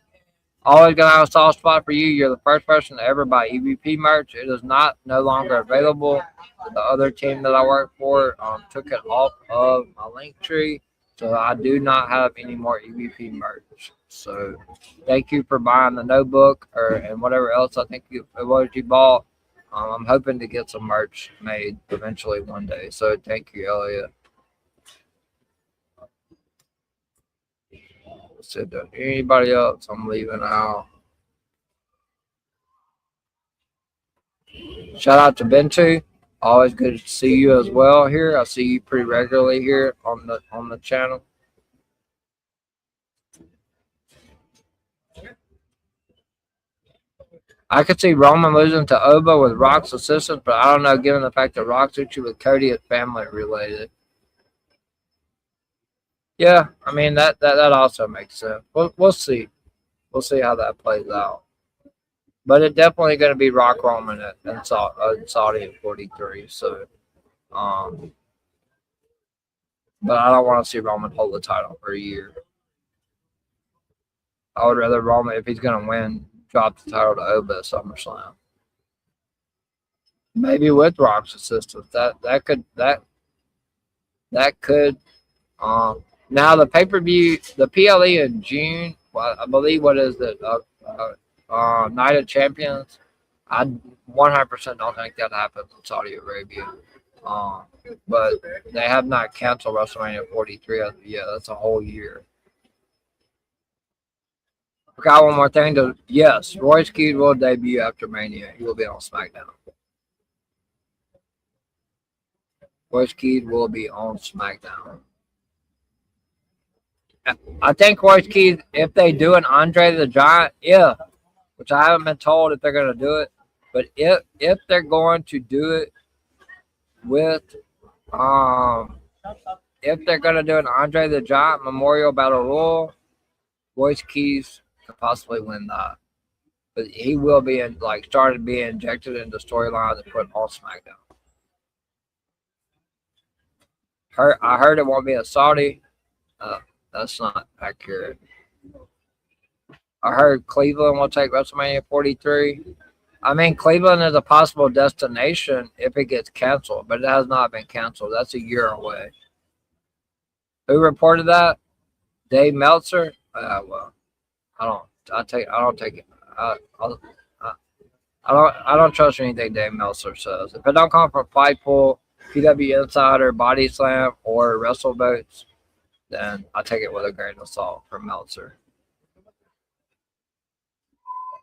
Always gonna have a soft spot for you. You're the first person to ever buy EVP merch. It is no longer available. The other team that I work for took it off of my link tree, so I do not have any more EVP merch. So thank you for buying the notebook and whatever else I think it was you bought. I'm hoping to get some merch made eventually one day. So thank you, Elliot. Said to anybody else, I'm leaving out. Shout out to Bentu. Always good to see you as well here. I see you pretty regularly here on the channel. I could see Roman losing to Oba with Rock's assistance, but I don't know, given the fact that Rock's issue with Cody is family related. Yeah, I mean that also makes sense. We'll see. We'll see how that plays out. But it's definitely going to be Rock Roman in Saudi at 43. So, but I don't want to see Roman hold the title for a year. I would rather Roman, if he's going to win, drop the title to Oba at SummerSlam. Maybe with Rock's assistance. That could. Now the pay-per-view, the PLE in June. Well, I believe what is it? Night of Champions. I 100% don't think that happens in Saudi Arabia. But they have not canceled WrestleMania 43 as of yet. That's a whole year. Forgot one more thing. Yes, Royce Keith will debut after Mania. He will be on SmackDown. Royce Keith will be on SmackDown. I think Royce Keith, if they do an Andre the Giant, which I haven't been told if they're going to do it, but if they're going to do it with, if they're going to do an Andre the Giant Memorial Battle Royal, Royce Keith could possibly win that. But he will be started being injected into storylines and put on SmackDown. I heard it won't be a Saudi. That's not accurate. I heard Cleveland will take WrestleMania 43. I mean, Cleveland is a possible destination if it gets canceled, but it has not been canceled. That's a year away. Who reported that? Dave Meltzer. Well, I don't take it. I don't trust anything Dave Meltzer says. If it don't come from Fightful, PW Insider, Body Slam, or WrestleVotes, then I take it with a grain of salt from Meltzer.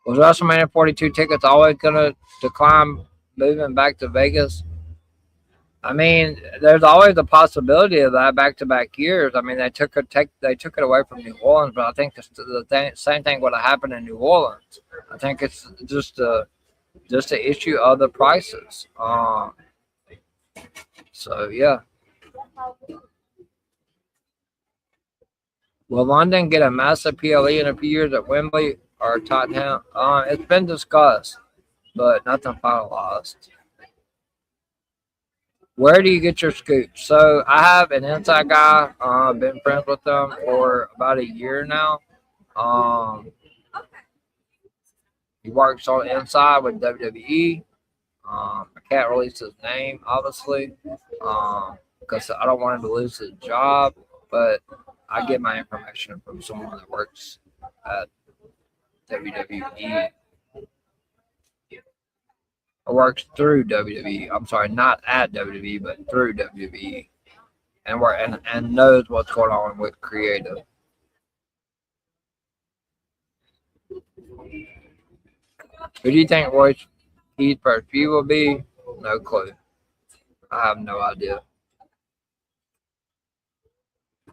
Was WrestleMania 42 tickets always going to decline moving back to Vegas? I mean, there's always the possibility of that back-to-back years. I mean, they took it away from New Orleans, but I think the same thing would have happened in New Orleans. I think it's just an issue of the prices. So yeah. Will London get a massive PLE in a few years at Wembley or Tottenham? It's been discussed, but nothing finalized. Where do you get your scoops? So I have an inside guy. I've been friends with them for about a year now. He works on the inside with WWE. I can't release his name, obviously, because I don't want him to lose his job, but I get my information from someone that works at WWE. Or works through WWE. I'm sorry, not at WWE, but through WWE. And knows what's going on with creative. Who do you think Royce Keith's first few will be? No clue. I have no idea.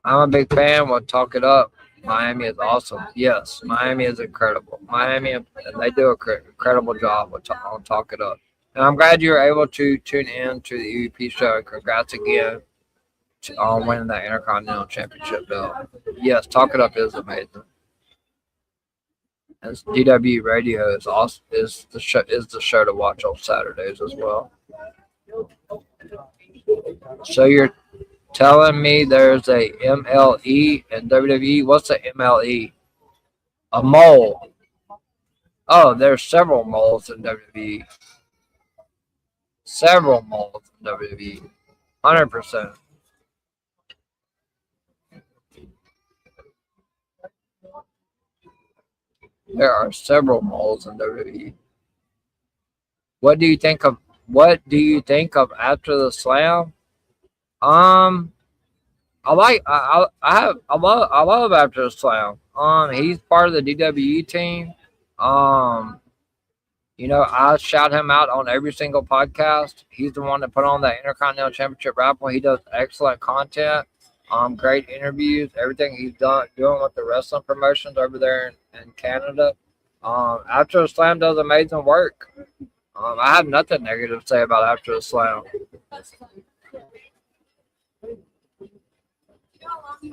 I'm a big fan. We'll talk it up. Miami is awesome. Yes, Miami is incredible. They do an incredible job on Talk It Up. And I'm glad you were able to tune in to the EVP show. Congrats again on winning that Intercontinental Championship belt. Yes, Talk It Up is amazing. And DW Radio is also is the show to watch on Saturdays as well. So you're telling me there's a MLE in WWE? What's a MLE? A mole. Oh, there's several moles in WWE. Several moles in WWE. 100%. There are several moles in WWE. What do you think of After the Slam? I love After the Slam. He's part of the DWE team. I shout him out on every single podcast. He's the one that put on that Intercontinental Championship raffle. He does excellent content. Great interviews. Everything he's doing with the wrestling promotions over there in Canada. After the Slam does amazing work. I have nothing negative to say about After the Slam.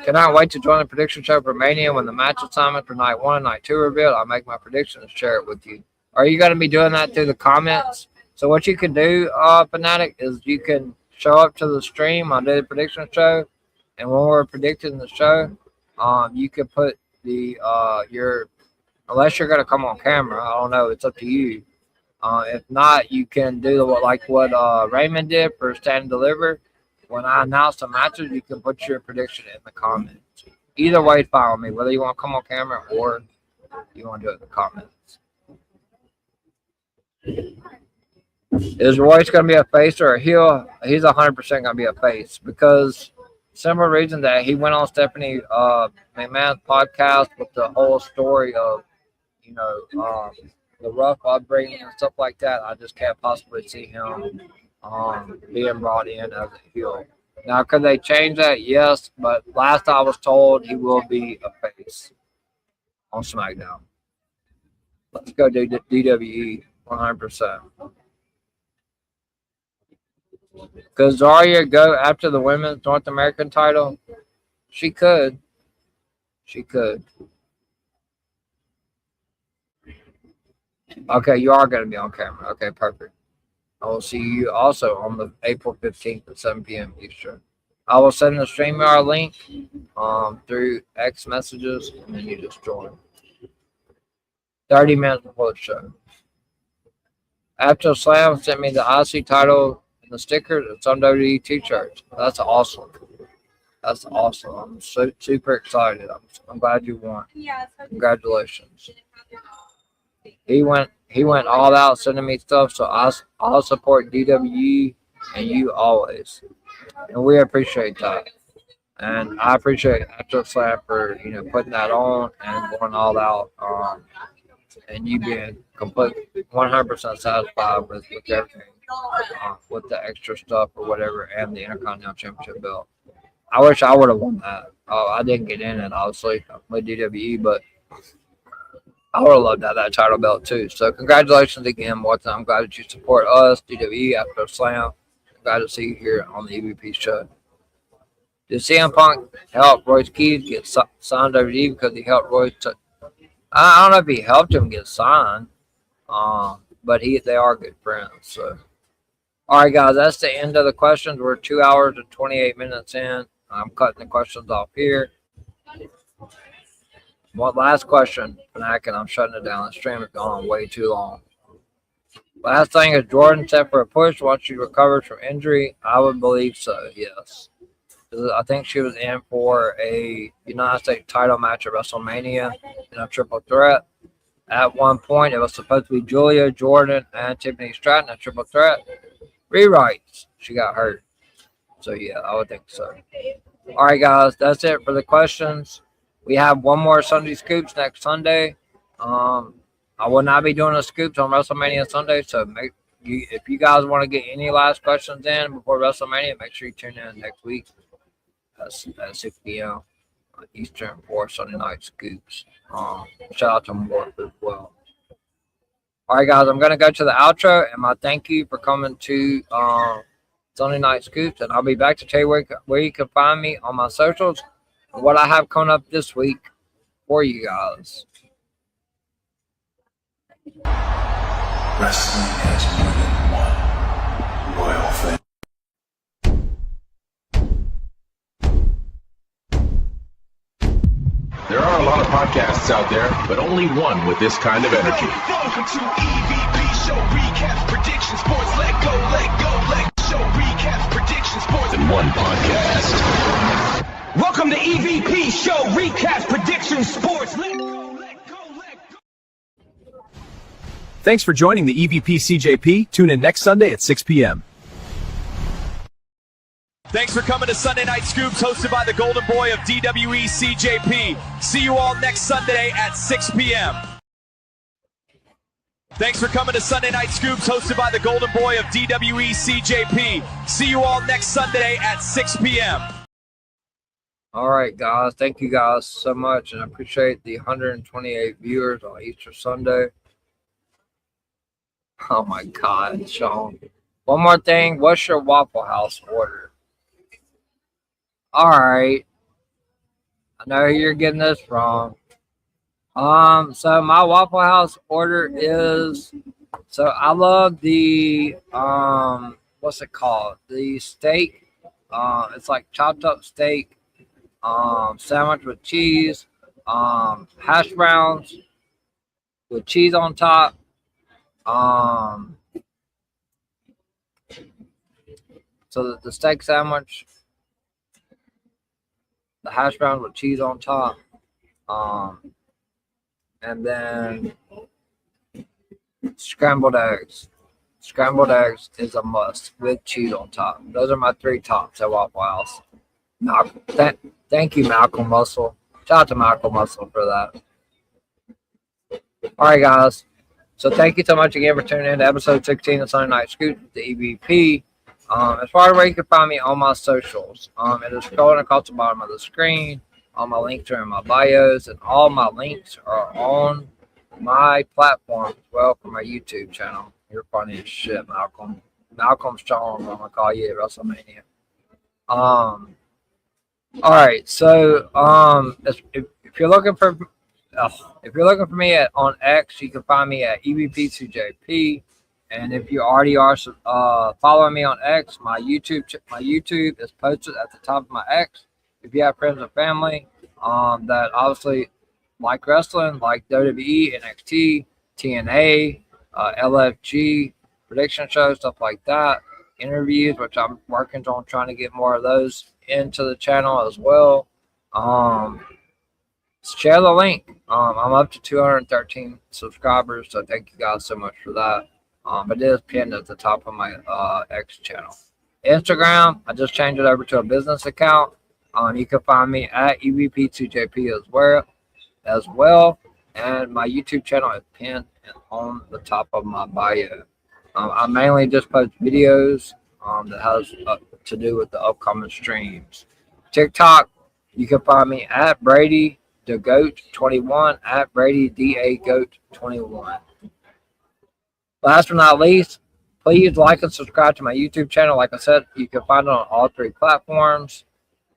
Cannot wait to join the prediction show for Mania when the match assignment for night 1 and night 2 are revealed. I'll make my predictions and share it with you. Are you going to be doing that through the comments? So what you can do, Fanatic, is you can show up to the stream on the prediction show, and when we're predicting the show, you can put the unless you're going to come on camera, I don't know, it's up to you. If not, you can do what Raymond did for Stand and Deliver. When I announce the matches, you can put your prediction in the comments. Either way, follow me, whether you want to come on camera or you want to do it in the comments. Is Royce going to be a face or a heel? He's 100% going to be a face because simple reason that he went on Stephanie McMahon's podcast with the whole story of, the rough upbringing and stuff like that. I just can't possibly see him being brought in as a heel. Now, could they change that? Yes, but last I was told, he will be a face on SmackDown. Let's go do DWE 100%. Could Zarya go after the women's North American title? She could. Okay, you are going to be on camera. Okay, perfect. I will see you also on the April 15th at 7 p.m. Eastern. I will send the StreamYard link through X messages, and then you just join. 30 minutes before the show. After Slam sent me the IC title and the stickers and some WWE t-shirts. That's awesome. I'm super excited. I'm glad you won. Congratulations. He went all out sending me stuff, so I'll support DWE and you always. And we appreciate that. And I appreciate After Slam for putting that on and going all out. And you being completely 100% satisfied with everything, with the extra stuff or whatever, and the Intercontinental Championship belt. I wish I would have won that. I didn't get in it, obviously, with DWE, but I would have loved to have that title belt too. So congratulations again, Martin. I'm glad that you support us, DWE, After Slam. I'm glad to see you here on the EVP show. Did CM Punk help Royce Keys get signed over WWE because he helped Royce? I don't know if he helped him get signed, but they are good friends. So, all right, guys, that's the end of the questions. We're 2 hours and 28 minutes in. I'm cutting the questions off here. One last question, Fanatic, and I'm shutting it down. The stream has gone on way too long. Last thing, is Jordan set for a push once she recovers from injury? I would believe so, yes. I think she was in for a United States title match at WrestleMania in a triple threat. At one point, it was supposed to be Julia, Jordan, and Tiffany Stratton a triple threat. Rewrites. She got hurt. So, yeah, I would think so. All right, guys, that's it for the questions. We have one more Sunday Scoops next Sunday. I will not be doing the Scoops on WrestleMania Sunday, so if you guys want to get any last questions in before WrestleMania, make sure you tune in next week at 6 p.m. Eastern for Sunday Night Scoops. Shout out to Morph as well. All right, guys, I'm going to go to the outro, and my thank you for coming to Sunday Night Scoops, and I'll be back to tell you where you can find me on my socials and what I have coming up this week for you guys. Wrestling has more than one royal fan. There are a lot of podcasts out there, but only one with this kind of energy. Welcome to EVP Show Recap Prediction Sports. Let go. Show Recap Prediction Sports. In one podcast. Welcome to EVP Show Recap Prediction Sports. Let go. Thanks for joining the EVP CJP. Tune in next Sunday at 6 p.m. Thanks for coming to Sunday Night Scoops, hosted by the Golden Boy of DWE, CJP. See you all next Sunday at 6 p.m. Thanks for coming to Sunday Night Scoops, hosted by the Golden Boy of DWE, CJP. See you all next Sunday at 6 p.m. All right, guys. Thank you guys so much, and I appreciate the 128 viewers on Easter Sunday. Oh my God, Sean. One more thing. What's your Waffle House order? All right. I know you're getting this wrong. So my Waffle House order is, so I love the what's it called? The steak. It's like chopped up steak, sandwich with cheese, hash browns with cheese on top. So the steak sandwich, the hash browns with cheese on top, and then scrambled eggs. Scrambled eggs is a must with cheese on top. Those are my 3 tops at Waffle House. Thank you, Malcolm Muscle. Shout out to Malcolm Muscle for that. All right, guys. So thank you so much again for tuning in to episode 16 of Sunday Night Scoop, the EVP. As far as where you can find me on my socials, it is scrolling across the bottom of the screen. All my links are in my bios, and all my links are on my platform as well for my YouTube channel. You're funny as shit, Malcolm. Malcolm Strong, I'm gonna call you at WrestleMania. All right, so if you're looking for me on X, you can find me at EVP2JP. And if you already are following me on X, my YouTube is posted at the top of my X. If you have friends and family that obviously like wrestling, like WWE, NXT, TNA, LFG, prediction shows, stuff like that, interviews, which I'm working on trying to get more of those into the channel as well. Share the link. I'm up to 213 subscribers, so thank you guys so much for that. It is pinned at the top of my X channel. Instagram, I just changed it over to a business account. You can find me at EVP2JP as well. And my YouTube channel is pinned on the top of my bio. I mainly just post videos that has to do with the upcoming streams. TikTok, you can find me at Brady the Goat 21, at Brady DA Goat 21. Last but not least, please like and subscribe to my YouTube channel. Like I said, you can find it on all 3 platforms.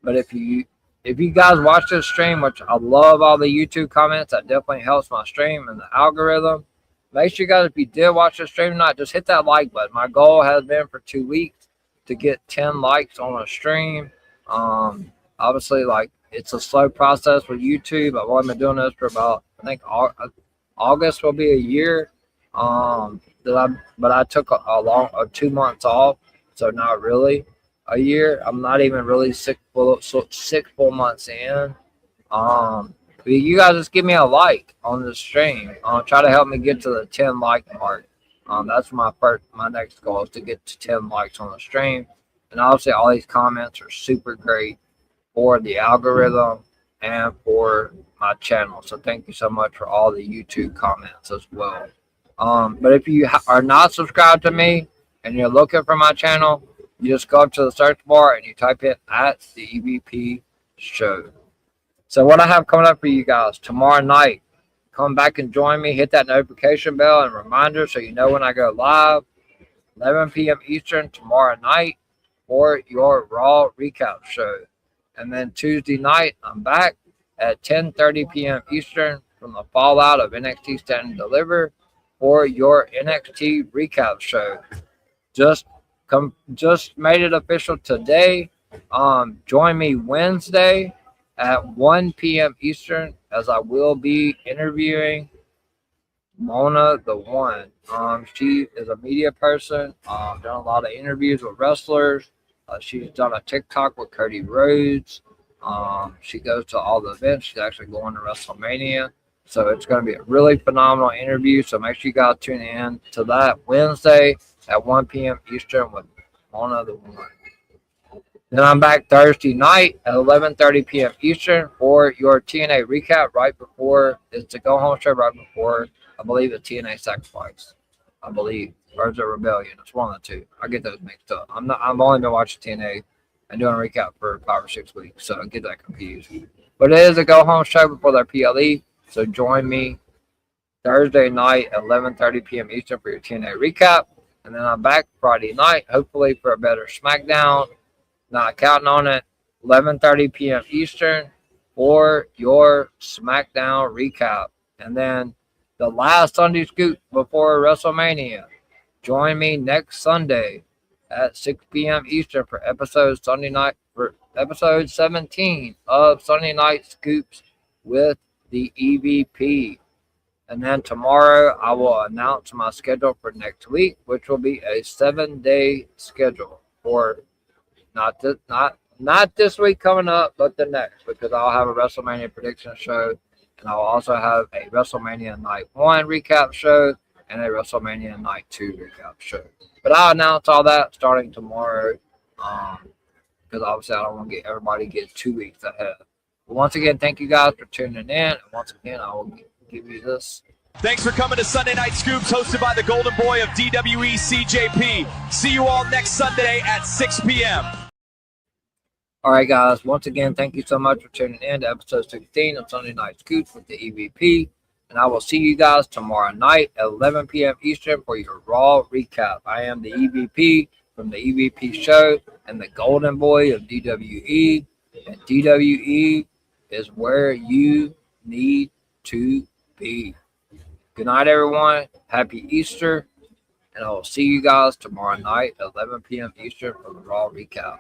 But if you guys watch this stream, which I love all the YouTube comments, that definitely helps my stream and the algorithm. Make sure you guys, if you did watch the stream tonight, just hit that like button. My goal has been for 2 weeks to get 10 likes on a stream. Obviously, like, it's a slow process with YouTube. I've only been doing this for about, I think August will be a year. But I took a 2 months off, so not really a year. I'm not even really 6 full months in. But you guys just give me a like on the stream. Try to help me get to the 10 like mark. That's my next goal, is to get to 10 likes on the stream. And obviously all these comments are super great for the algorithm and for my channel. So thank you so much for all the YouTube comments as well. But if you are not subscribed to me and you're looking for my channel, you just go up to the search bar and you type in at the EVP show. So what I have coming up for you guys tomorrow night, come back and join me. Hit that notification bell and reminder so you know when I go live. 11 p.m. Eastern tomorrow night for your Raw recap show. And then Tuesday night, I'm back at 10:30 p.m. Eastern from the fallout of NXT Stand and Deliver for your NXT recap show. Just made it official today. Join me Wednesday at 1 p.m. Eastern, as I will be interviewing Mona the One. She is a media person. Done a lot of interviews with wrestlers. She's done a TikTok with Cody Rhodes. She goes to all the events. She's actually going to WrestleMania. So it's going to be a really phenomenal interview. So make sure you guys tune in to that Wednesday at 1 p.m. Eastern with Mona the One. Then I'm back Thursday night at 11:30 p.m. Eastern for your TNA recap right before, it's the go home show right before, I believe, the TNA Sacrifice. I believe. Or is it Rebellion? It's one of the two. I get those mixed up. I've only been watching TNA and doing a recap for 5 or 6 weeks. So I get that confused. But it is a go home show before their PLE. So join me Thursday night at 11:30 p.m. Eastern for your TNA recap. And then I'm back Friday night, hopefully for a better SmackDown. Not counting on it. 11:30 p.m. Eastern for your SmackDown recap. And then the last Sunday scoop before WrestleMania. Join me next Sunday at 6 p.m. Eastern for episode 17 of Sunday Night Scoops with the EVP. And then tomorrow I will announce my schedule for next week, which will be a 7-day schedule for not this week coming up, but the next, because I'll have a WrestleMania prediction show, and I'll also have a WrestleMania Night 1 recap show and a WrestleMania Night 2 recap show. But I'll announce all that starting tomorrow, because obviously I don't want to get everybody get 2 weeks ahead. But once again, thank you guys for tuning in, and once again, I will give you this. Thanks for coming to Sunday Night Scoops, hosted by the Golden Boy of DWE CJP. See you all next Sunday at 6 p.m. All right, guys. Once again, thank you so much for tuning in to episode 16 of Sunday Night Scoops with the EVP. And I will see you guys tomorrow night at 11 p.m. Eastern for your Raw recap. I am the EVP from the EVP show and the Golden Boy of DWE. And DWE is where you need to be. Good night, everyone. Happy Easter. And I will see you guys tomorrow night at 11 p.m. Eastern for the Raw recap.